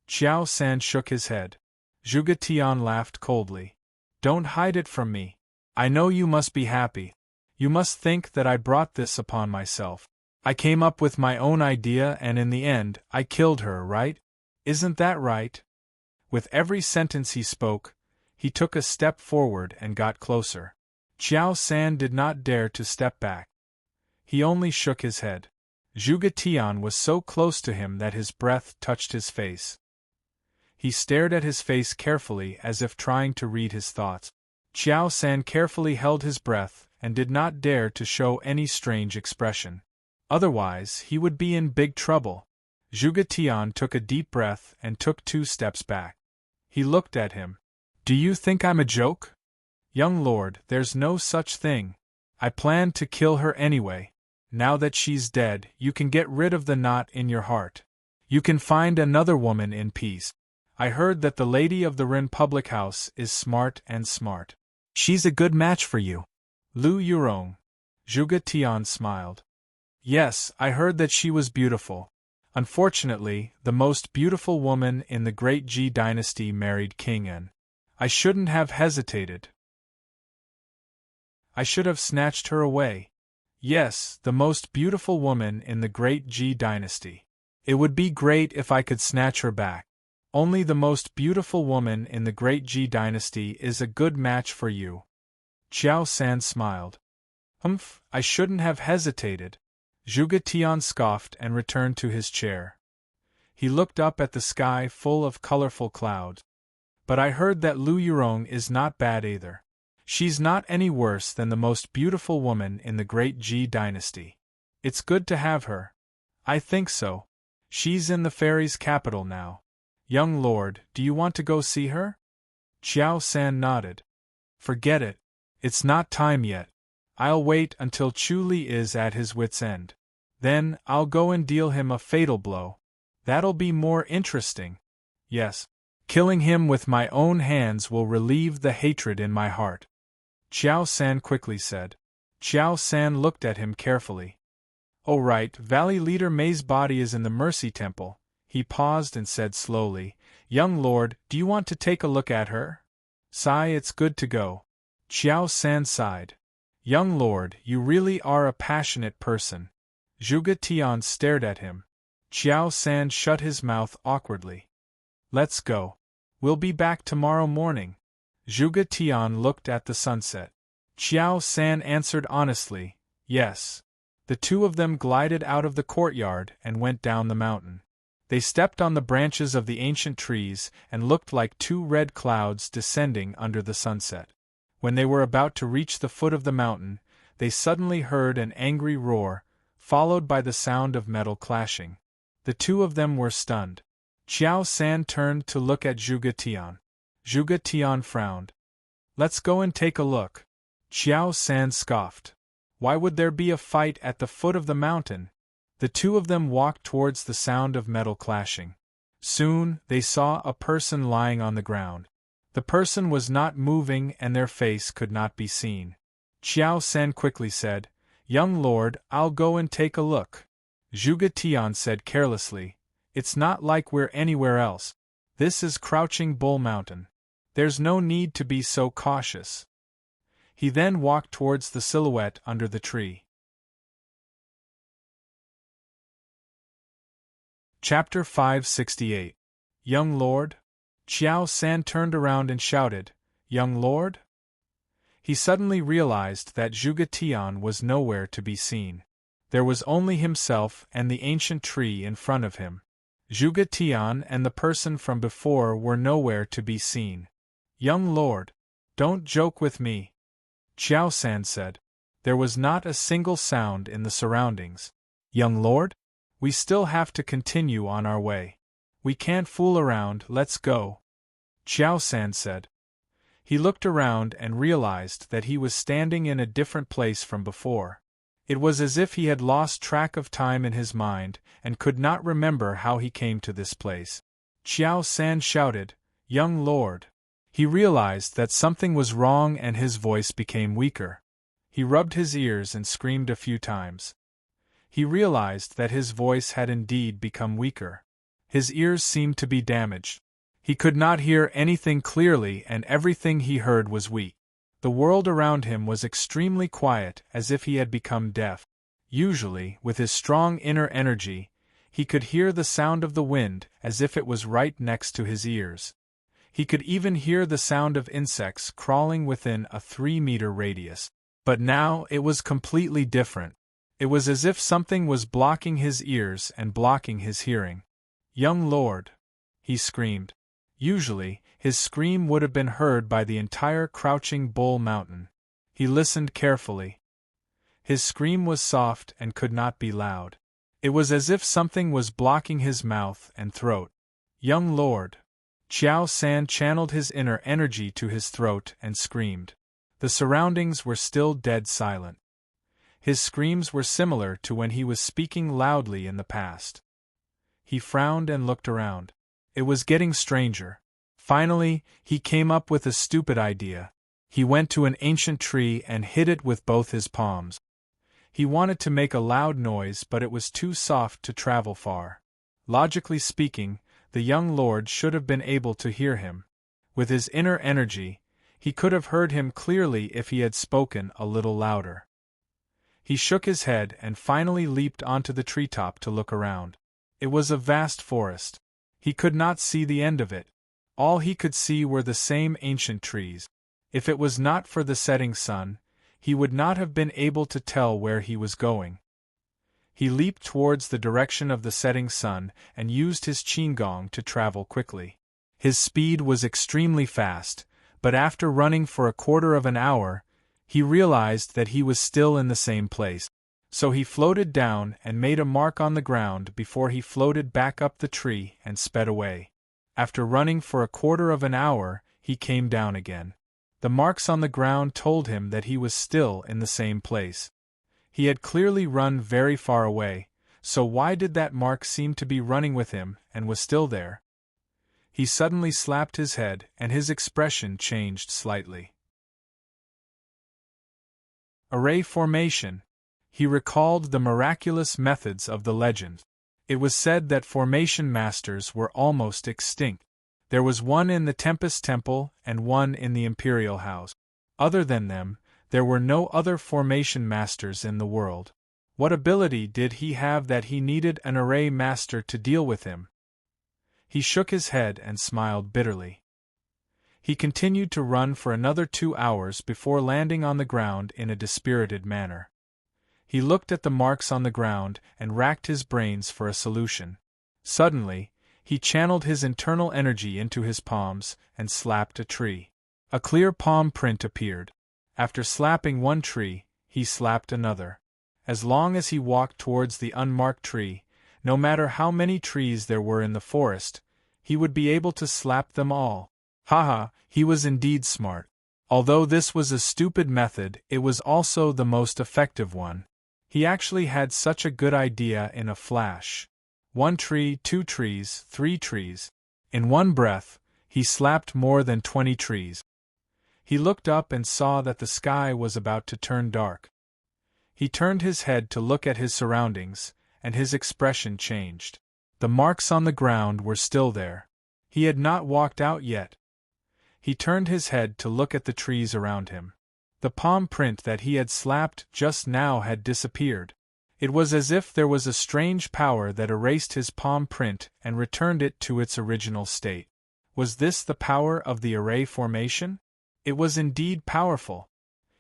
[SPEAKER 1] Xiao San shook his head. Zhuge Tian laughed coldly. Don't hide it from me. I know you must be happy. You must think that I brought this upon myself. I came up with my own idea and in the end, I killed her, right? Isn't that right? With every sentence he spoke, he took a step forward and got closer. Xiao San did not dare to step back. He only shook his head. Zhuge Tian was so close to him that his breath touched his face. He stared at his face carefully as if trying to read his thoughts. Xiao San carefully held his breath and did not dare to show any strange expression. Otherwise, he would be in big trouble. Zhuge Tian took a deep breath and took 2 steps back. He looked at him. Do you think I'm a joke? Young lord, there's no such thing. I planned to kill her anyway. Now that she's dead, you can get rid of the knot in your heart. You can find another woman in peace. I heard that the lady of the Ren public house is smart. She's a good match for you. Lu Yurong. Zhuge Tian smiled. Yes, I heard that she was beautiful. Unfortunately, the most beautiful woman in the Great Ji dynasty married King An. I shouldn't have hesitated. I should have snatched her away. Yes, the most beautiful woman in the Great Ji dynasty. It would be great if I could snatch her back. Only the most beautiful woman in the Great Ji dynasty is a good match for you. Xiao San smiled. I shouldn't have hesitated. Zhuge Tian scoffed and returned to his chair. He looked up at the sky full of colorful clouds. But I heard that Lu Yurong is not bad either. She's not any worse than the most beautiful woman in the Great Ji dynasty. It's good to have her. I think so. She's in the fairies' capital now. Young lord, do you want to go see her? Xiao San nodded. Forget it. It's not time yet. I'll wait until Chu Li is at his wit's end. Then, I'll go and deal him a fatal blow. That'll be more interesting. Yes. Killing him with my own hands will relieve the hatred in my heart. Xiao San quickly said. Xiao San looked at him carefully. Oh right, Valley Leader Mei's body is in the Mercy Temple. He paused and said slowly, Young lord, do you want to take a look at her? It's good to go. Xiao San sighed. Young lord, you really are a passionate person. Zhuge Tian stared at him. Xiao San shut his mouth awkwardly. Let's go. We'll be back tomorrow morning. Zhuge Tian looked at the sunset. Xiao San answered honestly, yes. The two of them glided out of the courtyard and went down the mountain. They stepped on the branches of the ancient trees and looked like two red clouds descending under the sunset. When they were about to reach the foot of the mountain, they suddenly heard an angry roar, followed by the sound of metal clashing. The two of them were stunned. Qiao San turned to look at Zhuge Tian. Zhuge Tian frowned. "Let's go and take a look." Qiao San scoffed. Why would there be a fight at the foot of the mountain? The two of them walked towards the sound of metal clashing. Soon, they saw a person lying on the ground. The person was not moving and their face could not be seen. Qiao San quickly said, "Young lord, I'll go and take a look." Zhuge Tian said carelessly, "It's not like we're anywhere else. This is Crouching Bull Mountain. There's no need to be so cautious." He then walked towards the silhouette under the tree. Chapter 568. Young Lord? Qiao San turned around and shouted, "Young Lord?" He suddenly realized that Zhuge Tian was nowhere to be seen. There was only himself and the ancient tree in front of him. Zhuge Tian and the person from before were nowhere to be seen. "Young Lord, don't joke with me," Qiao San said. There was not a single sound in the surroundings. "Young Lord? We still have to continue on our way. We can't fool around, let's go," Qiao San said. He looked around and realized that he was standing in a different place from before. It was as if he had lost track of time in his mind and could not remember how he came to this place. Qiao San shouted, "Young Lord!" He realized that something was wrong and his voice became weaker. He rubbed his ears and screamed a few times. He realized that his voice had indeed become weaker. His ears seemed to be damaged. He could not hear anything clearly and everything he heard was weak. The world around him was extremely quiet, as if he had become deaf. Usually, with his strong inner energy, he could hear the sound of the wind as if it was right next to his ears. He could even hear the sound of insects crawling within a 3-meter radius. But now it was completely different. It was as if something was blocking his ears and blocking his hearing. "Young Lord!" he screamed. Usually, his scream would have been heard by the entire Crouching Bull Mountain. He listened carefully. His scream was soft and could not be loud. It was as if something was blocking his mouth and throat. "Young Lord!" Qiao San channeled his inner energy to his throat and screamed. The surroundings were still dead silent. His screams were similar to when he was speaking loudly in the past. He frowned and looked around. It was getting stranger. Finally, he came up with a stupid idea. He went to an ancient tree and hit it with both his palms. He wanted to make a loud noise, but it was too soft to travel far. Logically speaking, the young lord should have been able to hear him. With his inner energy, he could have heard him clearly if he had spoken a little louder. He shook his head and finally leaped onto the treetop to look around. It was a vast forest. He could not see the end of it. All he could see were the same ancient trees. If it was not for the setting sun, he would not have been able to tell where he was going. He leaped towards the direction of the setting sun and used his qigong to travel quickly. His speed was extremely fast, but after running for a quarter of an hour, he realized that he was still in the same place. So he floated down and made a mark on the ground before he floated back up the tree and sped away. After running for a quarter of an hour, he came down again. The marks on the ground told him that he was still in the same place. He had clearly run very far away, so why did that mark seem to be running with him and was still there? He suddenly slapped his head and his expression changed slightly. Array formation. He recalled the miraculous methods of the legend. It was said that formation masters were almost extinct. There was one in the Tempest Temple and one in the Imperial House. Other than them, there were no other formation masters in the world. What ability did he have that he needed an array master to deal with him? He shook his head and smiled bitterly. He continued to run for another 2 hours before landing on the ground in a dispirited manner. He looked at the marks on the ground and racked his brains for a solution. Suddenly, he channeled his internal energy into his palms and slapped a tree. A clear palm print appeared. After slapping one tree, he slapped another. As long as he walked towards the unmarked tree, no matter how many trees there were in the forest, he would be able to slap them all. Haha, he was indeed smart. Although this was a stupid method, it was also the most effective one. He actually had such a good idea in a flash. 1 tree, 2 trees, 3 trees. In one breath, he slapped more than 20 trees. He looked up and saw that the sky was about to turn dark. He turned his head to look at his surroundings, and his expression changed. The marks on the ground were still there. He had not walked out yet. He turned his head to look at the trees around him. The palm print that he had slapped just now had disappeared. It was as if there was a strange power that erased his palm print and returned it to its original state. Was this the power of the array formation? It was indeed powerful.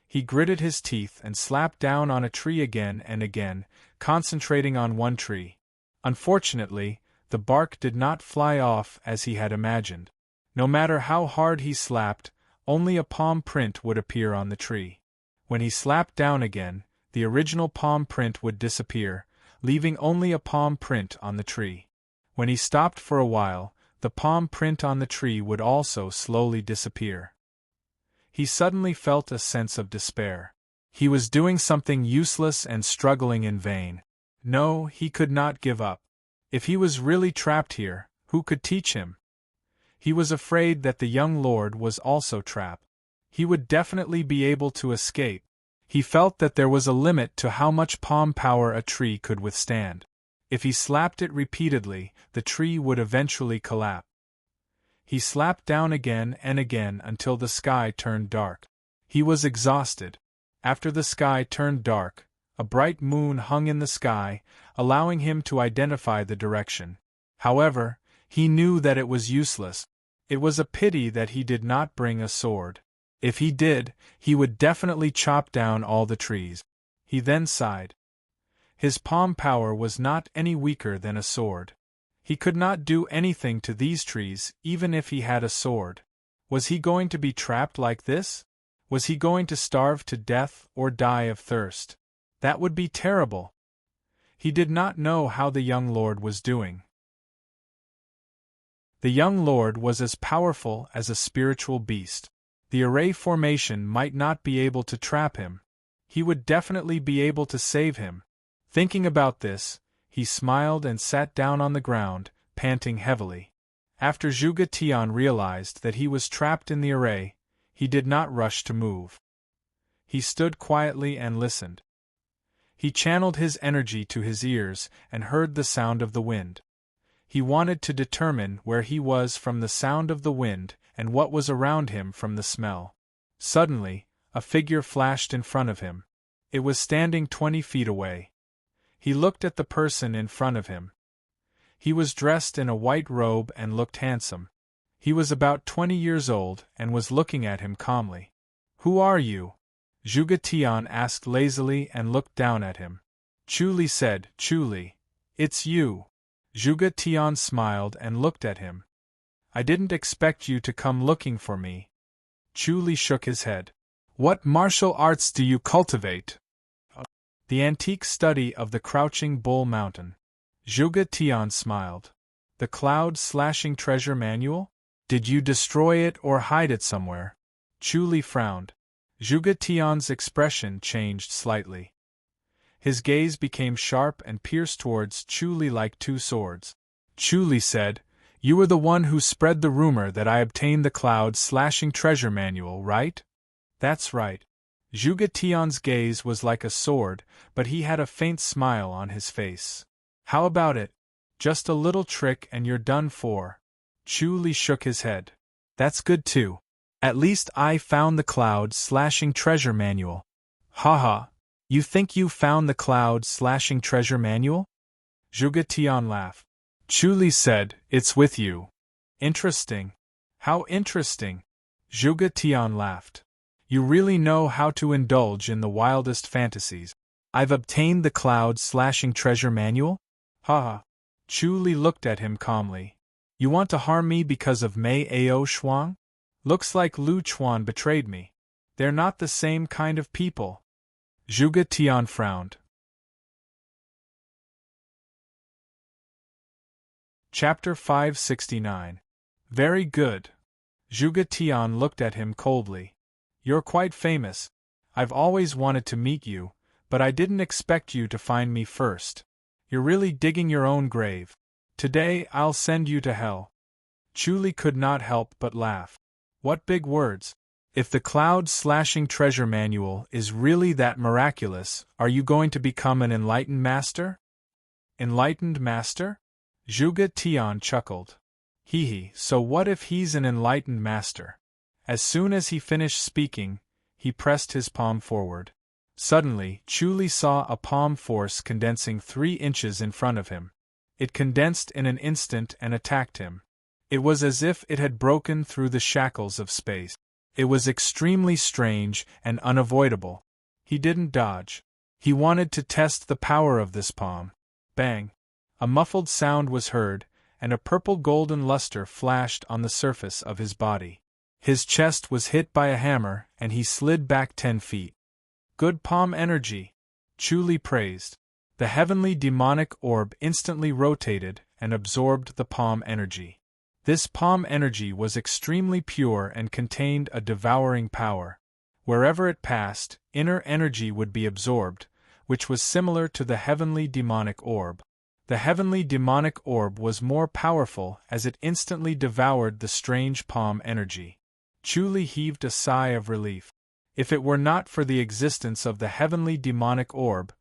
[SPEAKER 1] He gritted his teeth and slapped down on a tree again and again, concentrating on one tree. Unfortunately, the bark did not fly off as he had imagined. No matter how hard he slapped, only a palm print would appear on the tree. When he slapped down again, the original palm print would disappear, leaving only a palm print on the tree. When he stopped for a while, the palm print on the tree would also slowly disappear. He suddenly felt a sense of despair. He was doing something useless and struggling in vain. No, he could not give up. If he was really trapped here, who could teach him? He was afraid that the young lord was also trapped. He would definitely be able to escape. He felt that there was a limit to how much palm power a tree could withstand. If he slapped it repeatedly, the tree would eventually collapse. He slapped down again and again until the sky turned dark. He was exhausted. After the sky turned dark, a bright moon hung in the sky, allowing him to identify the direction. However, he knew that it was useless. It was a pity that he did not bring a sword. If he did, he would definitely chop down all the trees. He then sighed. His palm power was not any weaker than a sword. He could not do anything to these trees even if he had a sword. Was he going to be trapped like this? Was he going to starve to death or die of thirst? That would be terrible. He did not know how the young lord was doing. The young lord was as powerful as a spiritual beast. The array formation might not be able to trap him. He would definitely be able to save him. Thinking about this, he smiled and sat down on the ground, panting heavily. After Zhuge Tian realized that he was trapped in the array, he did not rush to move. He stood quietly and listened. He channeled his energy to his ears and heard the sound of the wind. He wanted to determine where he was from the sound of the wind and what was around him from the smell. Suddenly, a figure flashed in front of him. It was standing 20 feet away. He looked at the person in front of him. He was dressed in a white robe and looked handsome. He was about 20 years old and was looking at him calmly. "Who are you?" Zhuge Tian asked lazily and looked down at him. Chu Li said, "Chu Li, it's you." Zhuge Tian smiled and looked at him. "I didn't expect you to come looking for me." Chu Li shook his head. "What martial arts do you cultivate?" "The antique study of the Crouching Bull Mountain." Zhuge Tian smiled. "The cloud-slashing treasure manual? Did you destroy it or hide it somewhere?" Chu Li frowned. Zhuge Tian's expression changed slightly. His gaze became sharp and pierced towards Chu Li like two swords. Chu Li said, "You were the one who spread the rumor that I obtained the cloud-slashing treasure manual, right?" "That's right." Zhuge Tian's gaze was like a sword, but he had a faint smile on his face. "How about it? Just a little trick and you're done for." Chu Li shook his head. "That's good too. At least I found the cloud-slashing treasure manual." "Haha, you think you found the cloud-slashing treasure manual?" Zhuge Tian laughed. Chu Li said, "It's with you." "Interesting." "How interesting." Zhuge Tian laughed. "You really know how to indulge in the wildest fantasies. I've obtained the cloud-slashing treasure manual?" "Haha." Chu Li looked at him calmly. You want to harm me because of Mei Ao Shuang? Looks like Lu Chuan betrayed me. They're not the same kind of people. Zhuge Tian frowned. Chapter 569. Very good. Zhuge Tian looked at him coldly. You're quite famous. I've always wanted to meet you, but I didn't expect you to find me first. You're really digging your own grave. Today I'll send you to hell. Chu Li could not help but laugh. What big words. If the cloud-slashing treasure manual is really that miraculous, are you going to become an enlightened master? Enlightened master? Zhuge Tian chuckled. Hee, so what if he's an enlightened master? As soon as he finished speaking, he pressed his palm forward. Suddenly, Chu Li saw a palm force condensing 3 inches in front of him. It condensed in an instant and attacked him. It was as if it had broken through the shackles of space. It was extremely strange and unavoidable. He didn't dodge. He wanted to test the power of this palm. Bang! A muffled sound was heard, and a purple-golden luster flashed on the surface of his body. His chest was hit by a hammer, and he slid back 10 feet. Good palm energy, Chu Li praised. The heavenly demonic orb instantly rotated and absorbed the palm energy. This palm energy was extremely pure and contained a devouring power. Wherever it passed, inner energy would be absorbed, which was similar to the heavenly demonic orb. The heavenly demonic orb was more powerful as it instantly devoured the strange palm energy. Chu Li heaved a sigh of relief. If it were not for the existence of the heavenly demonic orb,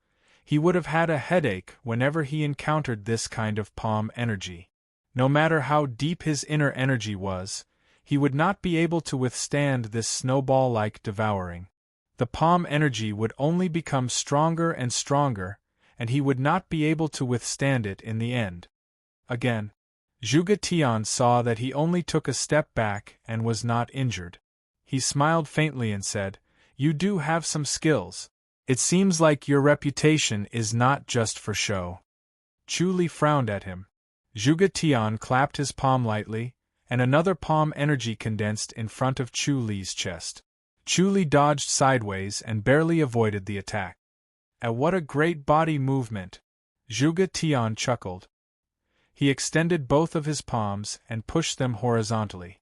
[SPEAKER 1] he would have had a headache whenever he encountered this kind of palm energy. No matter how deep his inner energy was, he would not be able to withstand this snowball-like devouring. The palm energy would only become stronger and stronger, and he would not be able to withstand it in the end. Again, Zhuge Tian saw that he only took a step back and was not injured. He smiled faintly and said, "You do have some skills. It seems like your reputation is not just for show." Chu Li frowned at him. Zhuge Tian clapped his palm lightly, and another palm energy condensed in front of Chu Li's chest. Chu Li dodged sideways and barely avoided the attack. What a great body movement! Zhuge Tian chuckled. He extended both of his palms and pushed them horizontally.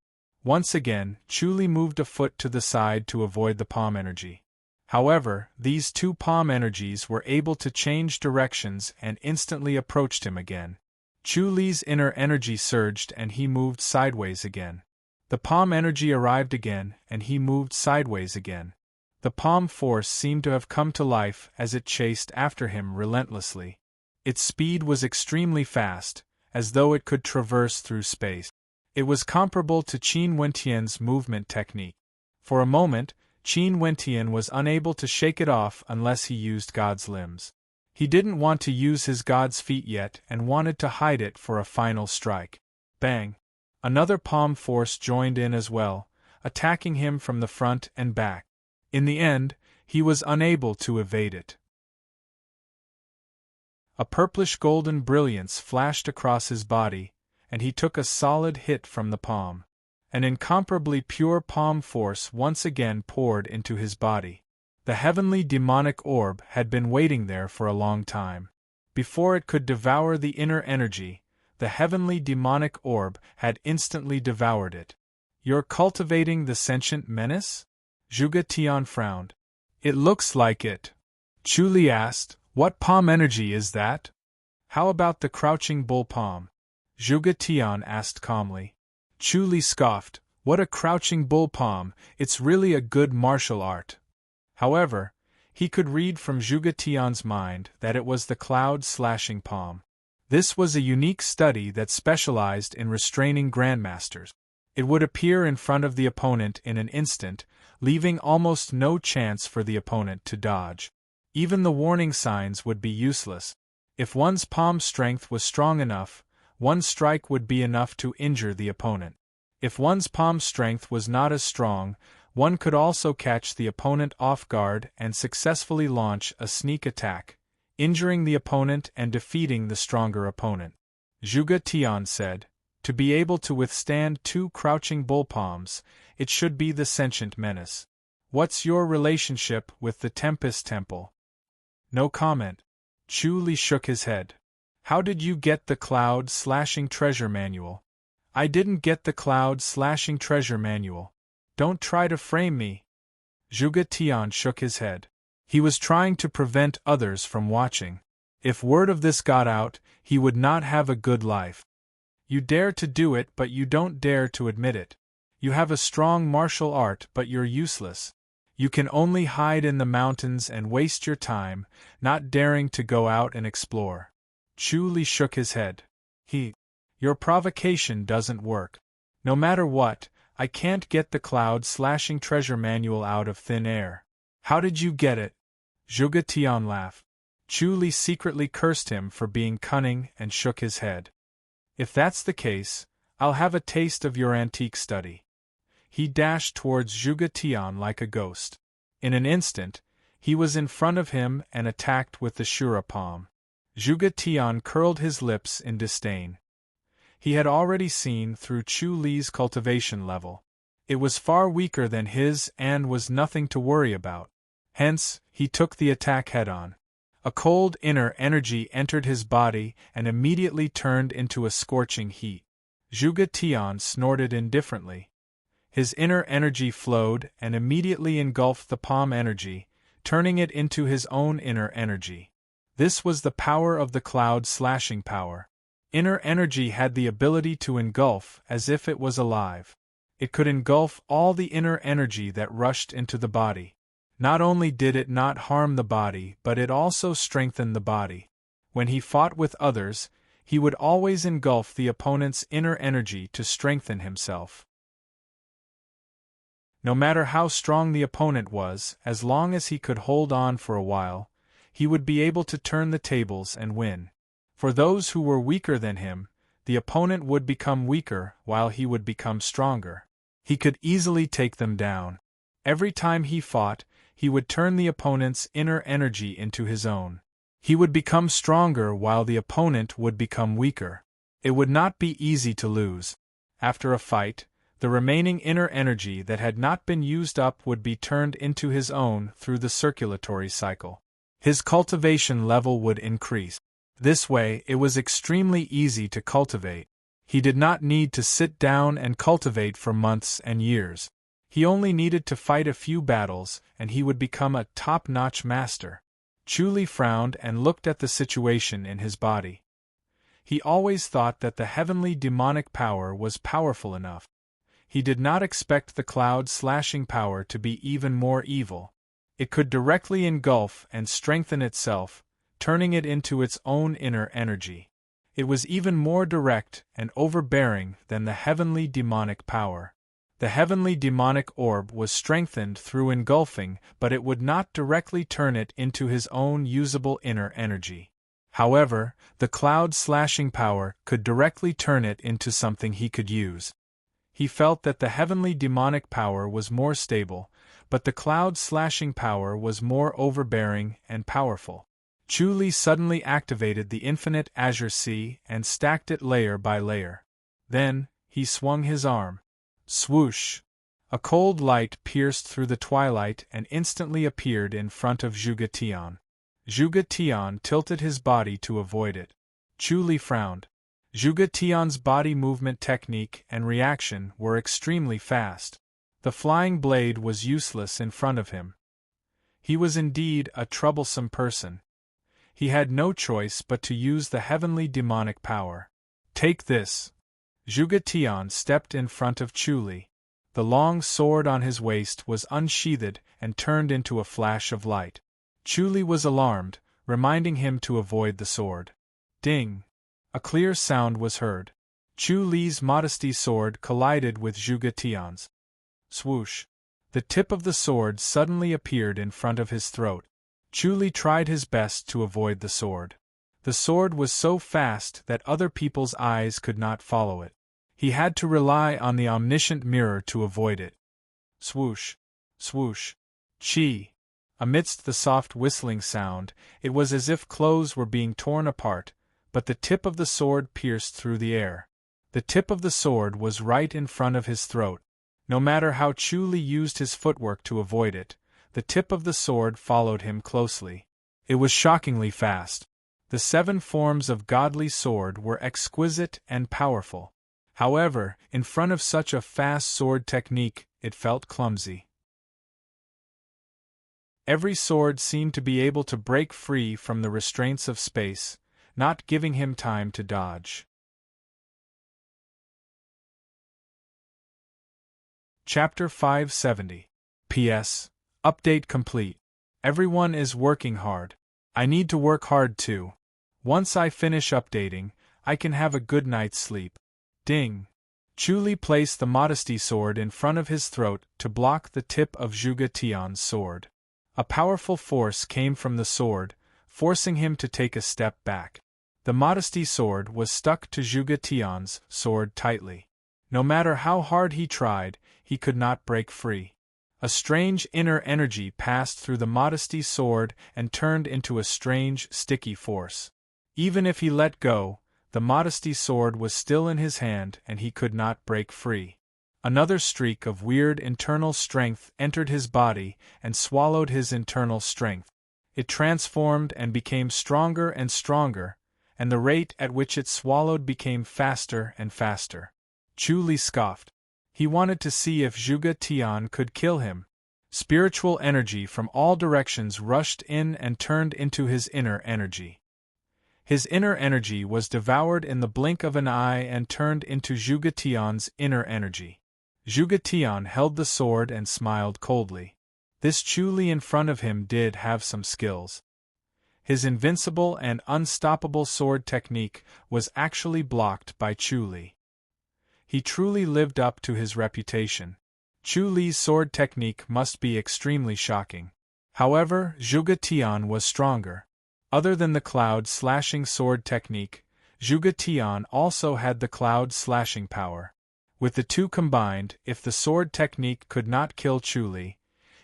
[SPEAKER 1] Once again, Chu Li moved a foot to the side to avoid the palm energy. However, these 2 palm energies were able to change directions and instantly approached him again. Chu Li's inner energy surged and he moved sideways again. The palm energy arrived again and he moved sideways again. The palm force seemed to have come to life as it chased after him relentlessly. Its speed was extremely fast, as though it could traverse through space. It was comparable to Qin Wentian's movement technique. For a moment, Qin Wentian was unable to shake it off unless he used God's limbs. He didn't want to use his God's feet yet and wanted to hide it for a final strike. Bang! Another palm force joined in as well, attacking him from the front and back. In the end, he was unable to evade it. A purplish-golden brilliance flashed across his body, and he took a solid hit from the palm. An incomparably pure palm force once again poured into his body. The heavenly demonic orb had been waiting there for a long time. Before it could devour the inner energy, the heavenly demonic orb had instantly devoured it. "You're cultivating the sentient menace?" Zhuge Tian frowned. "It looks like it." Chu Li asked, "What palm energy is that?" "How about the crouching bull palm?" Zhuge Tian asked calmly. Chu Li scoffed, "What a crouching bull palm, it's really a good martial art." However, he could read from Zhuge Tian's mind that it was the cloud-slashing palm. This was a unique study that specialized in restraining grandmasters. It would appear in front of the opponent in an instant, leaving almost no chance for the opponent to dodge. Even the warning signs would be useless. If one's palm strength was strong enough, one strike would be enough to injure the opponent. If one's palm strength was not as strong, one could also catch the opponent off guard and successfully launch a sneak attack, injuring the opponent and defeating the stronger opponent. Zhuge Tian said. To be able to withstand 2 crouching bull palms, it should be the sentient menace. What's your relationship with the Tempest Temple? No comment. Chu Li shook his head. How did you get the Cloud-slashing treasure manual? I didn't get the Cloud-slashing treasure manual. Don't try to frame me. Zhuge Tian shook his head. He was trying to prevent others from watching. If word of this got out, he would not have a good life. You dare to do it, but you don't dare to admit it. You have a strong martial art, but you're useless. You can only hide in the mountains and waste your time, not daring to go out and explore. Chu Li shook his head. Your provocation doesn't work. No matter what, I can't get the Cloud-slashing treasure manual out of thin air. How did you get it? Zhuge Tian laughed. Chu Li secretly cursed him for being cunning and shook his head. If that's the case, I'll have a taste of your antique study. He dashed towards Zhuge Tian like a ghost. In an instant, he was in front of him and attacked with the Shura palm. Zhuge Tian curled his lips in disdain. He had already seen through Chu Li's cultivation level. It was far weaker than his and was nothing to worry about. Hence, he took the attack head-on. A cold inner energy entered his body and immediately turned into a scorching heat. Zhuge Tian snorted indifferently. His inner energy flowed and immediately engulfed the palm energy, turning it into his own inner energy. This was the power of the Cloud-slashing power. Inner energy had the ability to engulf as if it was alive. It could engulf all the inner energy that rushed into the body. Not only did it not harm the body, but it also strengthened the body. When he fought with others, he would always engulf the opponent's inner energy to strengthen himself. No matter how strong the opponent was, as long as he could hold on for a while, he would be able to turn the tables and win. For those who were weaker than him, the opponent would become weaker while he would become stronger. He could easily take them down. Every time he fought, he would turn the opponent's inner energy into his own. He would become stronger while the opponent would become weaker. It would not be easy to lose. After a fight, the remaining inner energy that had not been used up would be turned into his own through the circulatory cycle. His cultivation level would increase. This way, it was extremely easy to cultivate. He did not need to sit down and cultivate for months and years. He only needed to fight a few battles, and he would become a top-notch master. Chu Li frowned and looked at the situation in his body. He always thought that the heavenly demonic power was powerful enough. He did not expect the Cloud-slashing power to be even more evil. It could directly engulf and strengthen itself, turning it into its own inner energy. It was even more direct and overbearing than the heavenly demonic power. The heavenly demonic orb was strengthened through engulfing, but it would not directly turn it into his own usable inner energy. However, the Cloud-slashing power could directly turn it into something he could use. He felt that the heavenly demonic power was more stable, but the Cloud-slashing power was more overbearing and powerful. Chu Li suddenly activated the infinite azure sea and stacked it layer by layer. Then, he swung his arm. Swoosh! A cold light pierced through the twilight and instantly appeared in front of Zhuge Tian. Zhuge Tian tilted his body to avoid it. Chu Li frowned. Zhuge Tian's body movement technique and reaction were extremely fast. The flying blade was useless in front of him. He was indeed a troublesome person. He had no choice but to use the heavenly demonic power. Take this! Zhuge Tian stepped in front of Chu Li. The long sword on his waist was unsheathed and turned into a flash of light. Chu Li was alarmed, reminding him to avoid the sword. Ding! A clear sound was heard. Chu Li's modesty sword collided with Zhuge Tian's. Swoosh! The tip of the sword suddenly appeared in front of his throat. Chu Li tried his best to avoid the sword. The sword was so fast that other people's eyes could not follow it. He had to rely on the omniscient mirror to avoid it. Swoosh! Swoosh! Chi! Amidst the soft whistling sound, it was as if clothes were being torn apart, but the tip of the sword pierced through the air. The tip of the sword was right in front of his throat. No matter how Chu Li used his footwork to avoid it, the tip of the sword followed him closely. It was shockingly fast. The 7 forms of godly sword were exquisite and powerful. However, in front of such a fast sword technique, it felt clumsy. Every sword seemed to be able to break free from the restraints of space, not giving him time to dodge. Chapter 570. P.S. Update complete. Everyone is working hard. I need to work hard too. Once I finish updating, I can have a good night's sleep. Ding. Chu Li placed the modesty sword in front of his throat to block the tip of Zhuge Tian's sword. A powerful force came from the sword, forcing him to take a step back. The modesty sword was stuck to Zhuge Tian's sword tightly. No matter how hard he tried, he could not break free. A strange inner energy passed through the modesty sword and turned into a strange, sticky force. Even if he let go, the modesty sword was still in his hand and he could not break free. Another streak of weird internal strength entered his body and swallowed his internal strength. It transformed and became stronger and stronger, and the rate at which it swallowed became faster and faster. Chu Li scoffed. He wanted to see if Zhuge Tian could kill him. Spiritual energy from all directions rushed in and turned into his inner energy. His inner energy was devoured in the blink of an eye and turned into Zhuge Tian's inner energy. Zhuge Tian held the sword and smiled coldly. This Chu Li in front of him did have some skills. His invincible and unstoppable sword technique was actually blocked by Chu Li. He truly lived up to his reputation. Chu Li's sword technique must be extremely shocking. However, Zhuge Tian was stronger. Other than the cloud-slashing sword technique, Zhuge Tian also had the cloud-slashing power. With the two combined, if the sword technique could not kill Chu Li,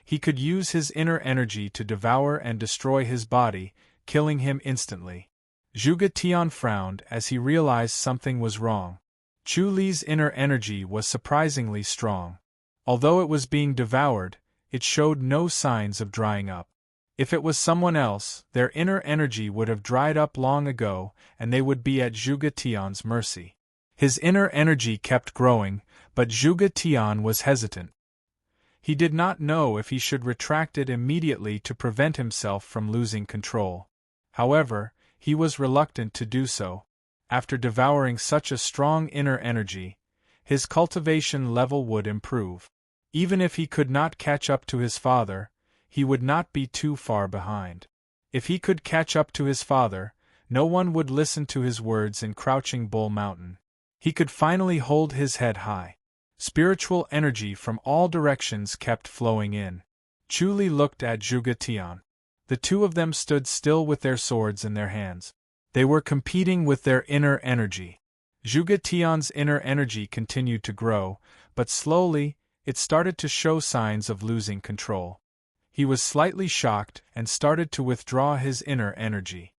[SPEAKER 1] he could use his inner energy to devour and destroy his body, killing him instantly. Zhuge Tian frowned as he realized something was wrong. Chu Li's inner energy was surprisingly strong. Although it was being devoured, it showed no signs of drying up. If it was someone else, their inner energy would have dried up long ago, and they would be at Zhuge Tian's mercy. His inner energy kept growing, but Zhuge Tian was hesitant. He did not know if he should retract it immediately to prevent himself from losing control. However, he was reluctant to do so. After devouring such a strong inner energy, his cultivation level would improve. Even if he could not catch up to his father, he would not be too far behind. If he could catch up to his father, no one would listen to his words in Crouching Bull Mountain. He could finally hold his head high. Spiritual energy from all directions kept flowing in. Chu Li looked at Zhuge Tian. The two of them stood still with their swords in their hands. They were competing with their inner energy. Zhuge Tian's inner energy continued to grow, but slowly, it started to show signs of losing control. He was slightly shocked and started to withdraw his inner energy.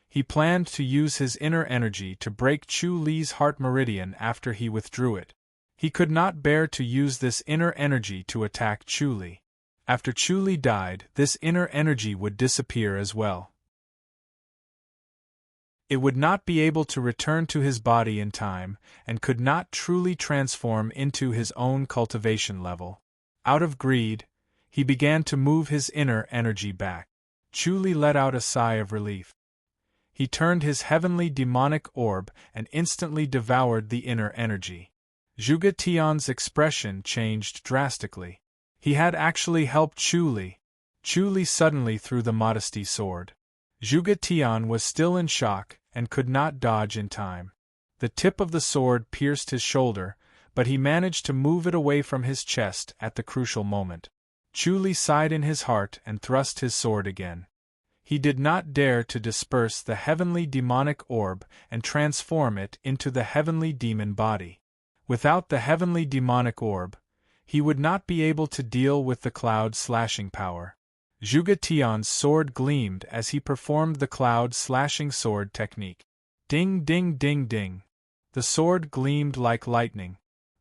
[SPEAKER 1] He planned to use his inner energy to break Chu Li's heart meridian after he withdrew it. He could not bear to use this inner energy to attack Chu Li. After Chu Li died, this inner energy would disappear as well. It would not be able to return to his body in time, and could not truly transform into his own cultivation level. Out of greed, he began to move his inner energy back. Chu Li let out a sigh of relief. He turned his heavenly demonic orb and instantly devoured the inner energy. Zhuge Tian's expression changed drastically. He had actually helped Chu Li. Chu Li suddenly threw the modesty sword. Zhuge Tian was still in shock and could not dodge in time. The tip of the sword pierced his shoulder, but he managed to move it away from his chest at the crucial moment. Chu Li sighed in his heart and thrust his sword again. He did not dare to disperse the heavenly demonic orb and transform it into the heavenly demon body. Without the heavenly demonic orb, he would not be able to deal with the cloud-slashing power. Zhuge Tian's sword gleamed as he performed the cloud-slashing sword technique. Ding ding ding ding. The sword gleamed like lightning.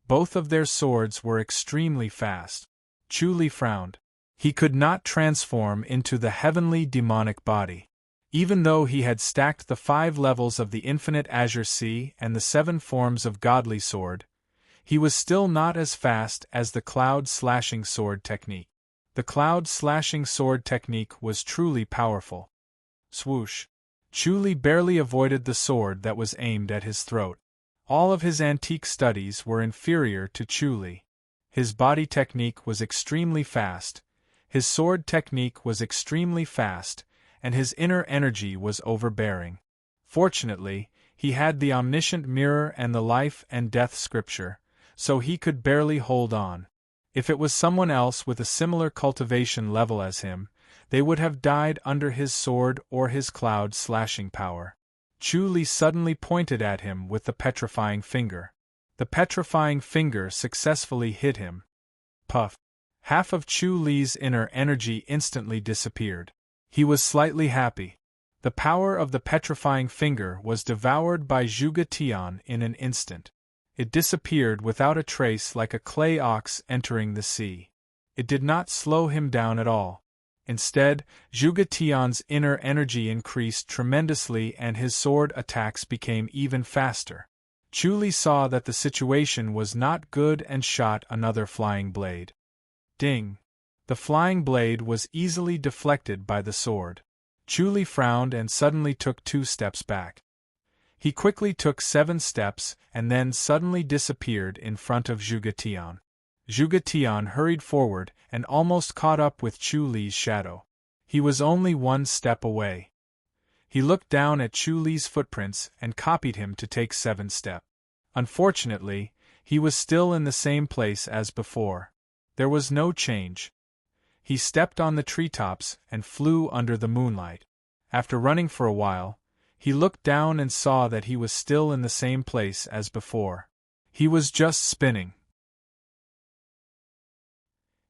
[SPEAKER 1] Both of their swords were extremely fast. Chu Li frowned. He could not transform into the heavenly demonic body. Even though he had stacked the 5 levels of the infinite azure sea and the 7 forms of godly sword, he was still not as fast as the cloud slashing sword technique. The cloud slashing sword technique was truly powerful. Swoosh! Chu Li barely avoided the sword that was aimed at his throat. All of his antique studies were inferior to Chu Li. His body technique was extremely fast, his sword technique was extremely fast, and his inner energy was overbearing. Fortunately, he had the omniscient mirror and the life and death scripture, so he could barely hold on. If it was someone else with a similar cultivation level as him, they would have died under his sword or his cloud slashing power. Chu Li suddenly pointed at him with the petrifying finger. The petrifying finger successfully hit him. Puff! Half of Chu Li's inner energy instantly disappeared. He was slightly happy. The power of the petrifying finger was devoured by Zhuge Tian in an instant. It disappeared without a trace like a clay ox entering the sea. It did not slow him down at all. Instead, Zhuge Tian's inner energy increased tremendously and his sword attacks became even faster. Chu Li saw that the situation was not good and shot another flying blade. Ding! The flying blade was easily deflected by the sword. Chu Li frowned and suddenly took 2 steps back. He quickly took 7 steps and then suddenly disappeared in front of Zhuge Tian. Zhuge Tian hurried forward and almost caught up with Chu Li's shadow. He was only 1 step away. He looked down at Chu Li's footprints and copied him to take 7 steps. Unfortunately, he was still in the same place as before. There was no change. He stepped on the treetops and flew under the moonlight. After running for a while, he looked down and saw that he was still in the same place as before. He was just spinning.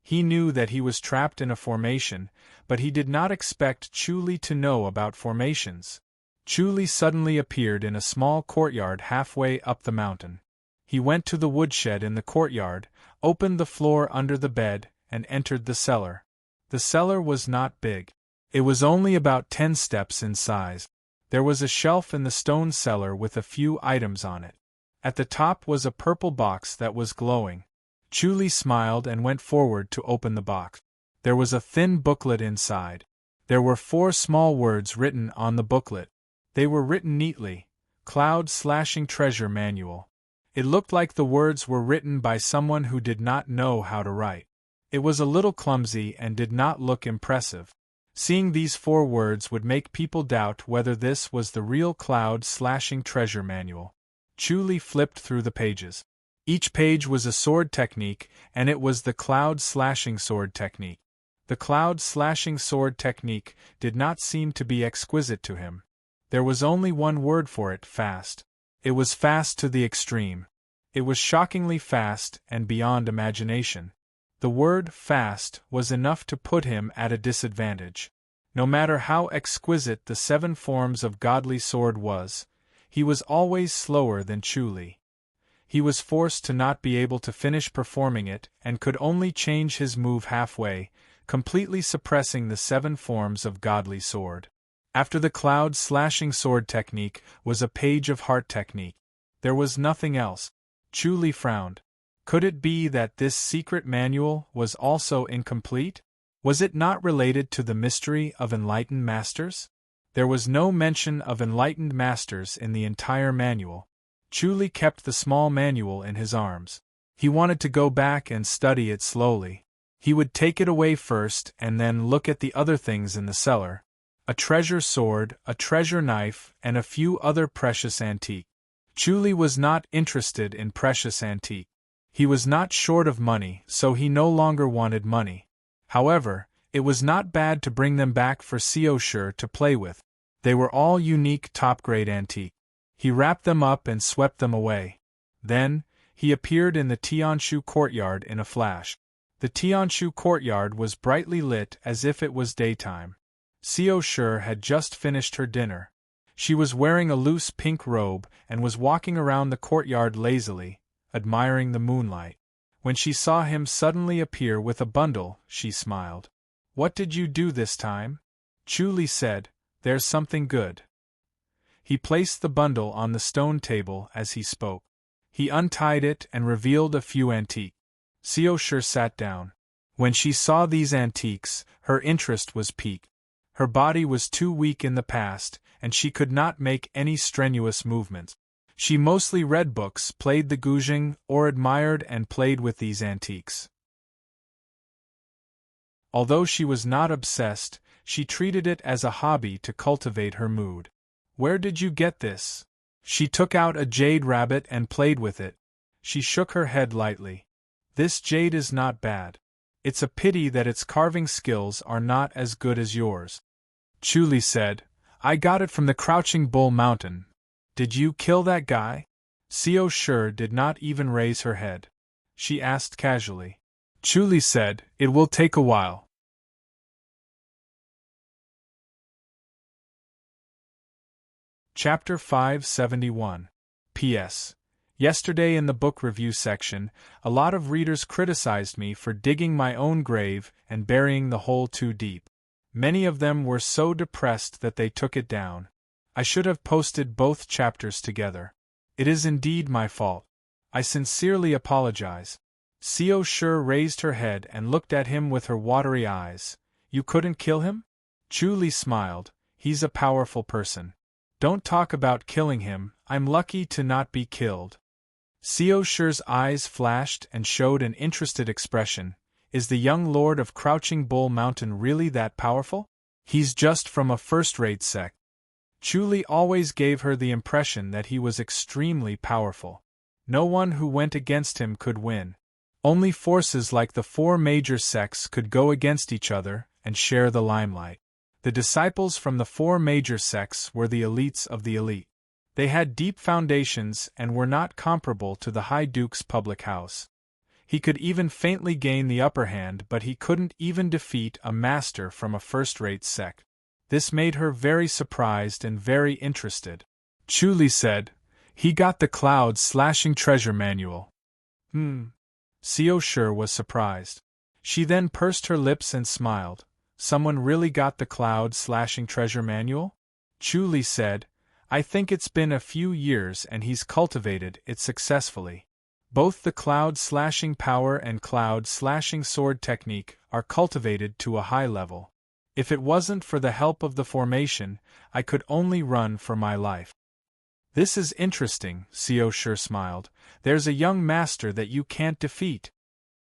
[SPEAKER 1] He knew that he was trapped in a formation, but he did not expect Chu Li to know about formations. Chu Li suddenly appeared in a small courtyard halfway up the mountain. He went to the woodshed in the courtyard, opened the floor under the bed, and entered the cellar. The cellar was not big. It was only about 10 steps in size. There was a shelf in the stone cellar with a few items on it. At the top was a purple box that was glowing. Chu Li smiled and went forward to open the box. There was a thin booklet inside. There were 4 small words written on the booklet. They were written neatly, Cloud Slashing Treasure Manual. It looked like the words were written by someone who did not know how to write. It was a little clumsy and did not look impressive. Seeing these 4 words would make people doubt whether this was the real Cloud Slashing Treasure Manual. Chu Li flipped through the pages. Each page was a sword technique, and it was the Cloud Slashing Sword Technique. The Cloud Slashing Sword Technique did not seem to be exquisite to him. There was only one word for it: fast. It was fast to the extreme. It was shockingly fast and beyond imagination. The word fast was enough to put him at a disadvantage. No matter how exquisite the 7 forms of godly sword was, he was always slower than Chu Li. He was forced to not be able to finish performing it and could only change his move halfway, completely suppressing the 7 forms of godly sword. After the Cloud Slashing Sword Technique was a Page of Heart Technique. There was nothing else. Chu Li frowned. Could it be that this secret manual was also incomplete? Was it not related to the mystery of enlightened masters? There was no mention of enlightened masters in the entire manual. Chu Li kept the small manual in his arms. He wanted to go back and study it slowly. He would take it away first and then look at the other things in the cellar. A treasure sword, a treasure knife, and a few other precious antiques. Chu Li was not interested in precious antiques. He was not short of money, so he no longer wanted money. However, it was not bad to bring them back for Xiao Shi to play with. They were all unique top-grade antiques. He wrapped them up and swept them away. Then, he appeared in the Tianshu courtyard in a flash. The Tianshu courtyard was brightly lit as if it was daytime. Xiao Shi had just finished her dinner. She was wearing a loose pink robe and was walking around the courtyard lazily, admiring the moonlight. When she saw him suddenly appear with a bundle, she smiled. "What did you do this time?" Chu Li said, "There's something good." He placed the bundle on the stone table as he spoke. He untied it and revealed a few antiques. Xiao Shi sat down. When she saw these antiques, her interest was piqued. Her body was too weak in the past, and she could not make any strenuous movements. She mostly read books, played the guzheng, or admired and played with these antiques. Although she was not obsessed, she treated it as a hobby to cultivate her mood. "Where did you get this?" She took out a jade rabbit and played with it. She shook her head lightly. "This jade is not bad. It's a pity that its carving skills are not as good as yours." Chu Li said, "I got it from the Crouching Bull Mountain. Did you kill that guy?" Xiao Shi did not even raise her head. She asked casually. Chu Li said, "It will take a while." Chapter 571. P.S. Yesterday in the book review section, a lot of readers criticized me for digging my own grave and burying the hole too deep. Many of them were so depressed that they took it down. I should have posted both chapters together. It is indeed my fault. I sincerely apologize. Xiao Shi raised her head and looked at him with her watery eyes. "You couldn't kill him?" Chu Li smiled. "He's a powerful person. Don't talk about killing him, I'm lucky to not be killed." Xiao Shi's eyes flashed and showed an interested expression. "Is the young lord of Crouching Bull Mountain really that powerful?" "He's just from a first-rate sect." Chu Li always gave her the impression that he was extremely powerful. No one who went against him could win. Only forces like the four major sects could go against each other and share the limelight. The disciples from the four major sects were the elites of the elite. They had deep foundations and were not comparable to the High Duke's public house. He could even faintly gain the upper hand, but he couldn't even defeat a master from a first-rate sect. This made her very surprised and very interested. Chu Li said, "He got the cloud-slashing treasure manual." Xiao Shi was surprised. She then pursed her lips and smiled. "Someone really got the cloud-slashing treasure manual?" Chu Li said, "I think it's been a few years and he's cultivated it successfully. Both the cloud-slashing power and cloud-slashing sword technique are cultivated to a high level. If it wasn't for the help of the formation, I could only run for my life." "This is interesting," Xiao Shi smiled. "There's a young master that you can't defeat.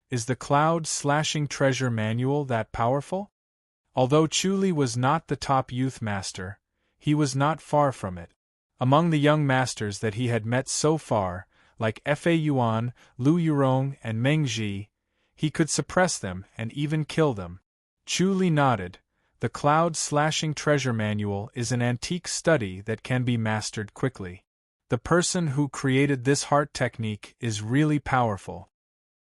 [SPEAKER 1] Is the cloud-slashing treasure manual that powerful?" Although Chu Li was not the top youth master, he was not far from it. Among the young masters that he had met so far, like Fa Yuan, Lu Yurong, and Meng Ji, he could suppress them and even kill them. Chu Li nodded. "The cloud-slashing treasure manual is an antique study that can be mastered quickly. The person who created this heart technique is really powerful.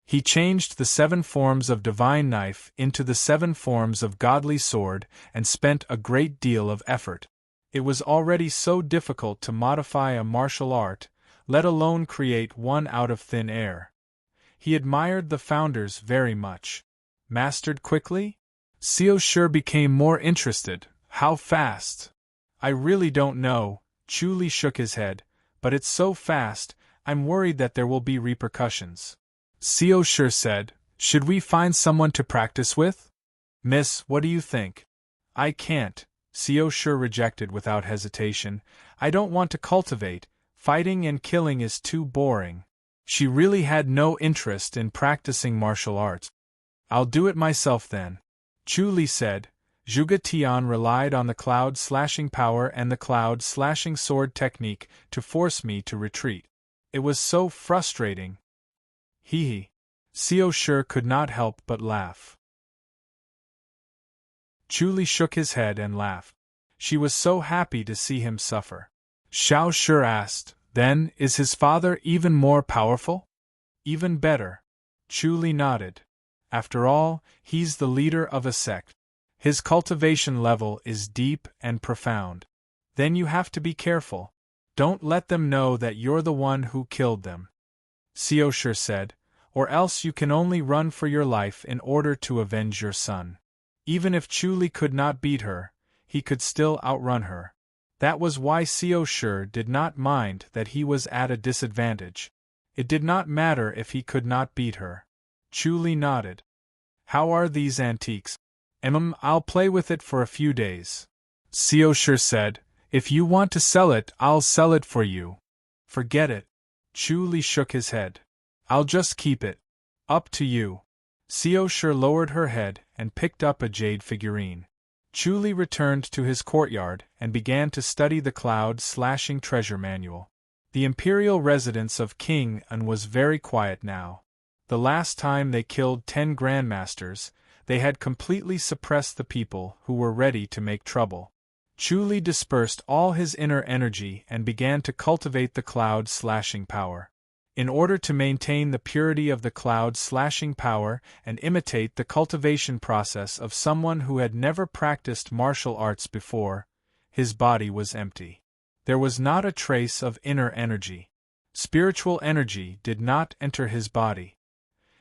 [SPEAKER 1] He changed the 7 forms of divine knife into the 7 forms of godly sword and spent a great deal of effort. It was already so difficult to modify a martial art, let alone create one out of thin air. He admired the founders very much. Mastered quickly?" Xiao Shi became more interested. "How fast?" "I really don't know," Chu Li shook his head, "but it's so fast, I'm worried that there will be repercussions." Xiao Shi said, "Should we find someone to practice with?" "Miss, what do you think?" "I can't," Xiao Shi rejected without hesitation. "I don't want to cultivate, fighting and killing is too boring." She really had no interest in practicing martial arts. "I'll do it myself then." Chu Li said. Zhuge Tian relied on the cloud-slashing power and the cloud-slashing sword technique to force me to retreat. It was so frustrating. Hee. Xiao Shi could not help but laugh. Chu Li shook his head and laughed. She was so happy to see him suffer. Xiao Shi asked, "Then, is his father even more powerful?" "Even better." Chu Li nodded. "After all, he's the leader of a sect. His cultivation level is deep and profound. Then you have to be careful. Don't let them know that you're the one who killed them," Seoshur said, "or else you can only run for your life in order to avenge your son." Even if Chuli could not beat her, he could still outrun her. That was why Seoshur did not mind that he was at a disadvantage. It did not matter if he could not beat her. Chuli nodded. "How are these antiques?" "I'll play with it for a few days," Seoshur said. "If you want to sell it, I'll sell it for you." "Forget it." Chuli shook his head. "I'll just keep it." "Up to you." Seoshur lowered her head and picked up a jade figurine. Chuli returned to his courtyard and began to study the cloud-slashing treasure manual. The imperial residence of King An was very quiet now. The last time they killed 10 grandmasters, they had completely suppressed the people who were ready to make trouble. Chuli dispersed all his inner energy and began to cultivate the cloud-slashing power. In order to maintain the purity of the cloud-slashing power and imitate the cultivation process of someone who had never practiced martial arts before, his body was empty. There was not a trace of inner energy. Spiritual energy did not enter his body.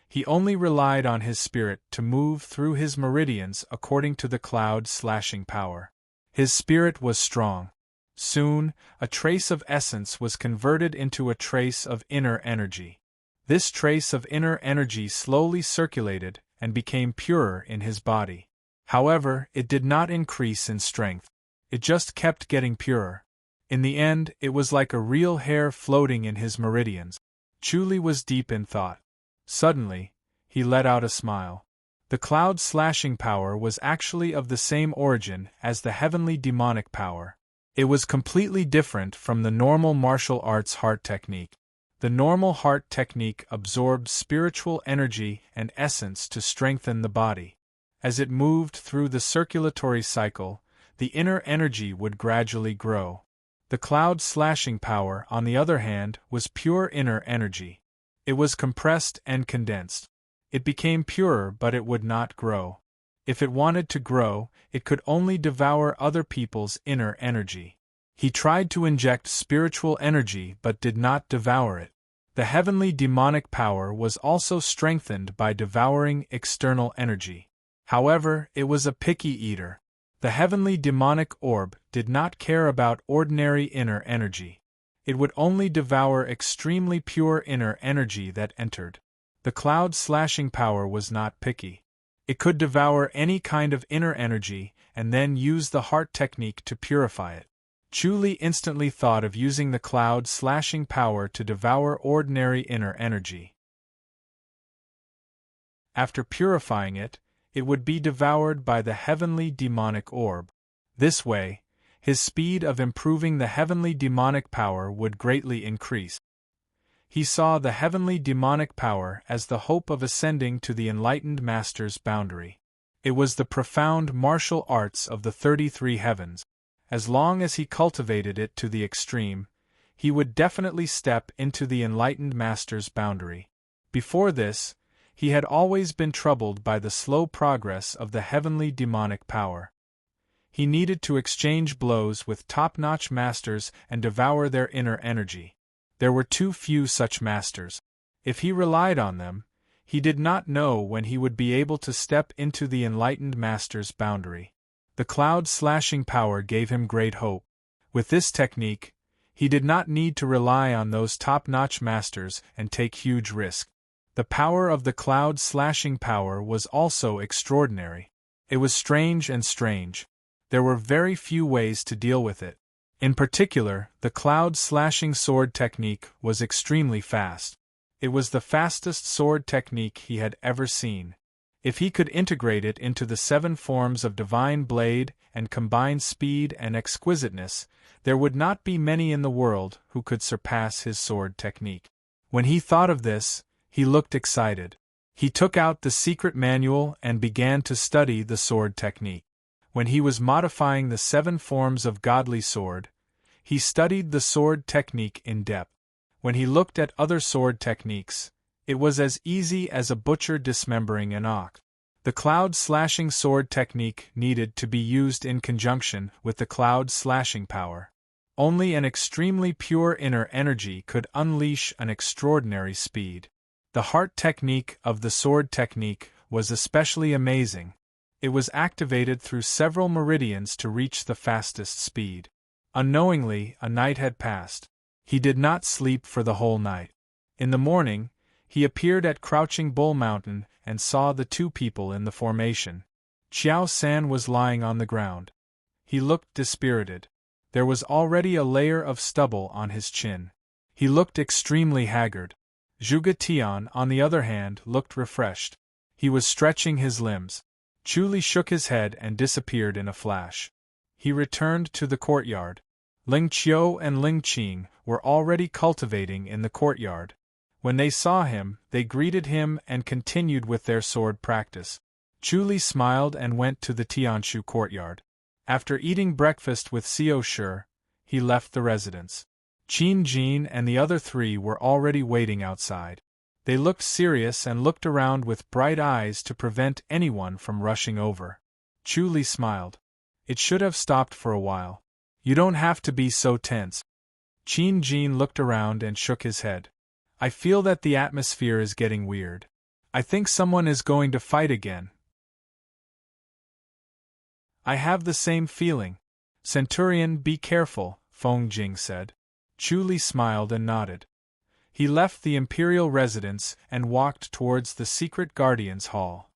[SPEAKER 1] He only relied on his spirit to move through his meridians according to the cloud-slashing power. His spirit was strong. Soon, a trace of essence was converted into a trace of inner energy. This trace of inner energy slowly circulated and became purer in his body. However, it did not increase in strength. It just kept getting purer. In the end, it was like a real hair floating in his meridians. Chuli was deep in thought. Suddenly, he let out a smile. The cloud-slashing power was actually of the same origin as the heavenly demonic power. It was completely different from the normal martial arts heart technique. The normal heart technique absorbed spiritual energy and essence to strengthen the body. As it moved through the circulatory cycle, the inner energy would gradually grow. The cloud-slashing power, on the other hand, was pure inner energy. It was compressed and condensed. It became purer, but it would not grow. If it wanted to grow, it could only devour other people's inner energy. He tried to inject spiritual energy but did not devour it. The heavenly demonic power was also strengthened by devouring external energy. However, it was a picky eater. The heavenly demonic orb did not care about ordinary inner energy. It would only devour extremely pure inner energy that entered. The cloud-slashing power was not picky. It could devour any kind of inner energy and then use the heart technique to purify it. Chuli instantly thought of using the cloud-slashing power to devour ordinary inner energy. After purifying it, it would be devoured by the heavenly demonic orb. This way, his speed of improving the heavenly demonic power would greatly increase. He saw the heavenly demonic power as the hope of ascending to the enlightened master's boundary. It was the profound martial arts of the 33 heavens. As long as he cultivated it to the extreme, he would definitely step into the enlightened master's boundary. Before this, he had always been troubled by the slow progress of the heavenly demonic power. He needed to exchange blows with top-notch masters and devour their inner energy. There were too few such masters. If he relied on them, he did not know when he would be able to step into the enlightened master's boundary. The cloud-slashing power gave him great hope. With this technique, he did not need to rely on those top-notch masters and take huge risks. The power of the cloud-slashing power was also extraordinary. It was strange and strange. There were very few ways to deal with it. In particular, the cloud-slashing sword technique was extremely fast. It was the fastest sword technique he had ever seen. If he could integrate it into the 7 forms of divine blade and combine speed and exquisiteness, there would not be many in the world who could surpass his sword technique. When he thought of this, he looked excited. He took out the secret manual and began to study the sword technique. When he was modifying the 7 forms of godly sword, he studied the sword technique in depth. When he looked at other sword techniques, it was as easy as a butcher dismembering an ox. The cloud slashing sword technique needed to be used in conjunction with the cloud slashing power. Only an extremely pure inner energy could unleash an extraordinary speed. The heart technique of the sword technique was especially amazing. It was activated through several meridians to reach the fastest speed. Unknowingly, a night had passed. He did not sleep for the whole night. In the morning, he appeared at Crouching Bull Mountain and saw the two people in the formation. Xiao San was lying on the ground. He looked dispirited. There was already a layer of stubble on his chin. He looked extremely haggard. Zhuge Tian, on the other hand, looked refreshed. He was stretching his limbs. Chu Li shook his head and disappeared in a flash. He returned to the courtyard. Ling Qiu and Ling Qing were already cultivating in the courtyard. When they saw him, they greeted him and continued with their sword practice. Chu Li smiled and went to the Tianshu courtyard. After eating breakfast with Xiao Shi, he left the residence. Qin Jin and the other three were already waiting outside. They looked serious and looked around with bright eyes to prevent anyone from rushing over. Chu Li smiled. It should have stopped for a while. You don't have to be so tense. Qin Jin looked around and shook his head. I feel that the atmosphere is getting weird. I think someone is going to fight again. I have the same feeling. Centurion, be careful, Feng Jing said. Chu Li smiled and nodded. He left the imperial residence and walked towards the secret guardians' hall.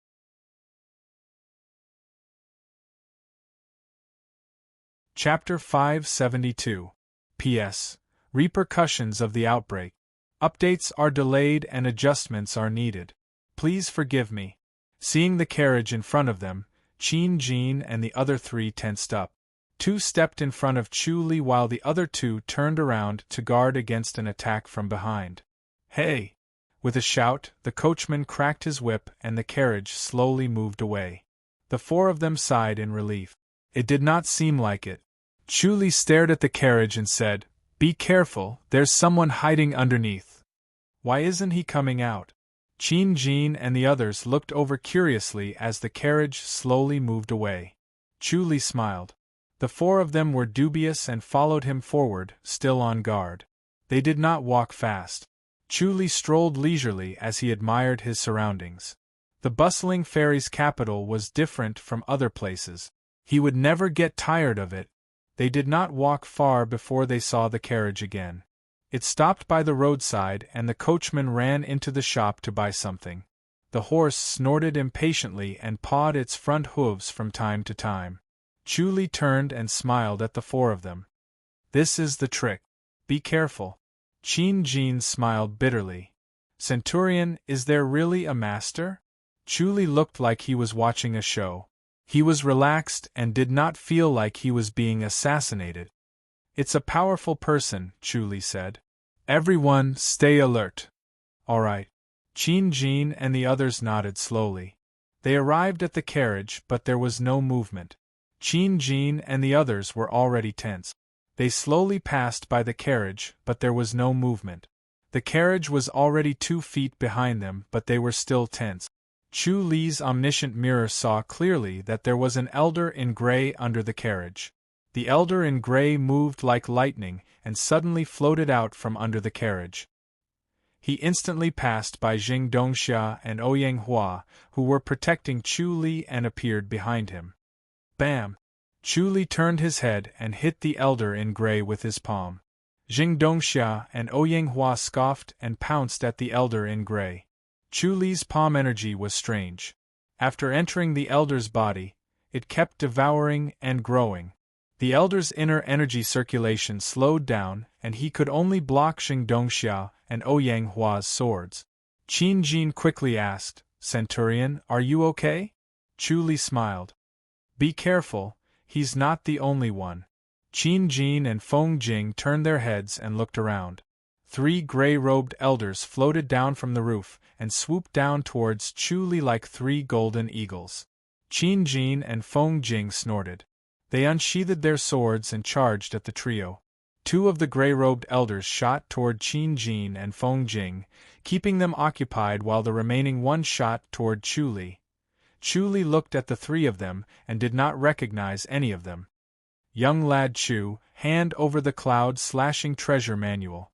[SPEAKER 1] Chapter 572. P.S. Repercussions of the outbreak. Updates are delayed and adjustments are needed. Please forgive me. Seeing the carriage in front of them, Qin Jin and the other three tensed up. Two stepped in front of Chu Li while the other two turned around to guard against an attack from behind. Hey! With a shout, the coachman cracked his whip and the carriage slowly moved away. The four of them sighed in relief. It did not seem like it. Chu Li stared at the carriage and said, Be careful, there's someone hiding underneath. Why isn't he coming out? Qin Jin and the others looked over curiously as the carriage slowly moved away. Chu Li smiled. The four of them were dubious and followed him forward, still on guard. They did not walk fast. Chu Li strolled leisurely as he admired his surroundings. The bustling fairies' capital was different from other places. He would never get tired of it. They did not walk far before they saw the carriage again. It stopped by the roadside and the coachman ran into the shop to buy something. The horse snorted impatiently and pawed its front hooves from time to time. Chu Li turned and smiled at the four of them. This is the trick. Be careful. Qin Jin smiled bitterly. Centurion, is there really a master? Chu Li looked like he was watching a show. He was relaxed and did not feel like he was being assassinated. It's a powerful person, Chu Li said. Everyone, stay alert. All right. Qin Jin and the others nodded slowly. They arrived at the carriage, but there was no movement. Qin Jin and the others were already tense. They slowly passed by the carriage, but there was no movement. The carriage was already 2 feet behind them, but they were still tense. Chu Li's omniscient mirror saw clearly that there was an elder in gray under the carriage. The elder in gray moved like lightning and suddenly floated out from under the carriage. He instantly passed by Jing Dongxia and Ouyang Hua, who were protecting Chu Li, and appeared behind him. Bam! Chu Li turned his head and hit the elder in gray with his palm. Jing Dongxia and Ouyang Hua scoffed and pounced at the elder in gray. Chu Li's palm energy was strange. After entering the elder's body, it kept devouring and growing. The elder's inner energy circulation slowed down, and he could only block Jing Dongxia and Ouyang Hua's swords. Qin Jin quickly asked, Centurion, are you okay? Chu Li smiled. Be careful, he's not the only one. Qin Jin and Feng Jing turned their heads and looked around. 3 gray-robed elders floated down from the roof and swooped down towards Chu Li like 3 golden eagles. Qin Jin and Feng Jing snorted. They unsheathed their swords and charged at the trio. 2 of the gray-robed elders shot toward Qin Jin and Feng Jing, keeping them occupied while the remaining one shot toward Chu Li. Chu looked at the three of them and did not recognize any of them. Young lad Chu, hand over the cloud-slashing treasure manual.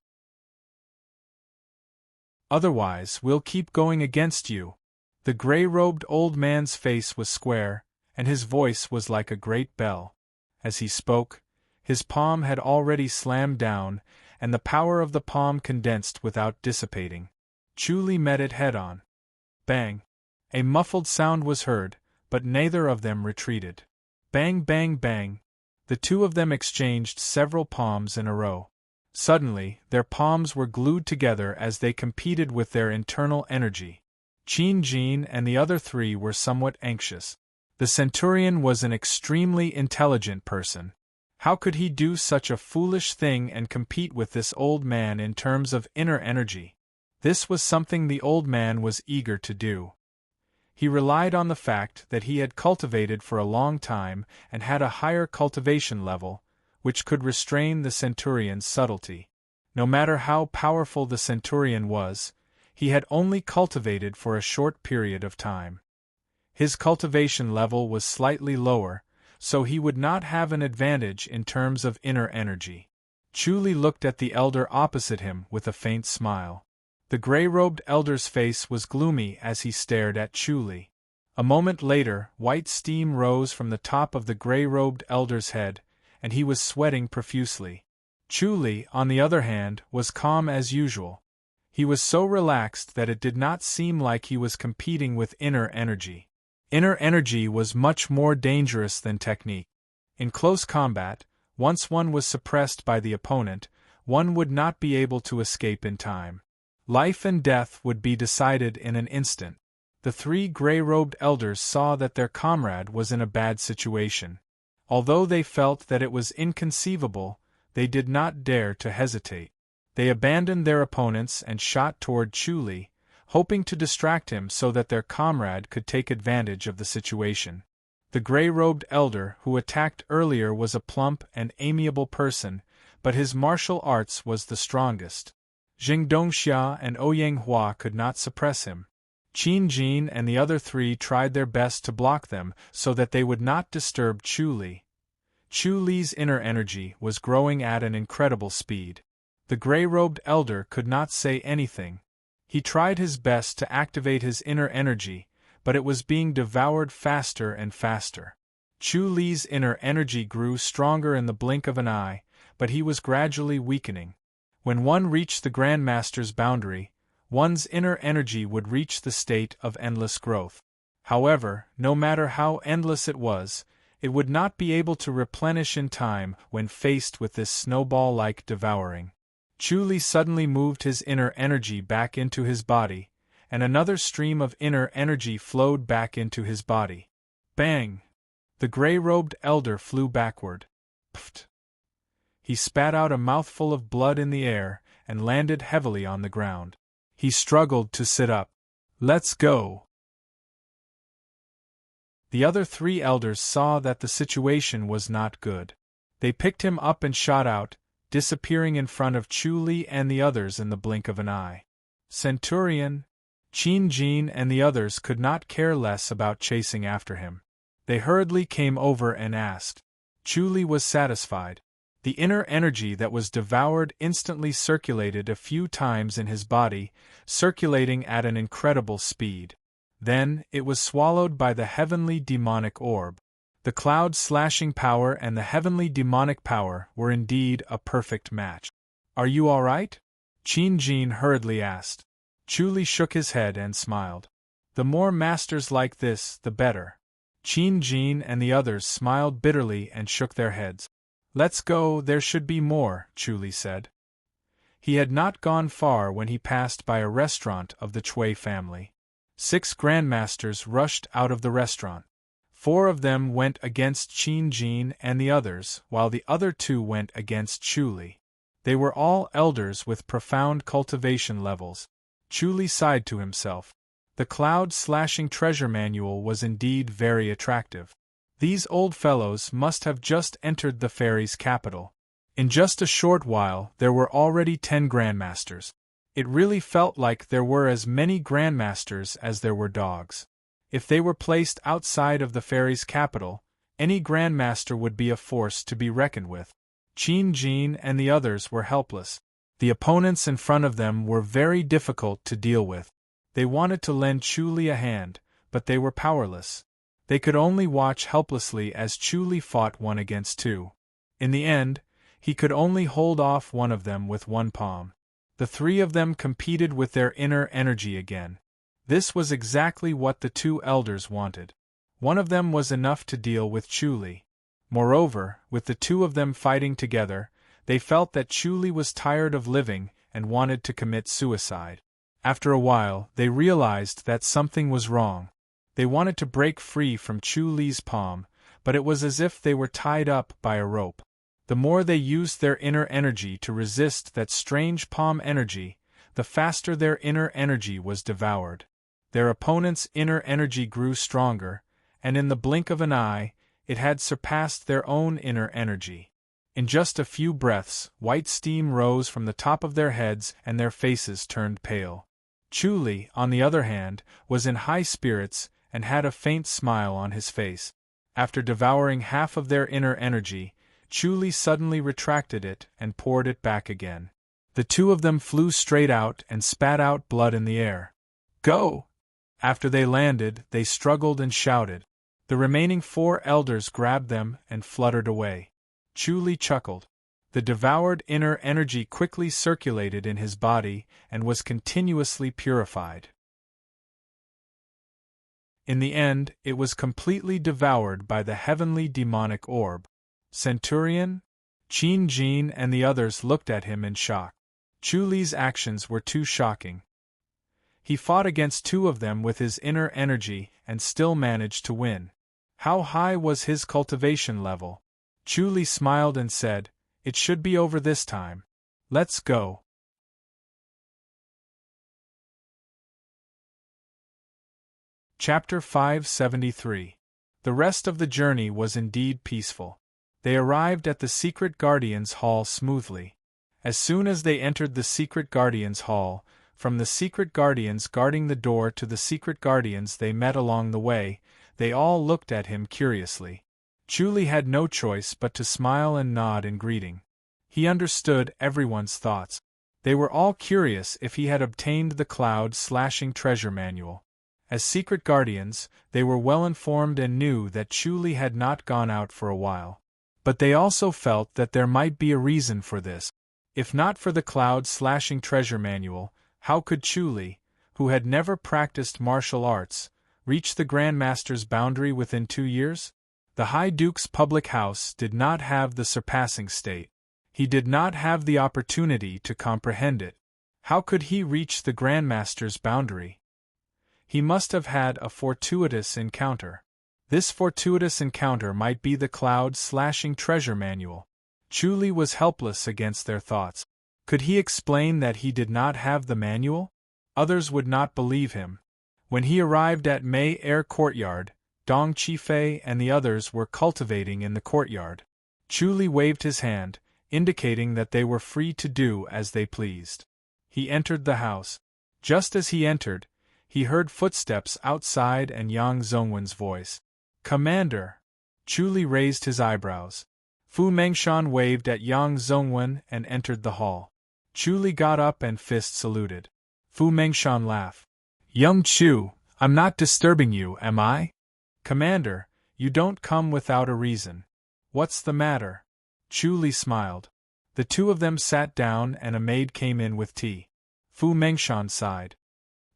[SPEAKER 1] Otherwise, we'll keep going against you. The gray-robed old man's face was square, and his voice was like a great bell. As he spoke, his palm had already slammed down, and the power of the palm condensed without dissipating. Chu met it head-on. Bang! A muffled sound was heard, but neither of them retreated. Bang, bang, bang! The two of them exchanged several palms in a row. Suddenly, their palms were glued together as they competed with their internal energy. Qin Jin and the other three were somewhat anxious. The centurion was an extremely intelligent person. How could he do such a foolish thing and compete with this old man in terms of inner energy? This was something the old man was eager to do. He relied on the fact that he had cultivated for a long time and had a higher cultivation level, which could restrain the centurion's subtlety. No matter how powerful the centurion was, he had only cultivated for a short period of time. His cultivation level was slightly lower, so he would not have an advantage in terms of inner energy. Chu looked at the elder opposite him with a faint smile. The gray-robed elder's face was gloomy as he stared at Chu. A moment later, white steam rose from the top of the gray-robed elder's head, and he was sweating profusely. Chu, on the other hand, was calm as usual. He was so relaxed that it did not seem like he was competing with inner energy. Inner energy was much more dangerous than technique. In close combat, once one was suppressed by the opponent, one would not be able to escape in time. Life and death would be decided in an instant. The three gray-robed elders saw that their comrade was in a bad situation. Although they felt that it was inconceivable, they did not dare to hesitate. They abandoned their opponents and shot toward Chu, hoping to distract him so that their comrade could take advantage of the situation. The gray-robed elder who attacked earlier was a plump and amiable person, but his martial arts was the strongest. Jing Dongxia and Ouyang Hua could not suppress him. Qin Jin and the other three tried their best to block them so that they would not disturb Chu. Chu's inner energy was growing at an incredible speed. The gray-robed elder could not say anything. He tried his best to activate his inner energy, but it was being devoured faster and faster. Chu's inner energy grew stronger in the blink of an eye, but he was gradually weakening. When one reached the Grandmaster's boundary, one's inner energy would reach the state of endless growth. However, no matter how endless it would not be able to replenish in time when faced with this snowball-like devouring. Chu suddenly moved his inner energy back into his body, and another stream of inner energy flowed back into his body. Bang! The gray-robed elder flew backward. Pft! He spat out a mouthful of blood in the air and landed heavily on the ground. He struggled to sit up. Let's go! The other three elders saw that the situation was not good. They picked him up and shot out, disappearing in front of Chu and the others in the blink of an eye. Centurion, Qin Jin and the others could not care less about chasing after him. They hurriedly came over and asked. Chu was satisfied. The inner energy that was devoured instantly circulated a few times in his body, circulating at an incredible speed. Then, it was swallowed by the heavenly demonic orb. The cloud-slashing power and the heavenly demonic power were indeed a perfect match. Are you all right? Qin Jin hurriedly asked. Chu shook his head and smiled. The more masters like this, the better. Qin Jin and the others smiled bitterly and shook their heads. Let's go, there should be more, Chu said. He had not gone far when he passed by a restaurant of the Chui family. 6 grandmasters rushed out of the restaurant. 4 of them went against Qin Jin and the others, while the other 2 went against Chu. They were all elders with profound cultivation levels. Chu sighed to himself. The cloud-slashing treasure manual was indeed very attractive. These old fellows must have just entered the fairy's capital. In just a short while there were already 10 grandmasters. It really felt like there were as many grandmasters as there were dogs. If they were placed outside of the fairies' capital, any grandmaster would be a force to be reckoned with. Qin Jin and the others were helpless. The opponents in front of them were very difficult to deal with. They wanted to lend Chu Li a hand, but they were powerless. They could only watch helplessly as Chu Li fought 1 against 2. In the end, he could only hold off one of them with one palm. The 3 of them competed with their inner energy again. This was exactly what the 2 elders wanted. One of them was enough to deal with Chu Li. Moreover, with the 2 of them fighting together, they felt that Chu Li was tired of living and wanted to commit suicide. After a while, they realized that something was wrong. They wanted to break free from Chu Li's palm, but it was as if they were tied up by a rope. The more they used their inner energy to resist that strange palm energy, the faster their inner energy was devoured. Their opponent's inner energy grew stronger, and in the blink of an eye, it had surpassed their own inner energy. In just a few breaths, white steam rose from the top of their heads and their faces turned pale. Chu Li, on the other hand, was in high spirits and had a faint smile on his face. After devouring half of their inner energy, Chu Li suddenly retracted it and poured it back again. The 2 of them flew straight out and spat out blood in the air. Go! After they landed, they struggled and shouted. The remaining 4 elders grabbed them and fluttered away. Chu Li chuckled. The devoured inner energy quickly circulated in his body and was continuously purified. In the end, it was completely devoured by the heavenly demonic orb. Centurion, Qin Jin and the others looked at him in shock. Chu Li's actions were too shocking. He fought against 2 of them with his inner energy and still managed to win. How high was his cultivation level? Chu Li smiled and said, "It should be over this time. Let's go." Chapter 573. The rest of the journey was indeed peaceful. They arrived at the Secret Guardians' Hall smoothly. As soon as they entered the Secret Guardians' Hall, from the Secret Guardians guarding the door to the Secret Guardians they met along the way, they all looked at him curiously. Chu Li had no choice but to smile and nod in greeting. He understood everyone's thoughts. They were all curious if he had obtained the cloud-slashing treasure manual. As Secret Guardians, they were well informed and knew that Chu Li had not gone out for a while. But they also felt that there might be a reason for this. If not for the cloud-slashing treasure manual, how could Chu Li, who had never practiced martial arts, reach the Grandmaster's boundary within 2 years? The High Duke's public house did not have the surpassing state. He did not have the opportunity to comprehend it. How could he reach the Grandmaster's boundary? He must have had a fortuitous encounter. This fortuitous encounter might be the cloud-slashing treasure manual. Chu Li was helpless against their thoughts. Could he explain that he did not have the manual? Others would not believe him. When he arrived at Mei Air Courtyard, Dong Qifei and the others were cultivating in the courtyard. Chu Li waved his hand, indicating that they were free to do as they pleased. He entered the house. Just as he entered, he heard footsteps outside and Yang Zhongwen's voice. "Commander!" Chu Li raised his eyebrows. Fu Mengshan waved at Yang Zhongwen and entered the hall. Chu Li got up and fist saluted. Fu Mengshan laughed. "Young Chu, I'm not disturbing you, am I?" "Commander, you don't come without a reason. What's the matter?" Chu Li smiled. The 2 of them sat down and a maid came in with tea. Fu Mengshan sighed.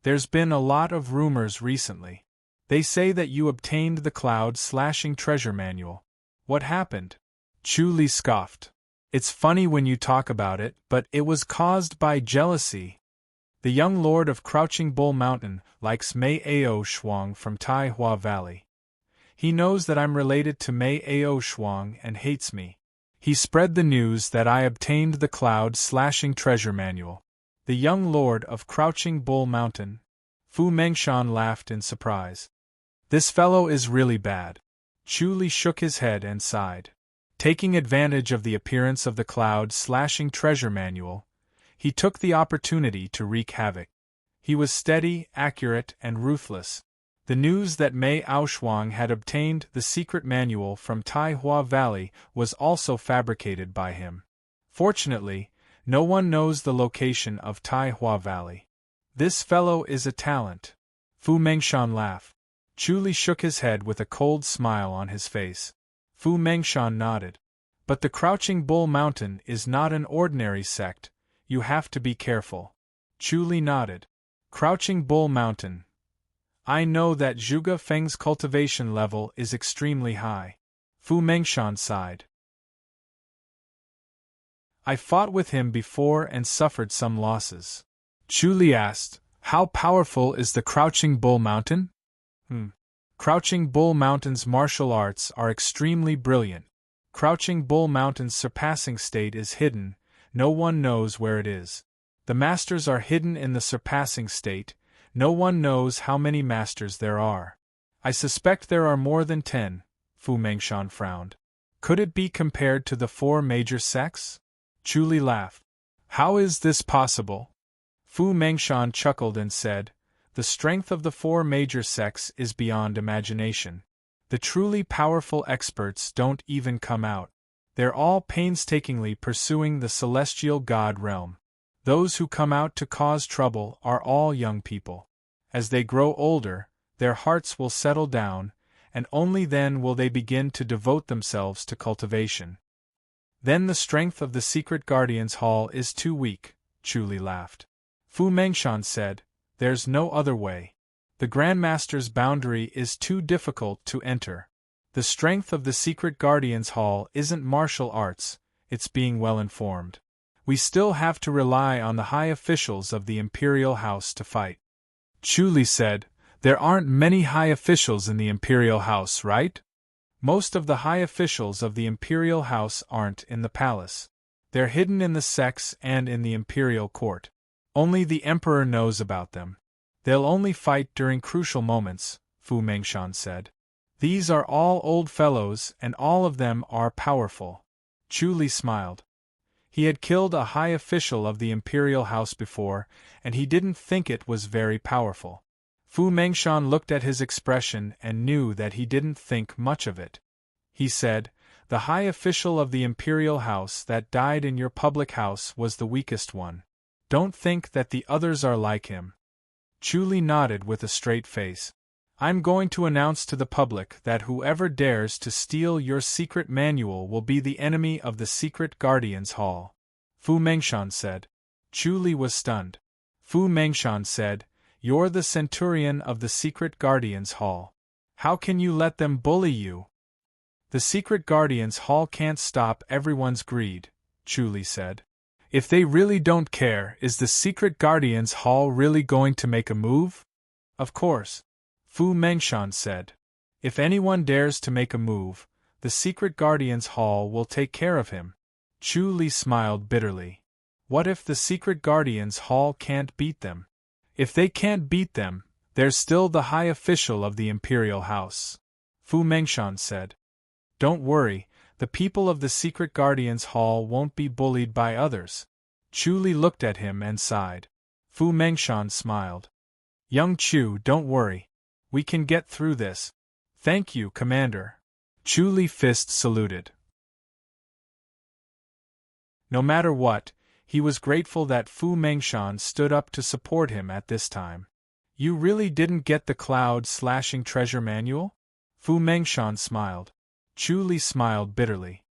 [SPEAKER 1] "There's been a lot of rumors recently. They say that you obtained the cloud-slashing treasure manual. What happened?" Chu Li scoffed. "It's funny when you talk about it, but it was caused by jealousy. The young lord of Crouching Bull Mountain likes Mei Ao Shuang from Tai Hua Valley. He knows that I'm related to Mei Ao Shuang and hates me. He spread the news that I obtained the cloud-slashing treasure manual. The young lord of Crouching Bull Mountain." Fu Mengshan laughed in surprise. "This fellow is really bad." Chu Li shook his head and sighed. Taking advantage of the appearance of the cloud-slashing treasure manual, he took the opportunity to wreak havoc. He was steady, accurate, and ruthless. The news that Mei Aoshuang had obtained the secret manual from Tai Hua Valley was also fabricated by him. Fortunately, no one knows the location of Tai Hua Valley. This fellow is a talent. Fu Mengshan laughed. Chu Li shook his head with a cold smile on his face. Fu Mengshan nodded. But the Crouching Bull Mountain is not an ordinary sect, you have to be careful. Chu Li nodded. Crouching Bull Mountain. I know that Zhuge Feng's cultivation level is extremely high. Fu Mengshan sighed. I fought with him before and suffered some losses. Chu Li asked, how powerful is the Crouching Bull Mountain? Crouching Bull Mountain's martial arts are extremely brilliant. Crouching Bull Mountain's surpassing state is hidden, no one knows where it is. The masters are hidden in the surpassing state, no one knows how many masters there are. I suspect there are more than 10, Fu Mengshan frowned. Could it be compared to the 4 major sects? Chu Li laughed. How is this possible? Fu Mengshan chuckled and said, the strength of the 4 major sects is beyond imagination. The truly powerful experts don't even come out. They're all painstakingly pursuing the celestial god realm. Those who come out to cause trouble are all young people. As they grow older, their hearts will settle down, and only then will they begin to devote themselves to cultivation. Then the strength of the Secret Guardians Hall is too weak, Chu Li laughed. Fu Mengshan said, there's no other way. The Grandmaster's boundary is too difficult to enter. The strength of the Secret Guardians Hall isn't martial arts, it's being well informed. We still have to rely on the high officials of the Imperial House to fight. Chu Li said, there aren't many high officials in the Imperial House, right? Most of the high officials of the Imperial House aren't in the palace. They're hidden in the sects and in the Imperial Court. Only the Emperor knows about them. They'll only fight during crucial moments, Fu Mengshan said. These are all old fellows and all of them are powerful. Chu Li smiled. He had killed a high official of the Imperial House before, and he didn't think it was very powerful. Fu Mengshan looked at his expression and knew that he didn't think much of it. He said, the high official of the Imperial House that died in your public house was the weakest one. Don't think that the others are like him. Chu Li nodded with a straight face. I'm going to announce to the public that whoever dares to steal your secret manual will be the enemy of the Secret Guardians Hall. Fu Mengshan said. Chu Li was stunned. Fu Mengshan said, you're the centurion of the Secret Guardians Hall. How can you let them bully you? The Secret Guardians Hall can't stop everyone's greed, Chu Li said. If they really don't care, is the Secret Guardians Hall really going to make a move? Of course. Fu Mengshan said. If anyone dares to make a move, the Secret Guardians Hall will take care of him. Chu Li smiled bitterly. What if the Secret Guardians Hall can't beat them? If they can't beat them, there's still the high official of the Imperial House. Fu Mengshan said. Don't worry, the people of the Secret Guardians Hall won't be bullied by others. Chu Li looked at him and sighed. Fu Mengshan smiled. Young Chu, don't worry. We can get through this. Thank you, Commander. Chu Li fist saluted. No matter what, he was grateful that Fu Mengshan stood up to support him at this time. You really didn't get the cloud-slashing treasure manual? Fu Mengshan smiled. Chu Li smiled bitterly.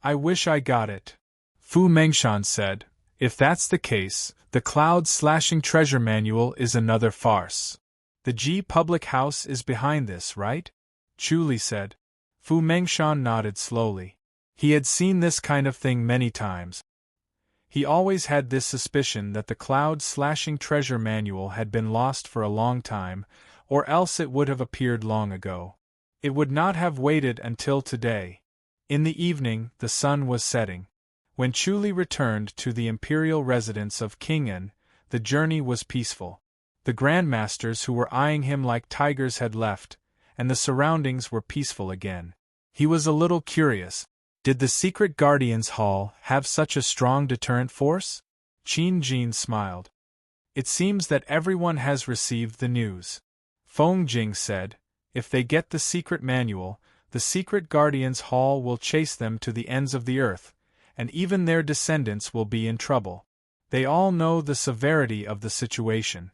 [SPEAKER 1] I wish I got it. Fu Mengshan said, if that's the case, the cloud-slashing treasure manual is another farce. The Ji public house is behind this, right? Chu Li said. Fu Mengshan nodded slowly. He had seen this kind of thing many times. He always had this suspicion that the cloud-slashing treasure manual had been lost for a long time, or else it would have appeared long ago. It would not have waited until today. In the evening, the sun was setting. When Chu Li returned to the imperial residence of King An, the journey was peaceful. The grandmasters who were eyeing him like tigers had left, and the surroundings were peaceful again. He was a little curious. Did the Secret Guardians Hall have such a strong deterrent force? Qin Jin smiled. It seems that everyone has received the news. Feng Jing said, if they get the secret manual, the secret Guardians Hall will chase them to the ends of the earth, and even their descendants will be in trouble. They all know the severity of the situation.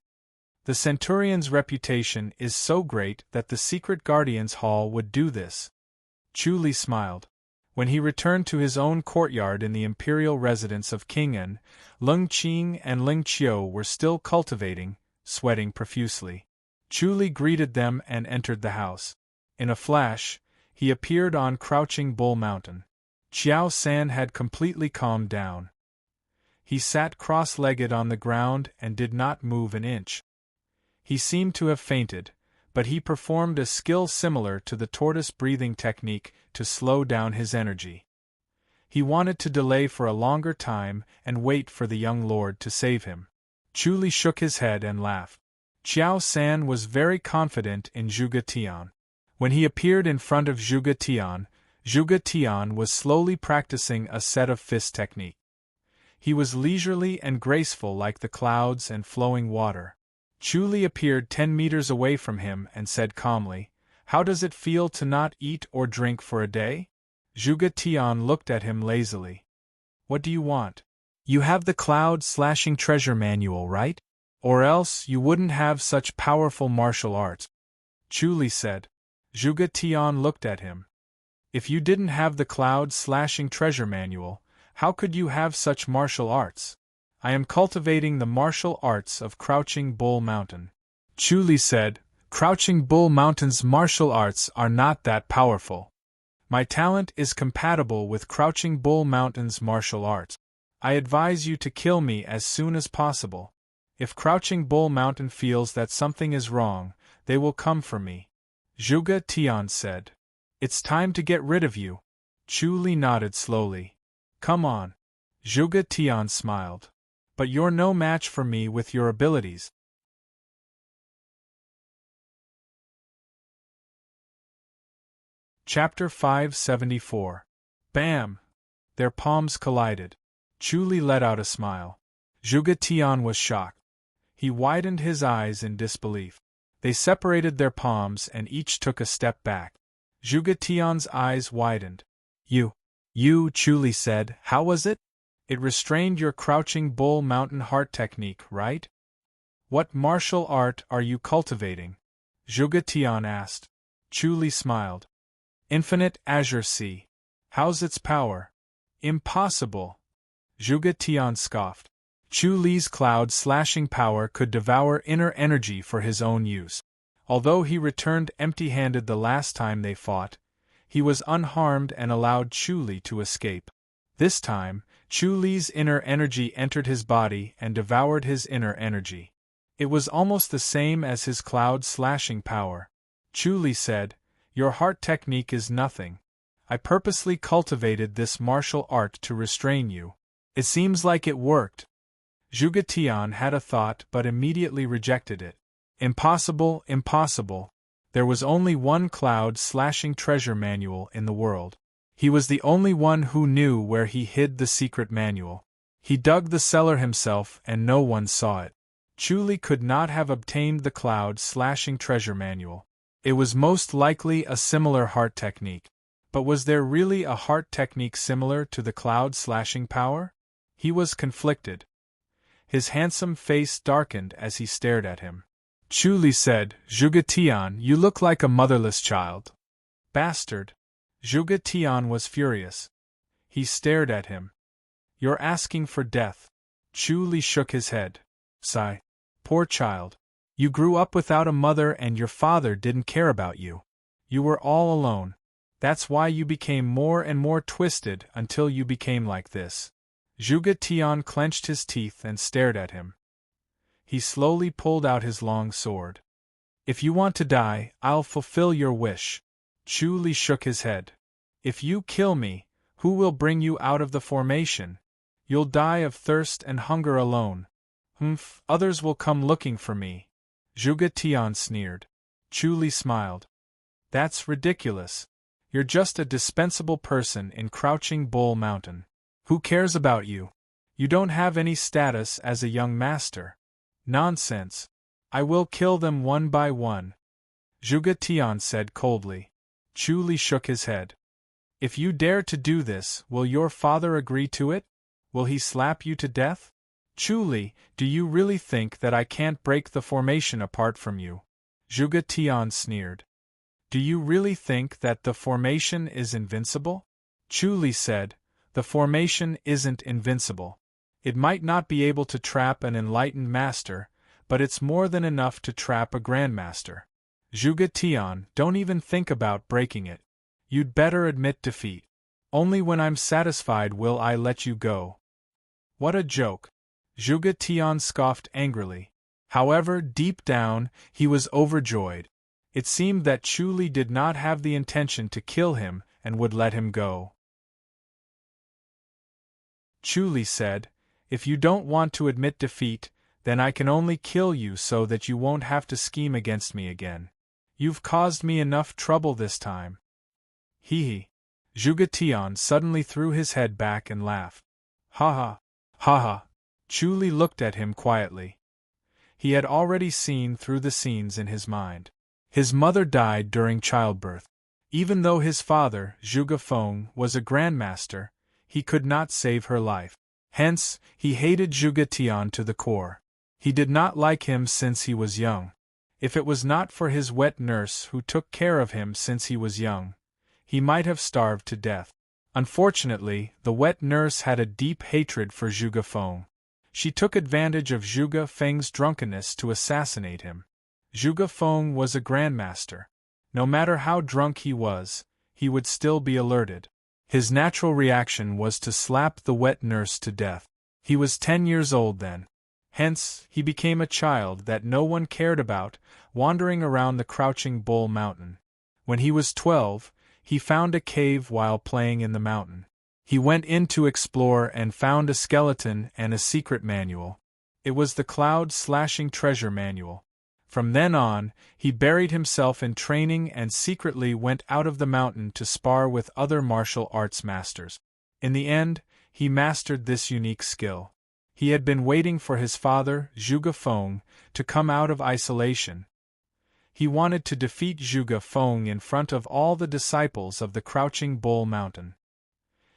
[SPEAKER 1] The Centurion's reputation is so great that the secret Guardians Hall would do this. Chu Li smiled. When he returned to his own courtyard in the imperial residence of King En, Lung Qing and Ling Qiu were still cultivating, sweating profusely. Chu Li greeted them and entered the house. In a flash, he appeared on Crouching Bull Mountain. Qiao San had completely calmed down. He sat cross-legged on the ground and did not move an inch. He seemed to have fainted, but he performed a skill similar to the tortoise breathing technique to slow down his energy. He wanted to delay for a longer time and wait for the young lord to save him. Chu Li shook his head and laughed. Qiao San was very confident in Zhuge Tian. When he appeared in front of Zhuge Tian was slowly practicing a set of fist technique. He was leisurely and graceful like the clouds and flowing water. Chu Li appeared 10 meters away from him and said calmly, "How does it feel to not eat or drink for a day?" Zhuge Tian looked at him lazily. "What do you want? You have the cloud-slashing treasure manual, right? Or else you wouldn't have such powerful martial arts." Chu Li said. Zhuge Tian looked at him. "If you didn't have the cloud-slashing treasure manual, how could you have such martial arts?" "I am cultivating the martial arts of Crouching Bull Mountain." Chu Li said, "Crouching Bull Mountain's martial arts are not that powerful. My talent is compatible with Crouching Bull Mountain's martial arts. I advise you to kill me as soon as possible. If Crouching Bull Mountain feels that something is wrong, they will come for me." Zhuge Tian said, "It's time to get rid of you." Chu Li nodded slowly. "Come on." Zhuge Tian smiled. "But you're no match for me with your abilities." Chapter 574. Bam! Their palms collided. Chu Li let out a smile. Zhuge Tian was shocked. He widened his eyes in disbelief. They separated their palms and each took a step back. Zhuge Tian's eyes widened. You, Chu Li said, "How was it? It restrained your Crouching Bull Mountain heart technique, right?" "What martial art are you cultivating?" Zhuge Tian asked. Chu Li smiled. "Infinite Azure Sea. How's its power?" "Impossible." Zhuge Tian scoffed. Chu Li's cloud-slashing power could devour inner energy for his own use. Although he returned empty-handed the last time they fought, he was unharmed and allowed Chu Li to escape. This time, Chu Li's inner energy entered his body and devoured his inner energy. It was almost the same as his cloud-slashing power. Chu Li said, "Your heart technique is nothing. I purposely cultivated this martial art to restrain you. It seems like it worked." Zhuge Tian had a thought but immediately rejected it. Impossible, impossible. There was only one cloud-slashing treasure manual in the world. He was the only one who knew where he hid the secret manual. He dug the cellar himself and no one saw it. Chu Li could not have obtained the cloud-slashing treasure manual. It was most likely a similar heart technique. But was there really a heart technique similar to the cloud-slashing power? He was conflicted. His handsome face darkened as he stared at him. Chu Li said, "Zhuge Tian, you look like a motherless child." "Bastard!" Zhuge Tian was furious. He stared at him. "You're asking for death." Chu Li shook his head. Sigh. "Poor child. You grew up without a mother and your father didn't care about you. You were all alone. That's why you became more and more twisted until you became like this." Zhuge Tian clenched his teeth and stared at him. He slowly pulled out his long sword. "If you want to die, I'll fulfill your wish." Chu Li shook his head. "If you kill me, who will bring you out of the formation? You'll die of thirst and hunger alone." Others will come looking for me." Zhuge Tian sneered. Chu Li smiled. "That's ridiculous. You're just a dispensable person in Crouching Bull Mountain. Who cares about you? You don't have any status as a young master." "Nonsense. I will kill them one by one." Zhuge Tian said coldly. Chu Li shook his head. If you dare to do this, will your father agree to it? Will he slap you to death? Chu Li, do you really think that I can't break the formation apart from you? Zhuge Tian sneered. Do you really think that the formation is invincible? Chu Li said, the formation isn't invincible. It might not be able to trap an enlightened master, but it's more than enough to trap a grandmaster. Zhuge Tian, don't even think about breaking it. You'd better admit defeat. Only when I'm satisfied will I let you go. What a joke! Zhuge Tian scoffed angrily. However, deep down, he was overjoyed. It seemed that Chu Li did not have the intention to kill him and would let him go. Chu Li said, if you don't want to admit defeat, then I can only kill you so that you won't have to scheme against me again. You've caused me enough trouble this time. Hee hee. Zhuge Tian suddenly threw his head back and laughed. Ha ha. Ha ha. Chu Li looked at him quietly. He had already seen through the scenes in his mind. His mother died during childbirth. Even though his father, Zhuge Feng, was a grandmaster, he could not save her life. Hence, he hated Zhuge Tian to the core. He did not like him since he was young. If it was not for his wet nurse who took care of him since he was young, he might have starved to death. Unfortunately, the wet nurse had a deep hatred for Zhuge Feng. She took advantage of Zhuge Feng's drunkenness to assassinate him. Zhuge Feng was a grandmaster. No matter how drunk he would still be alerted. His natural reaction was to slap the wet nurse to death. He was 10 years old then. Hence, he became a child that no one cared about, wandering around the Crouching Bull Mountain. When he was 12, he found a cave while playing in the mountain. He went in to explore and found a skeleton and a secret manual. It was the Cloud-slashing treasure manual. From then on, he buried himself in training and secretly went out of the mountain to spar with other martial arts masters. In the end, he mastered this unique skill. He had been waiting for his father, Zhuge Feng, to come out of isolation. He wanted to defeat Zhuge Feng in front of all the disciples of the Crouching Bull Mountain.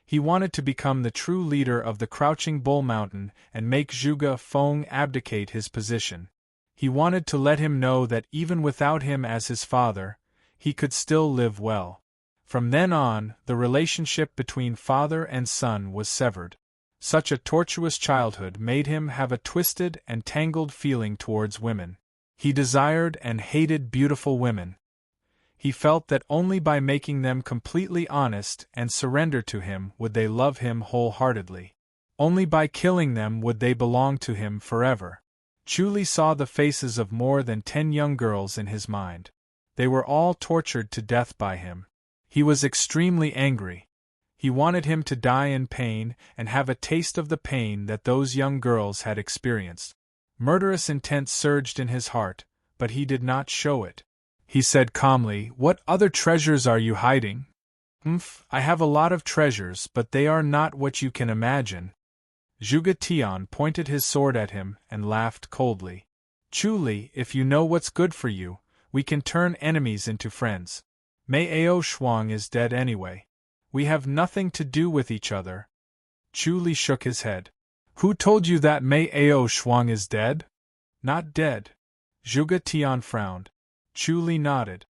[SPEAKER 1] He wanted to become the true leader of the Crouching Bull Mountain and make Zhuge Feng abdicate his position. He wanted to let him know that even without him as his father, he could still live well. From then on, the relationship between father and son was severed. Such a tortuous childhood made him have a twisted and tangled feeling towards women. He desired and hated beautiful women. He felt that only by making them completely honest and surrender to him would they love him wholeheartedly. Only by killing them would they belong to him forever. Chu Li saw the faces of more than 10 young girls in his mind. They were all tortured to death by him. He was extremely angry. He wanted him to die in pain and have a taste of the pain that those young girls had experienced. Murderous intent surged in his heart, but he did not show it. He said calmly, "What other treasures are you hiding?" I have a lot of treasures, but they are not what you can imagine." Zhuge Tian pointed his sword at him and laughed coldly. "Chu Li, if you know what's good for you, we can turn enemies into friends. Mei Ao Shuang is dead anyway. We have nothing to do with each other." Chu Li shook his head. "Who told you that Mei Ao Shuang is dead?" "Not dead." Zhuge Tian frowned. Chu Li nodded.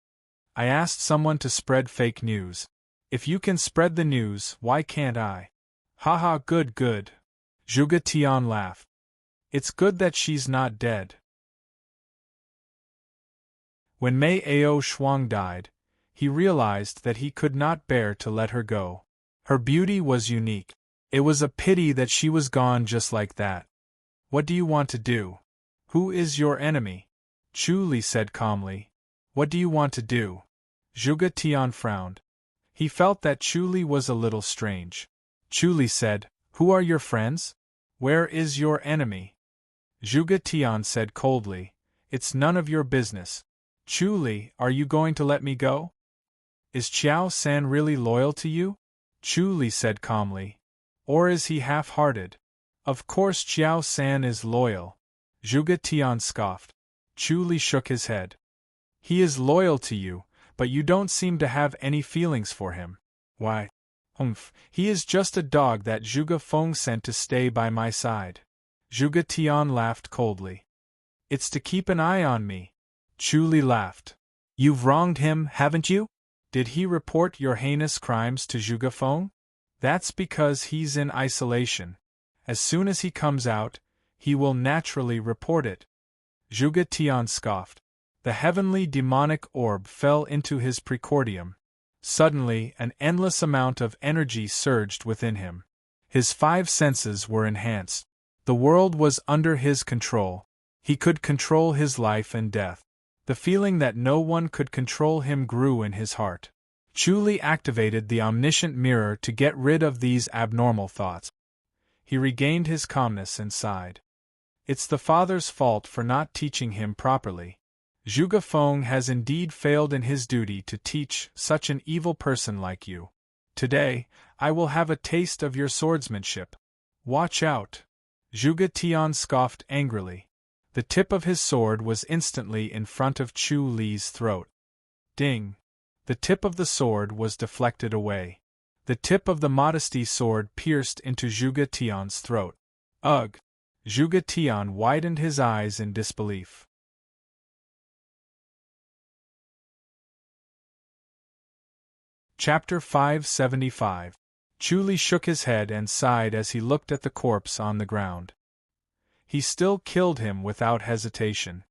[SPEAKER 1] "I asked someone to spread fake news. If you can spread the news, why can't I?" "Ha ha, good, good." Zhuge Tian laughed. "It's good that she's not dead." When Mei Ao Shuang died, he realized that he could not bear to let her go. Her beauty was unique. It was a pity that she was gone just like that. "What do you want to do?" "Who is your enemy?" Chu Li said calmly. "What do you want to do?" Zhuge Tian frowned. He felt that Chu Li was a little strange. Chu Li said, "Who are your friends? Where is your enemy?" Zhuge Tian said coldly, "It's none of your business." "Chu Li, are you going to let me go? Is Qiao San really loyal to you?" Chu Li said calmly. "Or is he half-hearted?" "Of course Qiao San is loyal." Zhuge Tian scoffed. Chu Li shook his head. He is loyal to you, but you don't seem to have any feelings for him. Why? He is just a dog that Zhuge Feng sent to stay by my side. Zhuge Tian laughed coldly. It's to keep an eye on me. Chu Li laughed. You've wronged him, haven't you? Did he report your heinous crimes to Zhuge Feng? That's because he's in isolation. As soon as he comes out, he will naturally report it. Zhuge Tian scoffed. The heavenly demonic orb fell into his precordium. Suddenly, an endless amount of energy surged within him. His 5 senses were enhanced. The world was under his control. He could control his life and death. The feeling that no one could control him grew in his heart. Chu Li activated the omniscient mirror to get rid of these abnormal thoughts. He regained his calmness and sighed. It's the father's fault for not teaching him properly. Zhuge Feng has indeed failed in his duty to teach such an evil person like you. Today, I will have a taste of your swordsmanship. Watch out! Zhuge Tian scoffed angrily. The tip of his sword was instantly in front of Chu Li's throat. Ding! The tip of the sword was deflected away. The tip of the modesty sword pierced into Zhuge Tian's throat. Ugh! Zhuge Tian widened his eyes in disbelief. Chapter 575. Chu Li shook his head and sighed as he looked at the corpse on the ground. He still killed him without hesitation.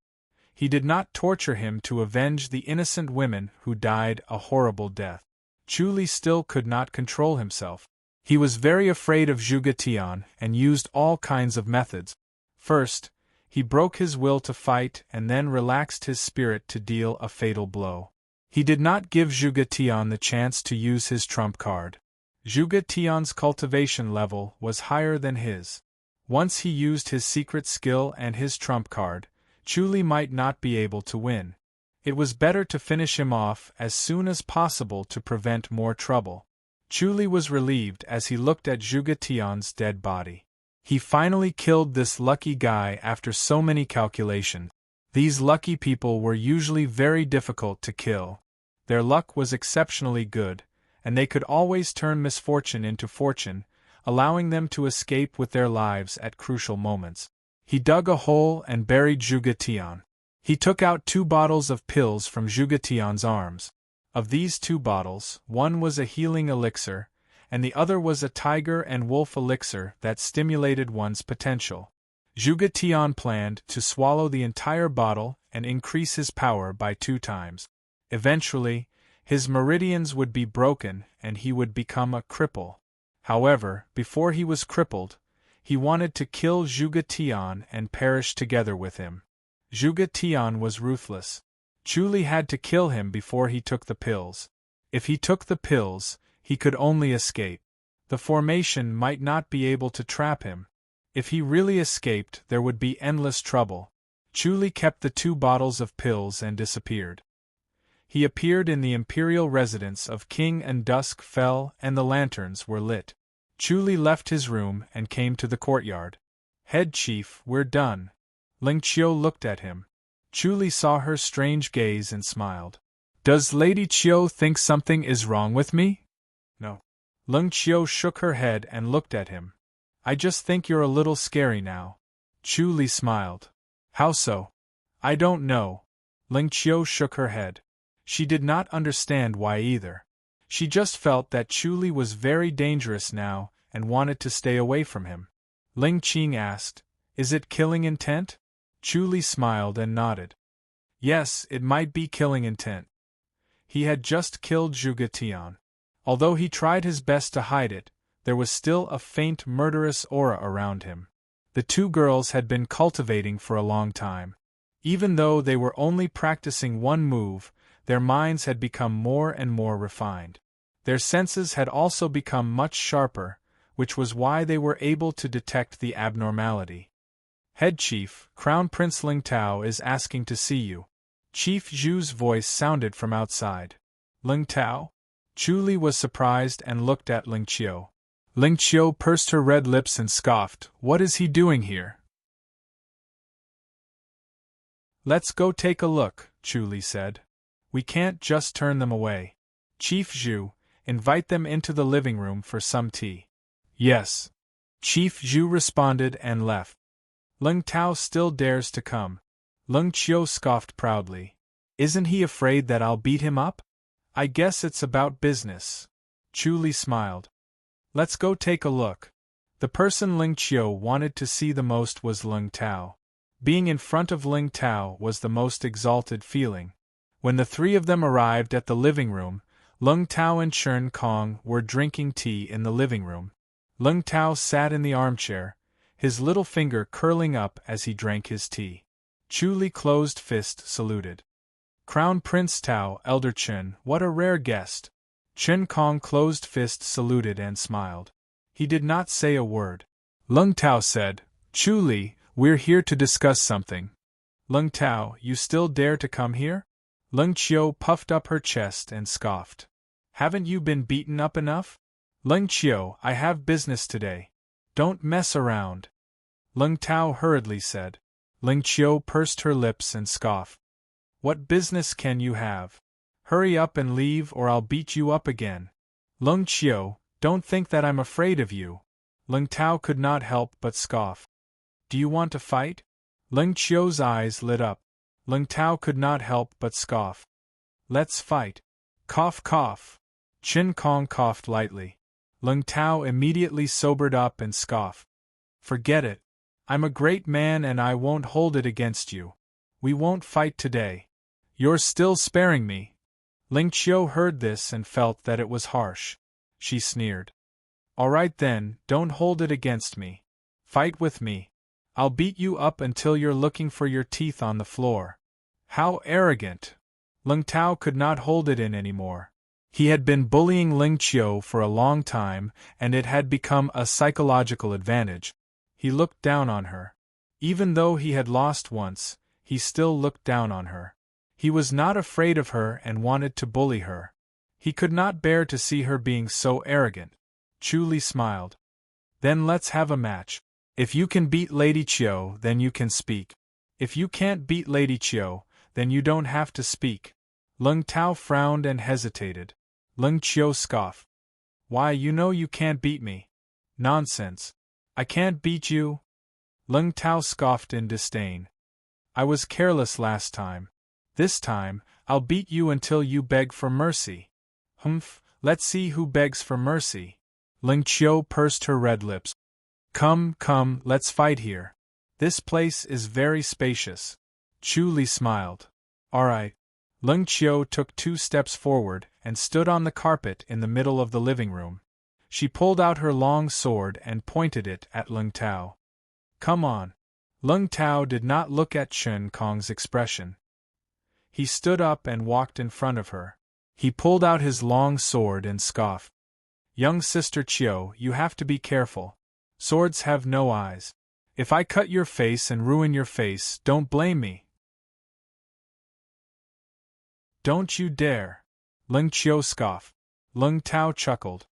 [SPEAKER 1] He did not torture him to avenge the innocent women who died a horrible death. Chu Li still could not control himself. He was very afraid of Zhuge Tian and used all kinds of methods. First, he broke his will to fight and then relaxed his spirit to deal a fatal blow. He did not give Zhuge Tian the chance to use his trump card. Zhuge Tian's cultivation level was higher than his. Once he used his secret skill and his trump card, Chu Li might not be able to win. It was better to finish him off as soon as possible to prevent more trouble. Chu Li was relieved as he looked at Zhuge Tian's dead body. He finally killed this lucky guy after so many calculations. These lucky people were usually very difficult to kill. Their luck was exceptionally good, and they could always turn misfortune into fortune, allowing them to escape with their lives at crucial moments. He dug a hole and buried Zhuge Tian. He took out 2 bottles of pills from Zhuge Tian's arms. Of these 2 bottles, one was a healing elixir, and the other was a tiger and wolf elixir that stimulated one's potential. Zhuge Tian planned to swallow the entire bottle and increase his power by 2 times. Eventually, his meridians would be broken and he would become a cripple. However, before he was crippled, he wanted to kill Zhuge Tian and perish together with him. Zhuge Tian was ruthless. Chu Li had to kill him before he took the pills. If he took the pills, he could only escape. The formation might not be able to trap him. If he really escaped, there would be endless trouble. Chu Li kept the 2 bottles of pills and disappeared. He appeared in the imperial residence of King and dusk fell and the lanterns were lit. Chu Li left his room and came to the courtyard. Head chief, we're done. Ling Qiu looked at him. Chu Li saw her strange gaze and smiled. Does Lady Qiu think something is wrong with me? No. Ling Qiu shook her head and looked at him. I just think you're a little scary now. Chu Li smiled. How so? I don't know. Ling Qiu shook her head. She did not understand why either. She just felt that Chu Li was very dangerous now and wanted to stay away from him. Ling Qing asked, Is it killing intent? Chu Li smiled and nodded. Yes, it might be killing intent. He had just killed Zhuge Tian. Although he tried his best to hide it, there was still a faint murderous aura around him. The 2 girls had been cultivating for a long time. Even though they were only practicing one move, their minds had become more and more refined. Their senses had also become much sharper, which was why they were able to detect the abnormality. Head Chief, Crown Prince Ling Tao is asking to see you. Chief Zhu's voice sounded from outside. Ling Tao? Chu Li was surprised and looked at Ling Qiu. Ling Qiu pursed her red lips and scoffed, What is he doing here? Let's go take a look, Chu Li said. We can't just turn them away. Chief Zhu, invite them into the living room for some tea. Yes. Chief Zhu responded and left. Leng Tao still dares to come. Leng Qiu scoffed proudly. Isn't he afraid that I'll beat him up? I guess it's about business. Chu Li smiled. Let's go take a look. The person Leng Qiu wanted to see the most was Leng Tao. Being in front of Leng Tao was the most exalted feeling. When the three of them arrived at the living room, Leng Tao and Chen Kong were drinking tea in the living room. Leng Tao sat in the armchair, his little finger curling up as he drank his tea. Chu Li closed fist saluted. Crown Prince Tao, Elder Chen, what a rare guest. Chen Kong closed fist saluted and smiled. He did not say a word. Leng Tao said, Chu Li, we're here to discuss something. Leng Tao, you still dare to come here? Leng Qiu puffed up her chest and scoffed. Haven't you been beaten up enough? Leng Qiu, I have business today. Don't mess around. Leng Tao hurriedly said. Leng Qiu pursed her lips and scoffed. What business can you have? Hurry up and leave or I'll beat you up again. Leng Qiu, don't think that I'm afraid of you. Leng Tao could not help but scoff. Do you want to fight? Leng Qiu's eyes lit up. Leng Tao could not help but scoff. Let's fight. Cough cough. Chen Kong coughed lightly. Leng Tao immediately sobered up and scoffed. Forget it. I'm a great man and I won't hold it against you. We won't fight today. You're still sparing me. Leng Qiu heard this and felt that it was harsh. She sneered. All right then, don't hold it against me. Fight with me. I'll beat you up until you're looking for your teeth on the floor. How arrogant! Leng Tao could not hold it in anymore. He had been bullying Leng Qiu for a long time, and it had become a psychological advantage. He looked down on her. Even though he had lost once, he still looked down on her. He was not afraid of her and wanted to bully her. He could not bear to see her being so arrogant. Chu Li smiled. Then let's have a match. If you can beat Lady Qiu, then you can speak. If you can't beat Lady Qiu, then you don't have to speak. Leng Tao frowned and hesitated. Leng Qiu scoffed. Why, you know you can't beat me. Nonsense. I can't beat you? Leng Tao scoffed in disdain. I was careless last time. This time, I'll beat you until you beg for mercy. Humph, let's see who begs for mercy. Leng Qiu pursed her red lips. Come, come, let's fight here. This place is very spacious. Chu Li smiled. All right. Leng Qiu took 2 steps forward and stood on the carpet in the middle of the living room. She pulled out her long sword and pointed it at Leng Tao. Come on. Leng Tao did not look at Chen Kong's expression. He stood up and walked in front of her. He pulled out his long sword and scoffed. Young sister Qiu, you have to be careful. Swords have no eyes. If I cut your face and ruin your face, don't blame me. Don't you dare. Leng Qiu scoffed. Leng Tao chuckled.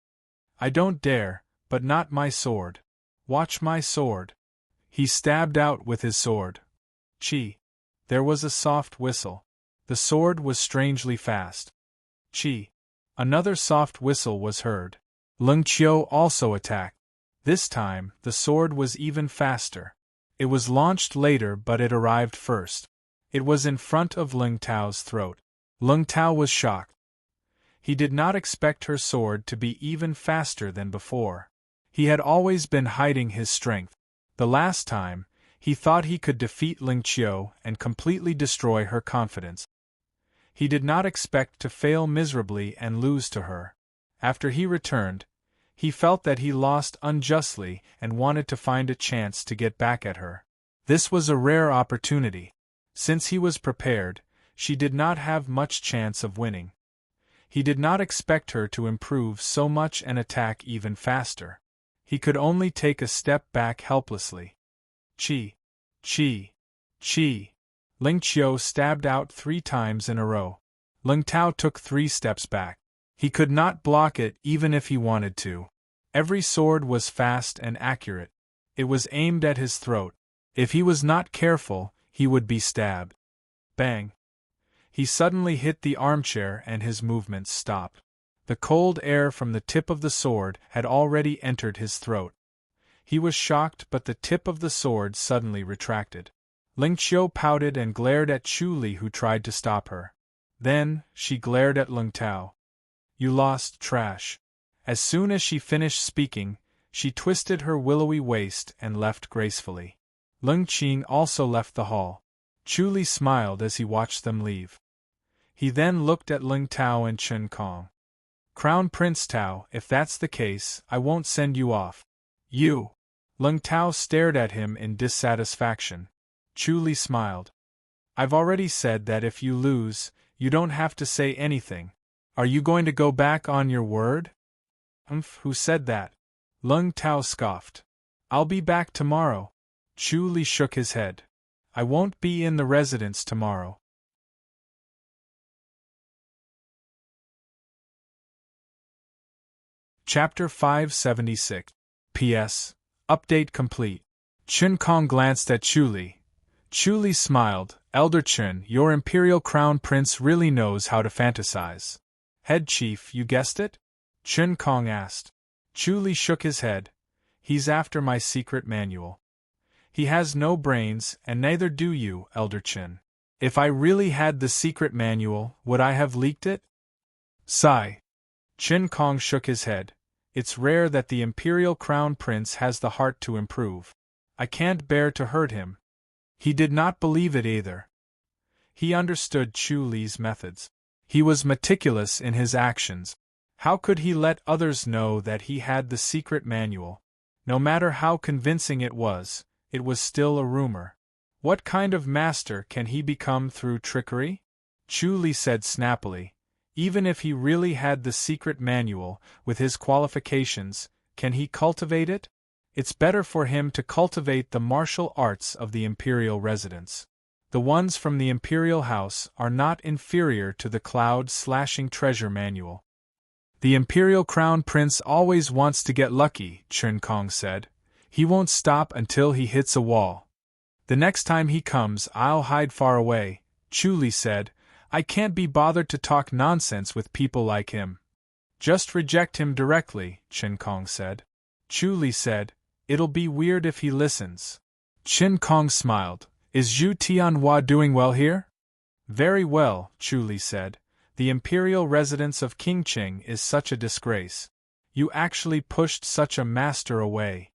[SPEAKER 1] I don't dare, but not my sword. Watch my sword. He stabbed out with his sword. Chi. There was a soft whistle. The sword was strangely fast. Chi. Another soft whistle was heard. Leng Qiu also attacked. This time, the sword was even faster. It was launched later, but it arrived first. It was in front of Leng Tao's throat. Leng Tao was shocked. He did not expect her sword to be even faster than before. He had always been hiding his strength. The last time, he thought he could defeat Leng Qiu and completely destroy her confidence. He did not expect to fail miserably and lose to her. After he returned, he felt that he lost unjustly and wanted to find a chance to get back at her. This was a rare opportunity. Since he was prepared, she did not have much chance of winning. He did not expect her to improve so much and attack even faster. He could only take a step back helplessly. Chi. Chi. Chi. Leng Qiu stabbed out 3 times in a row. Leng Tao took 3 steps back. He could not block it even if he wanted to. Every sword was fast and accurate. It was aimed at his throat. If he was not careful, he would be stabbed. Bang! He suddenly hit the armchair and his movements stopped. The cold air from the tip of the sword had already entered his throat. He was shocked, but the tip of the sword suddenly retracted. Ling Qiu pouted and glared at Chu Li, who tried to stop her. Then, she glared at Lung Tao. "You lost, trash." As soon as she finished speaking, she twisted her willowy waist and left gracefully. Lung Qing also left the hall. Chu Li smiled as he watched them leave. He then looked at Ling Tao and Chen Kong. "Crown Prince Tao, if that's the case, I won't send you off." "You!" Lung Tao stared at him in dissatisfaction. Chu Li smiled. "I've already said that if you lose, you don't have to say anything. Are you going to go back on your word?" Who said that?" Lung Tao scoffed. "I'll be back tomorrow." Chu Li shook his head. "I won't be in the residence tomorrow." Chapter 576. P.S. Update complete. Chen Kong glanced at Chu Li. Chu Li smiled. "Elder Chen, your Imperial Crown Prince really knows how to fantasize." "Head Chief, you guessed it?" Chen Kong asked. Chu Li shook his head. "He's after my secret manual." "He has no brains, and neither do you, Elder Chen. If I really had the secret manual, would I have leaked it?" Sigh. Chen Kong shook his head. "It's rare that the Imperial Crown Prince has the heart to improve. I can't bear to hurt him." He did not believe it either. He understood Chu Li's methods. He was meticulous in his actions. How could he let others know that he had the secret manual? No matter how convincing it was still a rumor. What kind of master can he become through trickery? Chu Li said snappily. "Even if he really had the secret manual, with his qualifications, can he cultivate it? It's better for him to cultivate the martial arts of the Imperial residence. The ones from the Imperial House are not inferior to the cloud-slashing treasure manual." "The Imperial Crown Prince always wants to get lucky," Chen Kong said. "He won't stop until he hits a wall." "The next time he comes, I'll hide far away," Chu Li said. "I can't be bothered to talk nonsense with people like him." "Just reject him directly," Chen Kong said. Chu Li said, "It'll be weird if he listens." Chen Kong smiled. "Is Zhu Tianhua doing well here?" "Very well," Chu Li said. "The imperial residence of King Qing is such a disgrace. You actually pushed such a master away."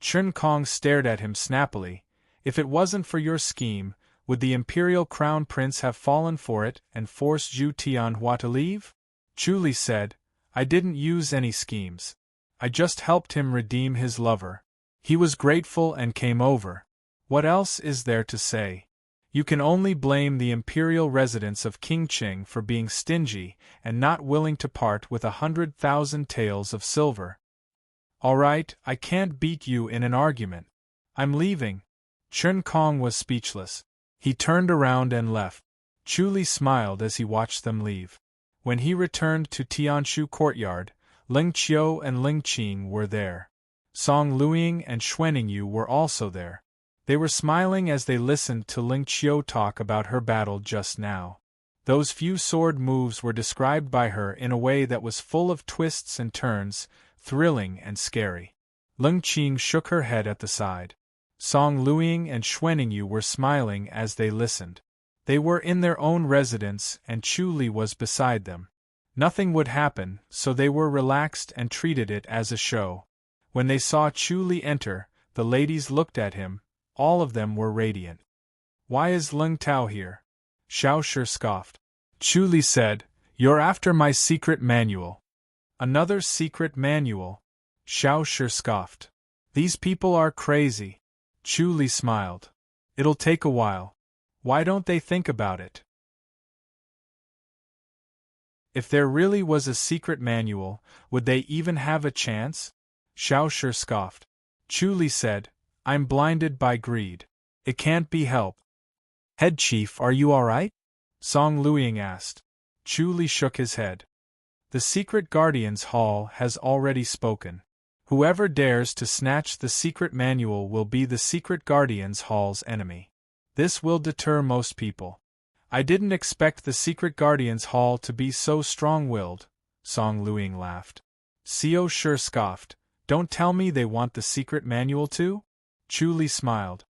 [SPEAKER 1] Chen Kong stared at him snappily. "If it wasn't for your scheme, would the Imperial Crown Prince have fallen for it and forced Zhu Tianhua to leave?" Chu Li said, "I didn't use any schemes. I just helped him redeem his lover. He was grateful and came over. What else is there to say? You can only blame the Imperial residence of King Qing for being stingy and not willing to part with 100,000 taels of silver." "All right, I can't beat you in an argument. I'm leaving." Chen Kong was speechless. He turned around and left. Chu Li smiled as he watched them leave. When he returned to Tianshu Courtyard, Ling Qiu and Ling Qing were there. Song Luiying and Xuaningyu were also there. They were smiling as they listened to Ling Qiu talk about her battle just now. Those few sword moves were described by her in a way that was full of twists and turns, thrilling and scary. Ling Qing shook her head at the side. Song Luiying and Xuaningyu were smiling as they listened. They were in their own residence and Chu Li was beside them. Nothing would happen, so they were relaxed and treated it as a show. When they saw Chu Li enter, the ladies looked at him. All of them were radiant. "Why is Lung Tao here?" Xiao Shi scoffed. Chu Li said, "You're after my secret manual." "Another secret manual?" Xiao Shi scoffed. "These people are crazy." Chu Li smiled. "It'll take a while. Why don't they think about it?" "If there really was a secret manual, would they even have a chance?" Xiao Shi scoffed. Chu Li said, "I'm blinded by greed. It can't be helped." "Head Chief, are you all right?" Song Luiying asked. Chu Li shook his head. "The Secret Guardians Hall has already spoken. Whoever dares to snatch the secret manual will be the Secret Guardians Hall's enemy. This will deter most people. I didn't expect the Secret Guardians Hall to be so strong-willed, Song Luing laughed. Xiao sure scoffed. Don't tell me they want the secret manual too? Chu Li smiled.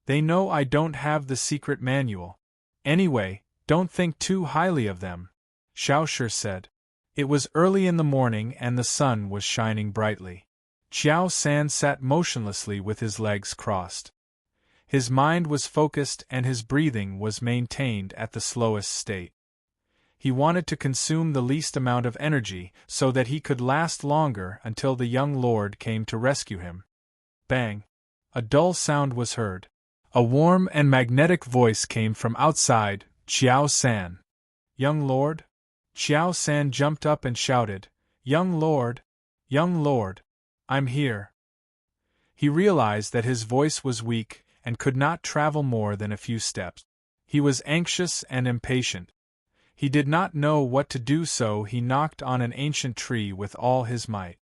[SPEAKER 1] They know I don't have the secret manual. Anyway, don't think too highly of them, Xiao Shi said. It was early in the morning and the sun was shining brightly. Qiao San sat motionlessly with his legs crossed. His mind was focused and his breathing was maintained at the slowest state. He wanted to consume the least amount of energy so that he could last longer until the young lord came to rescue him. Bang! A dull sound was heard. A warm and magnetic voice came from outside. Qiao San. Young lord? Qiao San jumped up and shouted, Young lord! Young lord! I'm here. He realized that his voice was weak and could not travel more than a few steps. He was anxious and impatient. He did not know what to do, so he knocked on an ancient tree with all his might.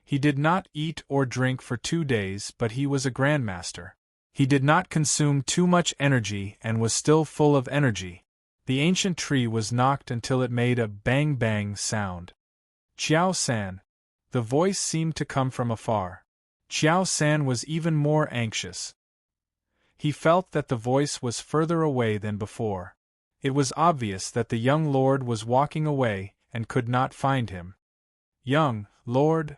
[SPEAKER 1] He did not eat or drink for 2 days, but he was a grandmaster. He did not consume too much energy and was still full of energy. The ancient tree was knocked until it made a bang-bang sound. Qiao San. The voice seemed to come from afar. Qiao San was even more anxious. He felt that the voice was further away than before. It was obvious that the young lord was walking away and could not find him. Young lord?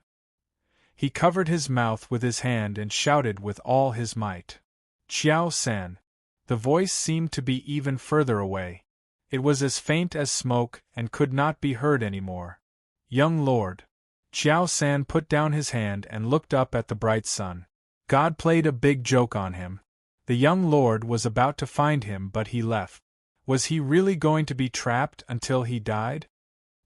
[SPEAKER 1] He covered his mouth with his hand and shouted with all his might. Qiao San. The voice seemed to be even further away. It was as faint as smoke and could not be heard anymore. Young lord. Qiao San put down his hand and looked up at the bright sun. God played a big joke on him. The young lord was about to find him, but he left. Was he really going to be trapped until he died?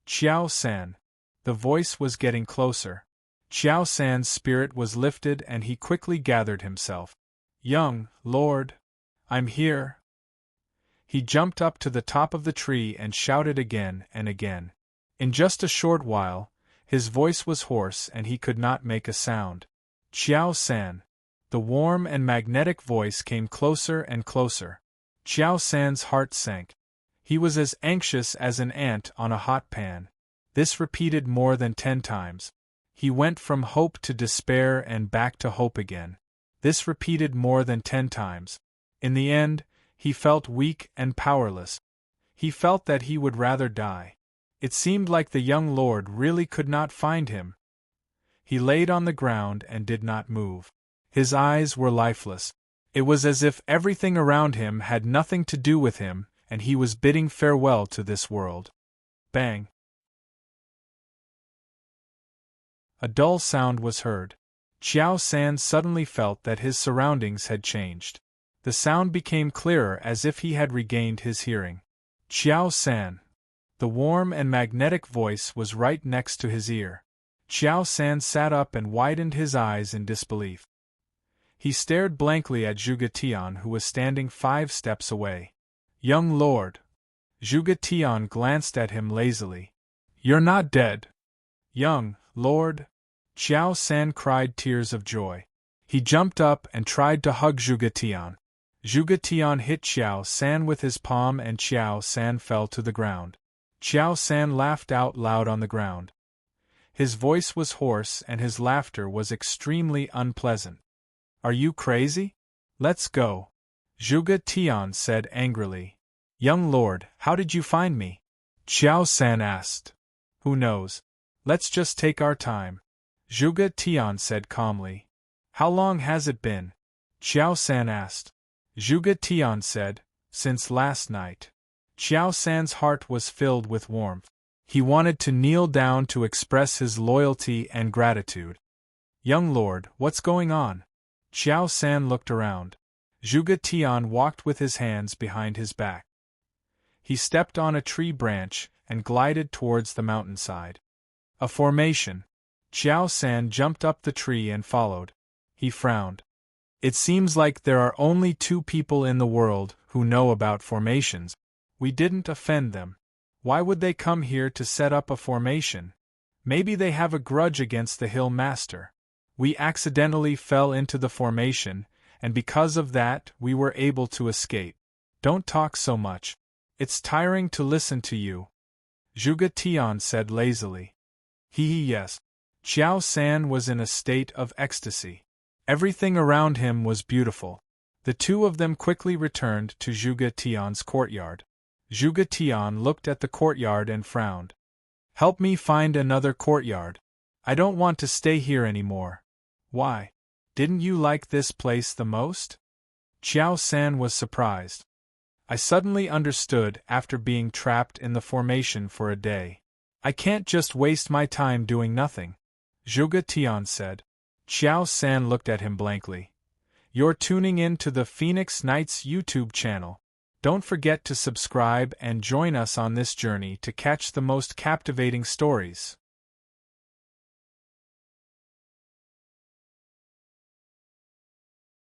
[SPEAKER 1] Qiao San. The voice was getting closer. Qiao San's spirit was lifted and he quickly gathered himself. Young lord, I'm here. He jumped up to the top of the tree and shouted again and again. In just a short while, his voice was hoarse and he could not make a sound. Qiao San. The warm and magnetic voice came closer and closer. Qiao San's heart sank. He was as anxious as an ant on a hot pan. This repeated more than 10 times. He went from hope to despair and back to hope again. This repeated more than 10 times. In the end, he felt weak and powerless. He felt that he would rather die. It seemed like the young lord really could not find him. He laid on the ground and did not move. His eyes were lifeless. It was as if everything around him had nothing to do with him, and he was bidding farewell to this world. Bang! A dull sound was heard. Qiao San suddenly felt that his surroundings had changed. The sound became clearer as if he had regained his hearing. Qiao San. The warm and magnetic voice was right next to his ear. Qiao San sat up and widened his eyes in disbelief. He stared blankly at Zhuge Tian, who was standing 5 steps away. Young lord. Zhuge Tian glanced at him lazily. You're not dead. Young lord. Qiao San cried tears of joy. He jumped up and tried to hug Zhuge Tian. Zhuge Tian hit Qiao San with his palm and Qiao San fell to the ground. Qiao San laughed out loud on the ground. His voice was hoarse and his laughter was extremely unpleasant. Are you crazy? Let's go. Zhuge Tian said angrily. Young lord, how did you find me? Qiao San asked. Who knows? Let's just take our time. Zhuge Tian said calmly. How long has it been? Qiao San asked. Zhuge Tian said, since last night. Qiao San's heart was filled with warmth. He wanted to kneel down to express his loyalty and gratitude. Young lord, what's going on? Qiao San looked around. Zhuge Tian walked with his hands behind his back. He stepped on a tree branch and glided towards the mountainside. A formation. Qiao San jumped up the tree and followed. He frowned. It seems like there are only 2 people in the world who know about formations. We didn't offend them. Why would they come here to set up a formation? Maybe they have a grudge against the Hill Master. We accidentally fell into the formation, and because of that we were able to escape. Don't talk so much. It's tiring to listen to you, Zhuge Tian said lazily. Yes. Qiao San was in a state of ecstasy. Everything around him was beautiful. The two of them quickly returned to Zhuge Tian's courtyard. Zhuge Tian looked at the courtyard and frowned. Help me find another courtyard. I don't want to stay here anymore. Why? Didn't you like this place the most? Qiao San was surprised. I suddenly understood after being trapped in the formation for a day. I can't just waste my time doing nothing, Zhuge Tian said. Qiao San looked at him blankly. You're tuning in to the Phoenix Knights YouTube channel. Don't forget to subscribe and join us on this journey to catch the most captivating stories.